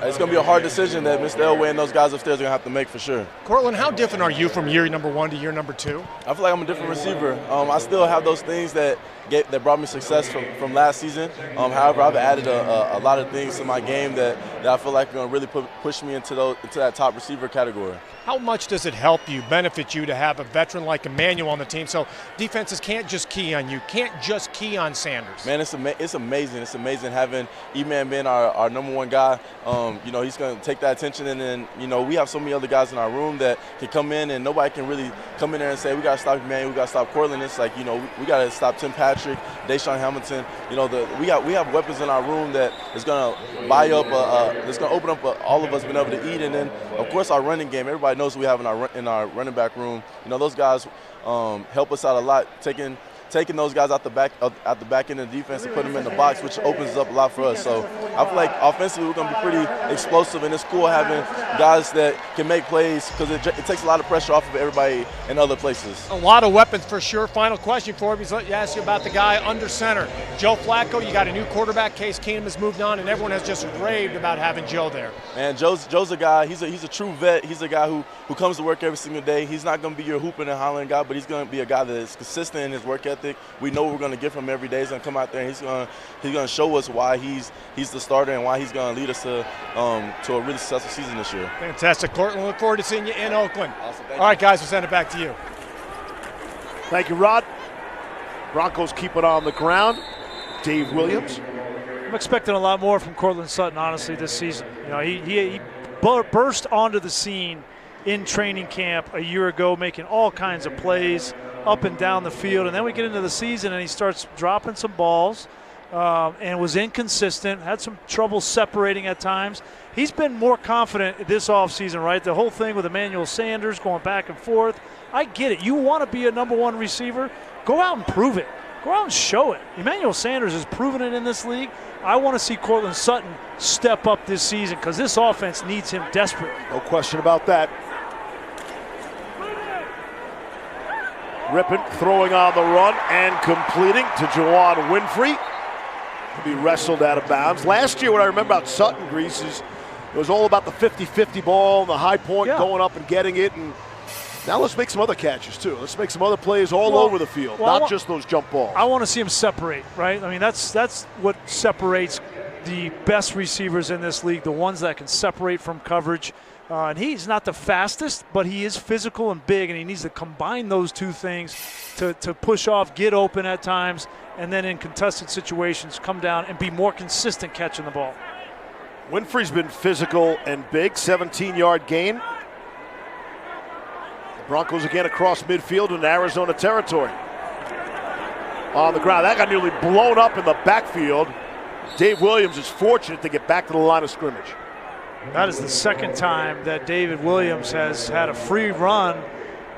it's going to be a hard decision that Mr. Elway and those guys upstairs are going to have to make for sure. Cortland, how different are you from year number 1 to year number 2? I feel like I'm a different receiver. I still have those things that brought me success from last season. However, I've added a lot of things to my game that I feel like are going to really push me into that top receiver category. How much does it help you, benefit you to have a veteran like Emmanuel on the team so defenses can't just key on you, can't just key on Sanders? Man, it's amazing. It's amazing having E-Man being our number 1 guy. He's going to take that attention, and then, we have so many other guys in our room that can come in, and nobody can really come in there and say, we got to stop Emmanuel, we got to stop Cortland. It's like, we got to stop Tim Patrick, Deshaun Hamilton. We have weapons in our room that is going to buy up, that's going to open up all of us being able to eat, and then, of course, our running game. Everybody knows we have in our running back room. Those guys help us out a lot, taking those guys out the back end of the defense and putting them in the box, which opens up a lot for us. So I feel like offensively we're going to be pretty explosive, and it's cool having guys that can make plays because it takes a lot of pressure off of everybody in other places. A lot of weapons for sure. Final question for me is let you ask you about the guy under center, Joe Flacco. You got a new quarterback. Case Keenum has moved on, and everyone has just raved about having Joe there. Man, Joe's a guy. He's a true vet. He's a guy who comes to work every single day. He's not going to be your hooping and hollering guy, but he's going to be a guy that is consistent in his work ethic. We know what we're going to get from him every day. He's going to come out there and he's going to show us why he's the starter and why he's going to lead us to a really successful season this year. Fantastic, Cortland. Look forward to seeing you in Oakland. Awesome. All right, guys, we'll send it back to you. Thank you, Rod. Broncos keep it on the ground. Dave Williams. I'm expecting a lot more from Cortland Sutton, honestly, this season. He burst onto the scene in training camp a year ago, making all kinds of plays up and down the field, and then we get into the season and he starts dropping some balls and was inconsistent, had some trouble separating at times. He's been more confident this offseason, right? The whole thing with Emmanuel Sanders going back and forth. I get it. You want to be a number 1 receiver, go out and prove it. Go out and show it. Emmanuel Sanders has proven it in this league. I want to see Cortland Sutton step up this season because this offense needs him desperately. No question about that. Rippon throwing on the run and completing to Juwan Winfrey. To be wrestled out of bounds. Last year, what I remember about Sutton, Grease, is it was all about the 50-50 ball, the high point, going up and getting it. And now let's make some other catches, too. Let's make some other plays all over the field, not just those jump balls. I want to see him separate, right? I mean, that's what separates the best receivers in this league, the ones that can separate from coverage. And he's not the fastest, but he is physical and big, and he needs to combine those two things to push off, get open at times, and then in contested situations come down and be more consistent catching the ball. Winfrey's been physical and big, 17-yard gain. The Broncos again across midfield in Arizona territory. On the ground, that got nearly blown up in the backfield. Dave Williams is fortunate to get back to the line of scrimmage. That is the second time that David Williams has had a free run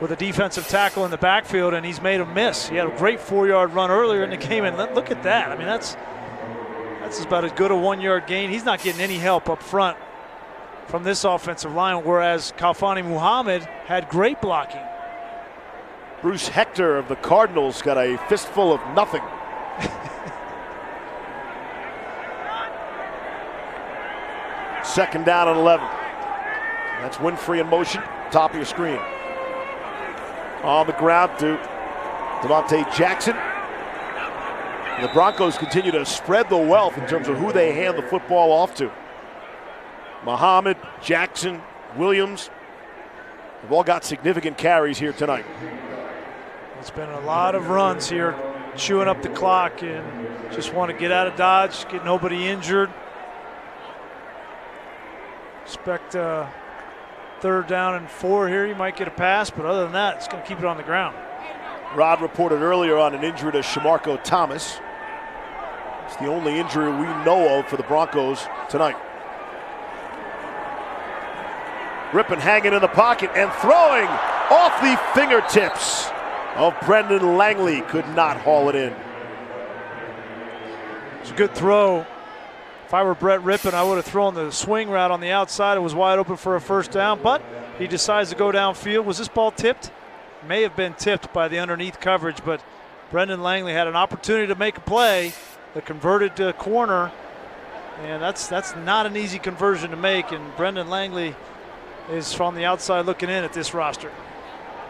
with a defensive tackle in the backfield, and he's made a miss. He had a great 4-yard run earlier in the game, and look at that. I mean, that's about as good a 1-yard gain. He's not getting any help up front from this offensive line, whereas Khalfani Muhammad had great blocking. Bruce Hector of the Cardinals got a fistful of nothing. Second down and 11. That's Winfrey in motion, top of your screen. On the ground to Devontae Jackson. And the Broncos continue to spread the wealth in terms of who they hand the football off to. Muhammad, Jackson, Williams have all got significant carries here tonight. It's been a lot of runs here, chewing up the clock, and just want to get out of Dodge, get nobody injured. Expect 3rd down and 4 here. You might get a pass, but other than that, it's going to keep it on the ground. Rod reported earlier on an injury to Shamarko Thomas. It's the only injury we know of for the Broncos tonight. Rippon hanging in the pocket and throwing off the fingertips of Brendan Langley. Could not haul it in. It's a good throw. If I were Brett Rippon, I would have thrown the swing route on the outside. It was wide open for a 1st down, but he decides to go downfield. Was this ball tipped? May have been tipped by the underneath coverage, but Brendan Langley had an opportunity to make a play. The converted corner, and that's not an easy conversion to make, and Brendan Langley is from the outside looking in at this roster.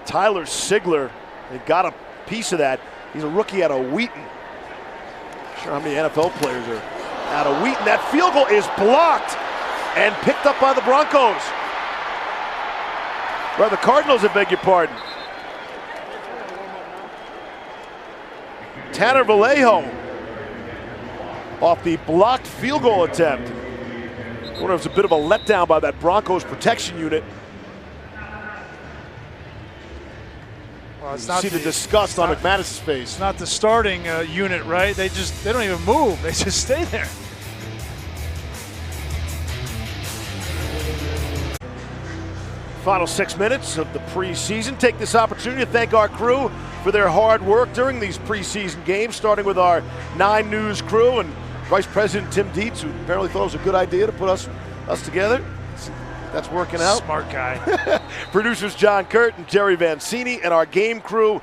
Tyler Sigler, they got a piece of that. He's a rookie out of Wheaton. Not sure how many NFL players are out of Wheaton. That field goal is blocked and picked up by the Broncos. Well, the Cardinals, I beg your pardon. Tanner Vallejo off the blocked field goal attempt. I wonder if it's a bit of a letdown by that Broncos protection unit. Well, you see the disgust on McManus's face. It's not the starting unit, right? They don't even move. They just stay there. Final 6 minutes of the preseason. Take this opportunity to thank our crew for their hard work during these preseason games, starting with our 9 News crew and Vice President Tim Dietz, who apparently thought it was a good idea to put us together. That's working out. Smart guy. Producers John Kurt and Jerry Vancini, and our game crew,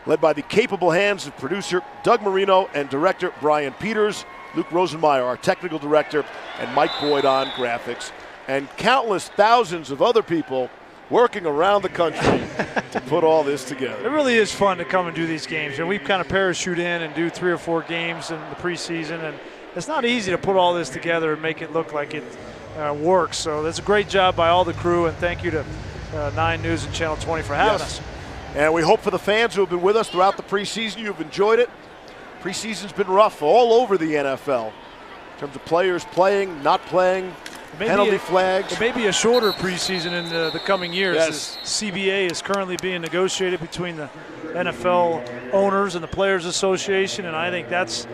led by the capable hands of producer Doug Marino and director Brian Peters, Luke Rosenmeyer, our technical director, and Mike Boyd on graphics, and countless thousands of other people working around the country to put all this together. It really is fun to come and do these games, and we kind of parachute in and do 3 or 4 games in the preseason, and it's not easy to put all this together and make it look like it works. So that's a great job by all the crew, and thank you to 9 News and Channel 20 for having us. And we hope for the fans who have been with us throughout the preseason, you've enjoyed it. Preseason's been rough all over the NFL in terms of players playing, not playing, penalty flags. It may be a shorter preseason in the coming years. Yes. CBA is currently being negotiated between the NFL owners and the Players Association, and I think that's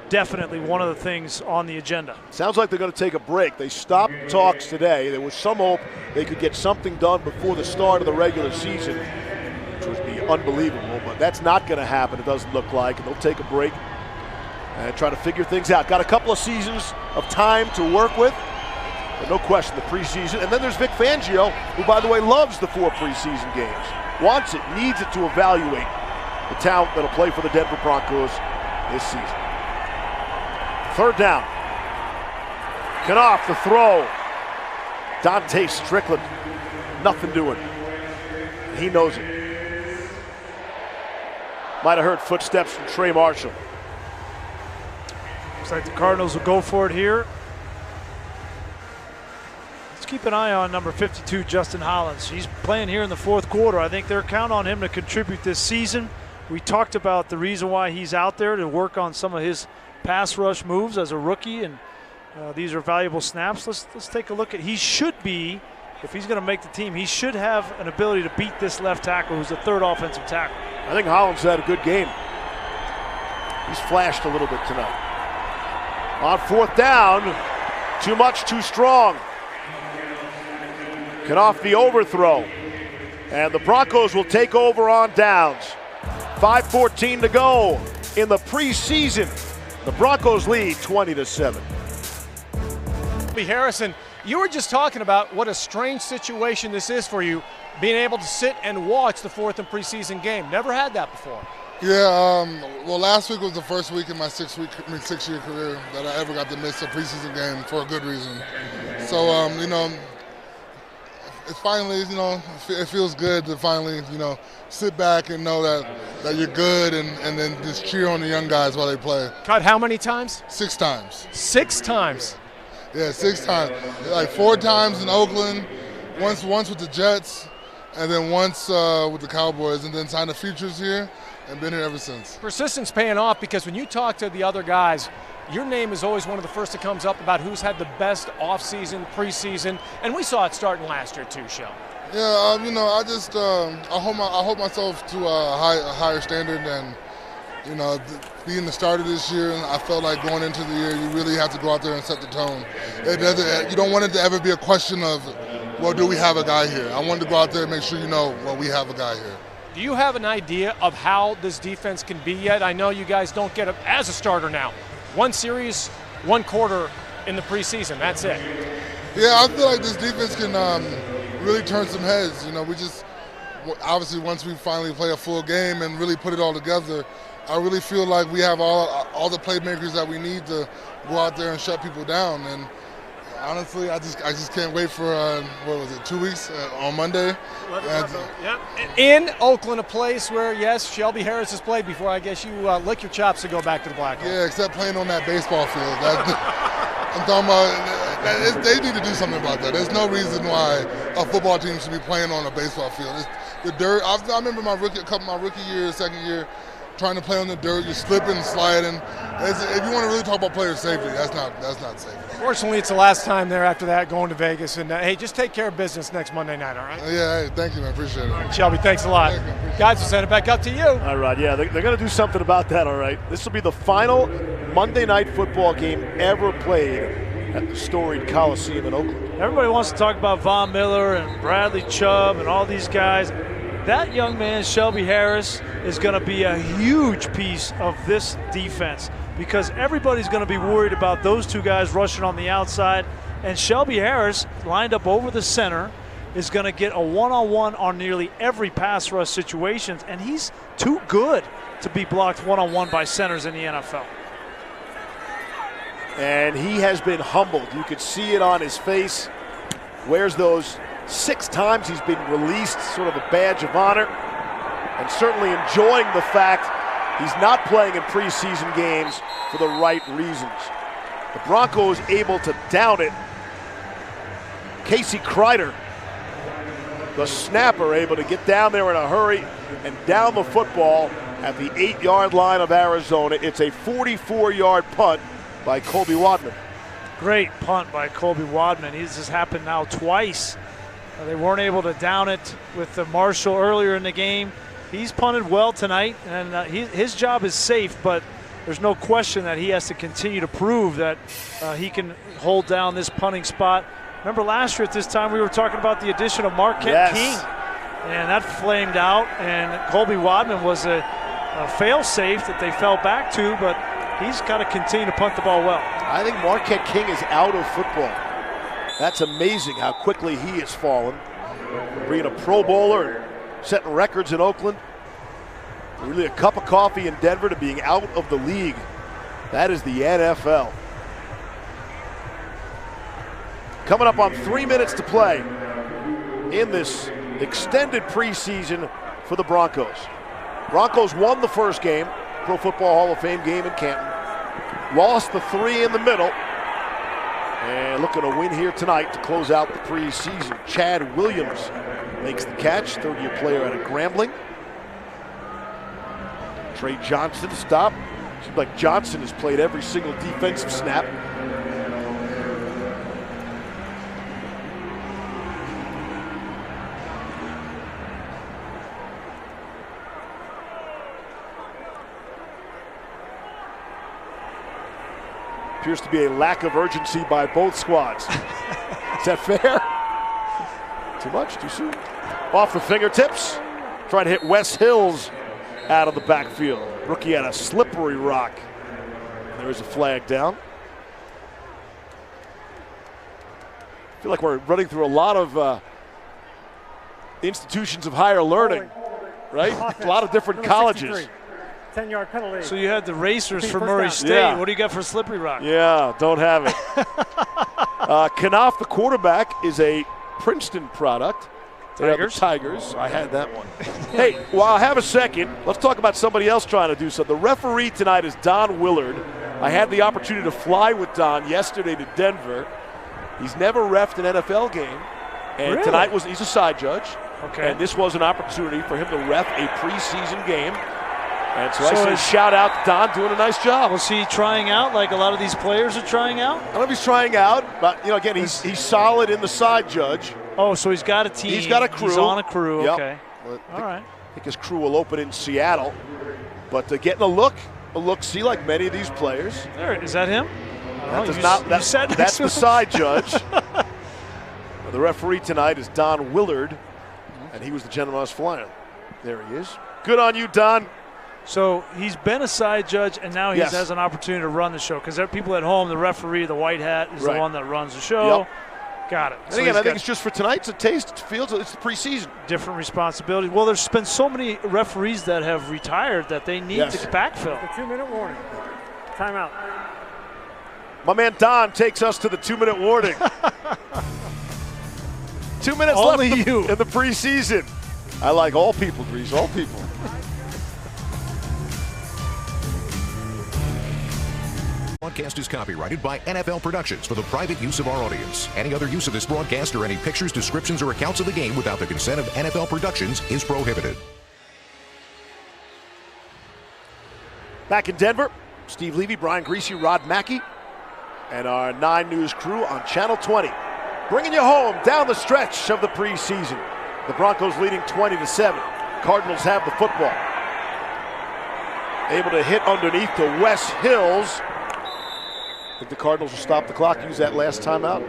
definitely one of the things on the agenda. Sounds like they're going to take a break. They stopped talks today. There was some hope they could get something done before the start of the regular season, which would be unbelievable, but that's not going to happen, it doesn't look like, and they'll take a break and try to figure things out. Got a couple of seasons of time to work with, but no question the preseason. And then there's Vic Fangio, who, by the way, loves the 4 preseason games, wants it, needs it to evaluate the talent that'll play for the Denver Broncos this season. 3rd down. Knopf, the throw. Dante Strickland, nothing doing. He knows it. Might have heard footsteps from Trey Marshall. Looks like the Cardinals will go for it here. Let's keep an eye on number 52, Justin Hollins. He's playing here in the 4th quarter. I think they're counting on him to contribute this season. We talked about the reason why he's out there, to work on some of his pass rush moves as a rookie, and these are valuable snaps. Let's take a look at, he should be, if he's going to make the team, he should have an ability to beat this left tackle, who's the 3rd offensive tackle. I think Hollins had a good game. He's flashed a little bit tonight. On 4th down, too much, too strong. Cut off the overthrow. And the Broncos will take over on downs. 5:14 to go in the preseason. The Broncos lead 20-7. Harrison, you were just talking about what a strange situation this is for you, being able to sit and watch the fourth and preseason game. Never had that before. Yeah, well, last week was the first week in my six-year career that I ever got to miss a preseason game for a good reason. So, you know, it's finally, you know, it feels good to finally, you know, sit back and know that you're good and then just cheer on the young guys while they play. Cut how many times? 6 times. 6 times? Yeah, 6 times. Like 4 times in Oakland, once with the Jets, and then once with the Cowboys, and then signed the futures here and been here ever since. Persistence paying off, because when you talk to the other guys, your name is always one of the first that comes up about who's had the best offseason, preseason, and we saw it starting last year too, Shell. Yeah, you know, I just I hold myself to a higher standard, and you know, being the starter this year, I felt like going into the year, you really have to go out there and set the tone. You don't want it to ever be a question of, well, do we have a guy here? I wanted to go out there and make sure you know, well, we have a guy here. Do you have an idea of how this defense can be yet? I know you guys don't get it as a starter now. 1 series, 1 quarter in the preseason, that's it. Yeah, I feel like this defense can really turn some heads. You know, we just, obviously once we finally play a full game and really put it all together, I really feel like we have all the playmakers that we need to go out there and shut people down. And honestly, I just can't wait for, what was it, 2 weeks on Monday? In Oakland, a place where, yes, Shelby Harris has played before. I guess you lick your chops to go back to the Blackhawks. Yeah, except playing on that baseball field. I'm talking about, they need to do something about that. There's no reason why a football team should be playing on a baseball field. It's the dirt. I remember my rookie year, second year, trying to play on the dirt, you're slipping and sliding. If you want to really talk about player safety, that's not safe. Fortunately, it's the last time there after that, going to Vegas. And, hey, just take care of business next Monday night, all right? Yeah, hey, thank you, man. Appreciate it. Shelby, thanks a lot. Guys, we'll send it back up to you. All right, yeah, they're going to do something about that, all right? This will be the final Monday night football game ever played at the storied Coliseum in Oakland. Everybody wants to talk about Von Miller and Bradley Chubb and all these guys. That young man, Shelby Harris, is going to be a huge piece of this defense because everybody's going to be worried about those 2 guys rushing on the outside. And Shelby Harris, lined up over the center, is going to get a one-on-one on nearly every pass rush situations, and he's too good to be blocked one-on-one by centers in the NFL. And he has been humbled. You could see it on his face. Wears those 6 times he's been released, sort of a badge of honor, and certainly enjoying the fact he's not playing in preseason games for the right reasons. The Broncos able to down it. Casey Kreider, the snapper, able to get down there in a hurry and down the football at the 8-yard line of Arizona. It's a 44-yard punt by Colby Wadman. Great punt by Colby Wadman. This has happened now twice. They weren't able to down it with Marshall earlier in the game. He's punted well tonight, and his job is safe, but there's no question that he has to continue to prove that he can hold down this punting spot. Remember last year at this time we were talking about the addition of Marquette King, and that flamed out, and Colby Wadman was a fail-safe that they fell back to, but he's got to continue to punt the ball well. I think Marquette King is out of football. That's amazing how quickly he has fallen. Being a Pro Bowler and setting records in Oakland. Really a cup of coffee in Denver to being out of the league. That is the NFL. Coming up on 3 minutes to play in this extended preseason for the Broncos. Broncos won the first game, Pro Football Hall of Fame game in Canton. Lost the 3 in the middle. And looking to win here tonight to close out the preseason. Chad Williams makes the catch, 30-year player out of Grambling. Trey Johnson stop. Seems like Johnson has played every single defensive snap. Appears to be a lack of urgency by both squads. Is that fair? Too much, too soon. Off the fingertips. Trying to hit Wes Hills out of the backfield. Rookie had a slippery rock. There is a flag down. I feel like we're running through a lot of institutions of higher learning, right? A lot of different colleges. 10-yard penalty. So you had the racers for Murray State. Yeah. What do you got for slippery rock? Yeah, don't have it. Knopf, the quarterback, is a Princeton product. Tigers? The Tigers. I had that one. Hey, while I have a second, let's talk about somebody else trying to do something. The referee tonight is Don Willard. I had the opportunity to fly with Don yesterday to Denver. He's never reffed an NFL game. And Really? tonight he's a side judge. Okay. And this was an opportunity for him to ref a preseason game. And so I So say shout out to Don, doing a nice job. Was he trying out like a lot of these players are trying out? I don't know if he's trying out, but again, he's solid in the side judge. Oh, so he's got a team. He's got a crew. He's on a crew. Yep. Okay. I All right. think his crew will open in Seattle. But getting a look-see like many of these players. There, is that him? That's the side judge. The referee tonight is Don Willard, and he was the gentleman I was flying. There he is. Good on you, Don. So he's been a side judge, and now he Yes. has an opportunity to run the show. Because there are people at home, the referee, the white hat, is Right. the one that runs the show. Yep. Got it. And again, I think it's just for tonight. It's a taste. It feels it's the preseason. Different responsibility. Well, there's been so many referees that have retired that they need Yes. to backfill. The 2-minute warning. Timeout. My man Don takes us to the 2-minute warning. 2 minutes Only left you. in the preseason. I like all people, Grease, all people. Broadcast is copyrighted by NFL Productions for the private use of our audience. Any other use of this broadcast or any pictures, descriptions, or accounts of the game without the consent of NFL Productions is prohibited. Back in Denver, Steve Levy, Brian Greasy, Rod Mackey, and our 9 News crew on Channel 20. Bringing you home down the stretch of the preseason. The Broncos leading 20-7. Cardinals have the football. Able to hit underneath to Wes Hills. I think the Cardinals will stop the clock, use that last timeout.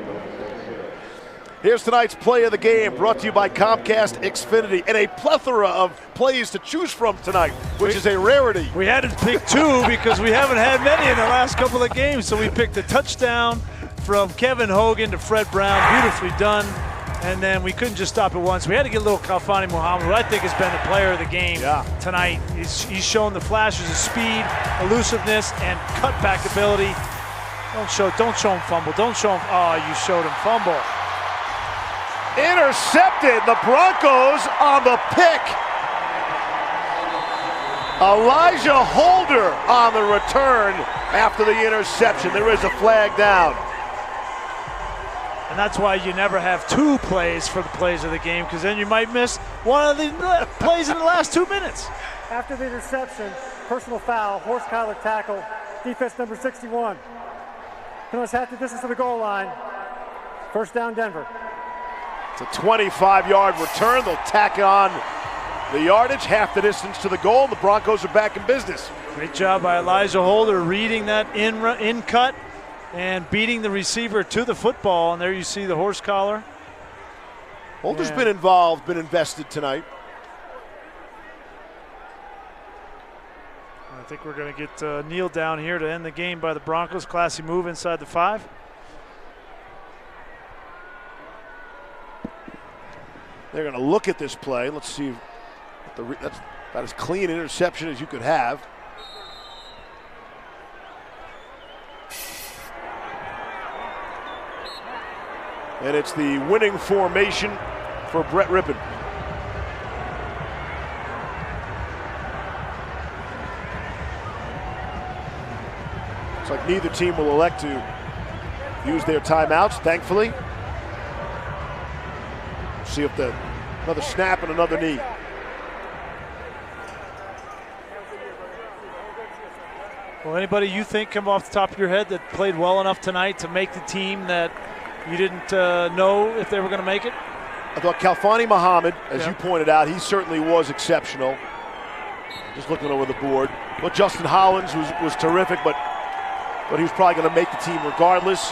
Here's tonight's play of the game, brought to you by Comcast Xfinity, and a plethora of plays to choose from tonight, which is a rarity. We had to pick 2 because we haven't had many in the last couple of games. So we picked a touchdown from Kevin Hogan to Fred Brown, beautifully done. And then we couldn't just stop at once. We had to get a little Khalfani Muhammad, who I think has been the player of the game tonight. He's shown the flashes of speed, elusiveness, and cutback ability. Don't show him fumble. Don't show him. Oh, you showed him fumble. Intercepted. The Broncos on the pick. Elijah Holder on the return after the interception. There is a flag down. And that's why you never have 2 plays for the plays of the game, because then you might miss one of the plays in the last 2 minutes. After the interception, personal foul, horse collar tackle, defense number 61. Penalties half the distance to the goal line. First down, Denver. It's a 25-yard return. They'll tack on the yardage, half the distance to the goal, and the Broncos are back in business. Great job by Elijah Holder reading that in cut and beating the receiver to the football. And there you see the horse collar. Holder's been involved, been invested tonight. I think we're going to get Neal down here to end the game by the Broncos. Classy move inside the 5. They're going to look at this play. Let's see if that's about as clean an interception as you could have. And it's the winning formation for Brett Rippon. It's like neither team will elect to use their timeouts, thankfully. See if another snap and another knee. Well, anybody you think come off the top of your head that played well enough tonight to make the team that you didn't know if they were going to make it? I thought Khalfani Muhammad, as you pointed out, he certainly was exceptional. Just looking over the board. Well, Justin Hollins was terrific, but he was probably going to make the team regardless.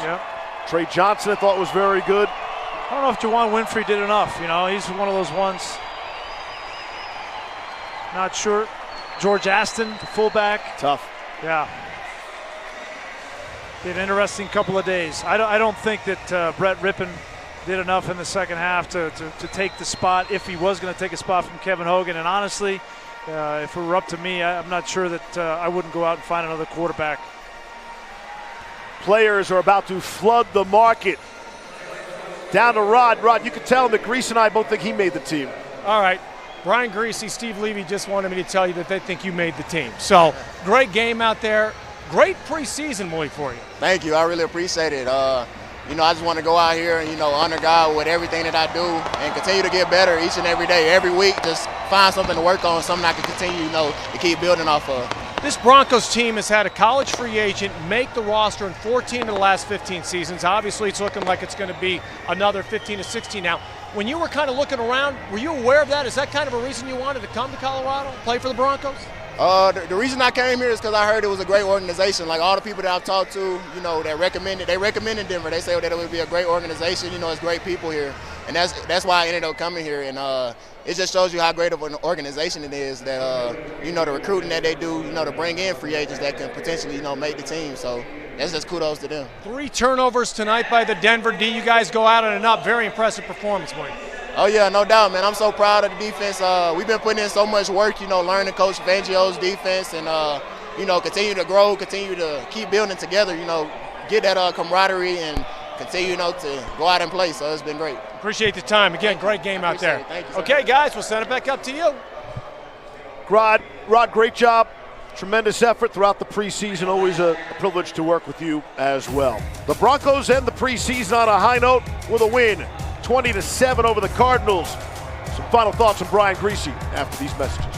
Trey Johnson, I thought, was very good. I don't know if Juwan Winfrey did enough. You know, he's one of those ones. Not sure. George Aston, the fullback. Tough. Yeah. Been an interesting couple of days. I don't think that Brett Rippon did enough in the second half to take the spot, if he was going to take a spot from Kevin Hogan. And honestly, if it were up to me, I'm not sure that I wouldn't go out and find another quarterback. Players are about to flood the market. Down to Rod. Rod, you can tell him that Grease and I both think he made the team. All right. Brian Greasy, Steve Levy just wanted me to tell you that they think you made the team. So, great game out there. Great preseason, Willie, for you. Thank you. I really appreciate it. You know, I just want to go out here and, you know, honor God with everything that I do and continue to get better each and every day, every week. Just find something to work on, something I can continue, you know, to keep building off of. This Broncos team has had a college free agent make the roster in 14 of the last 15 seasons. Obviously, it's looking like it's going to be another 15 to 16 now. When you were kind of looking around, were you aware of that? Is that kind of a reason you wanted to come to Colorado, play for the Broncos? The reason I came here is because I heard it was a great organization. Like all the people that I've talked to, you know, they recommended Denver. They say that it would be a great organization. You know, it's great people here, and that's why I ended up coming here. And it just shows you how great of an organization it is. That you know, the recruiting that they do, you know, to bring in free agents that can potentially, you know, make the team. So that's just kudos to them. 3 turnovers tonight by the Denver D. You guys go out on an up. Very impressive performance, Wayne. Oh, yeah, no doubt, man. I'm so proud of the defense. We've been putting in so much work, you know, learning Coach Fangio's defense and, you know, continue to grow, continue to keep building together, you know, get that camaraderie and continue, you know, to go out and play. So it's been great. Appreciate the time. Again, great game out there. Thank you. Okay, guys, we'll send it back up to you. Rod, great job. Tremendous effort throughout the preseason. Always a privilege to work with you as well. The Broncos end the preseason on a high note with a win. 20-7 over the Cardinals. Some final thoughts from Brian Greasy after these messages.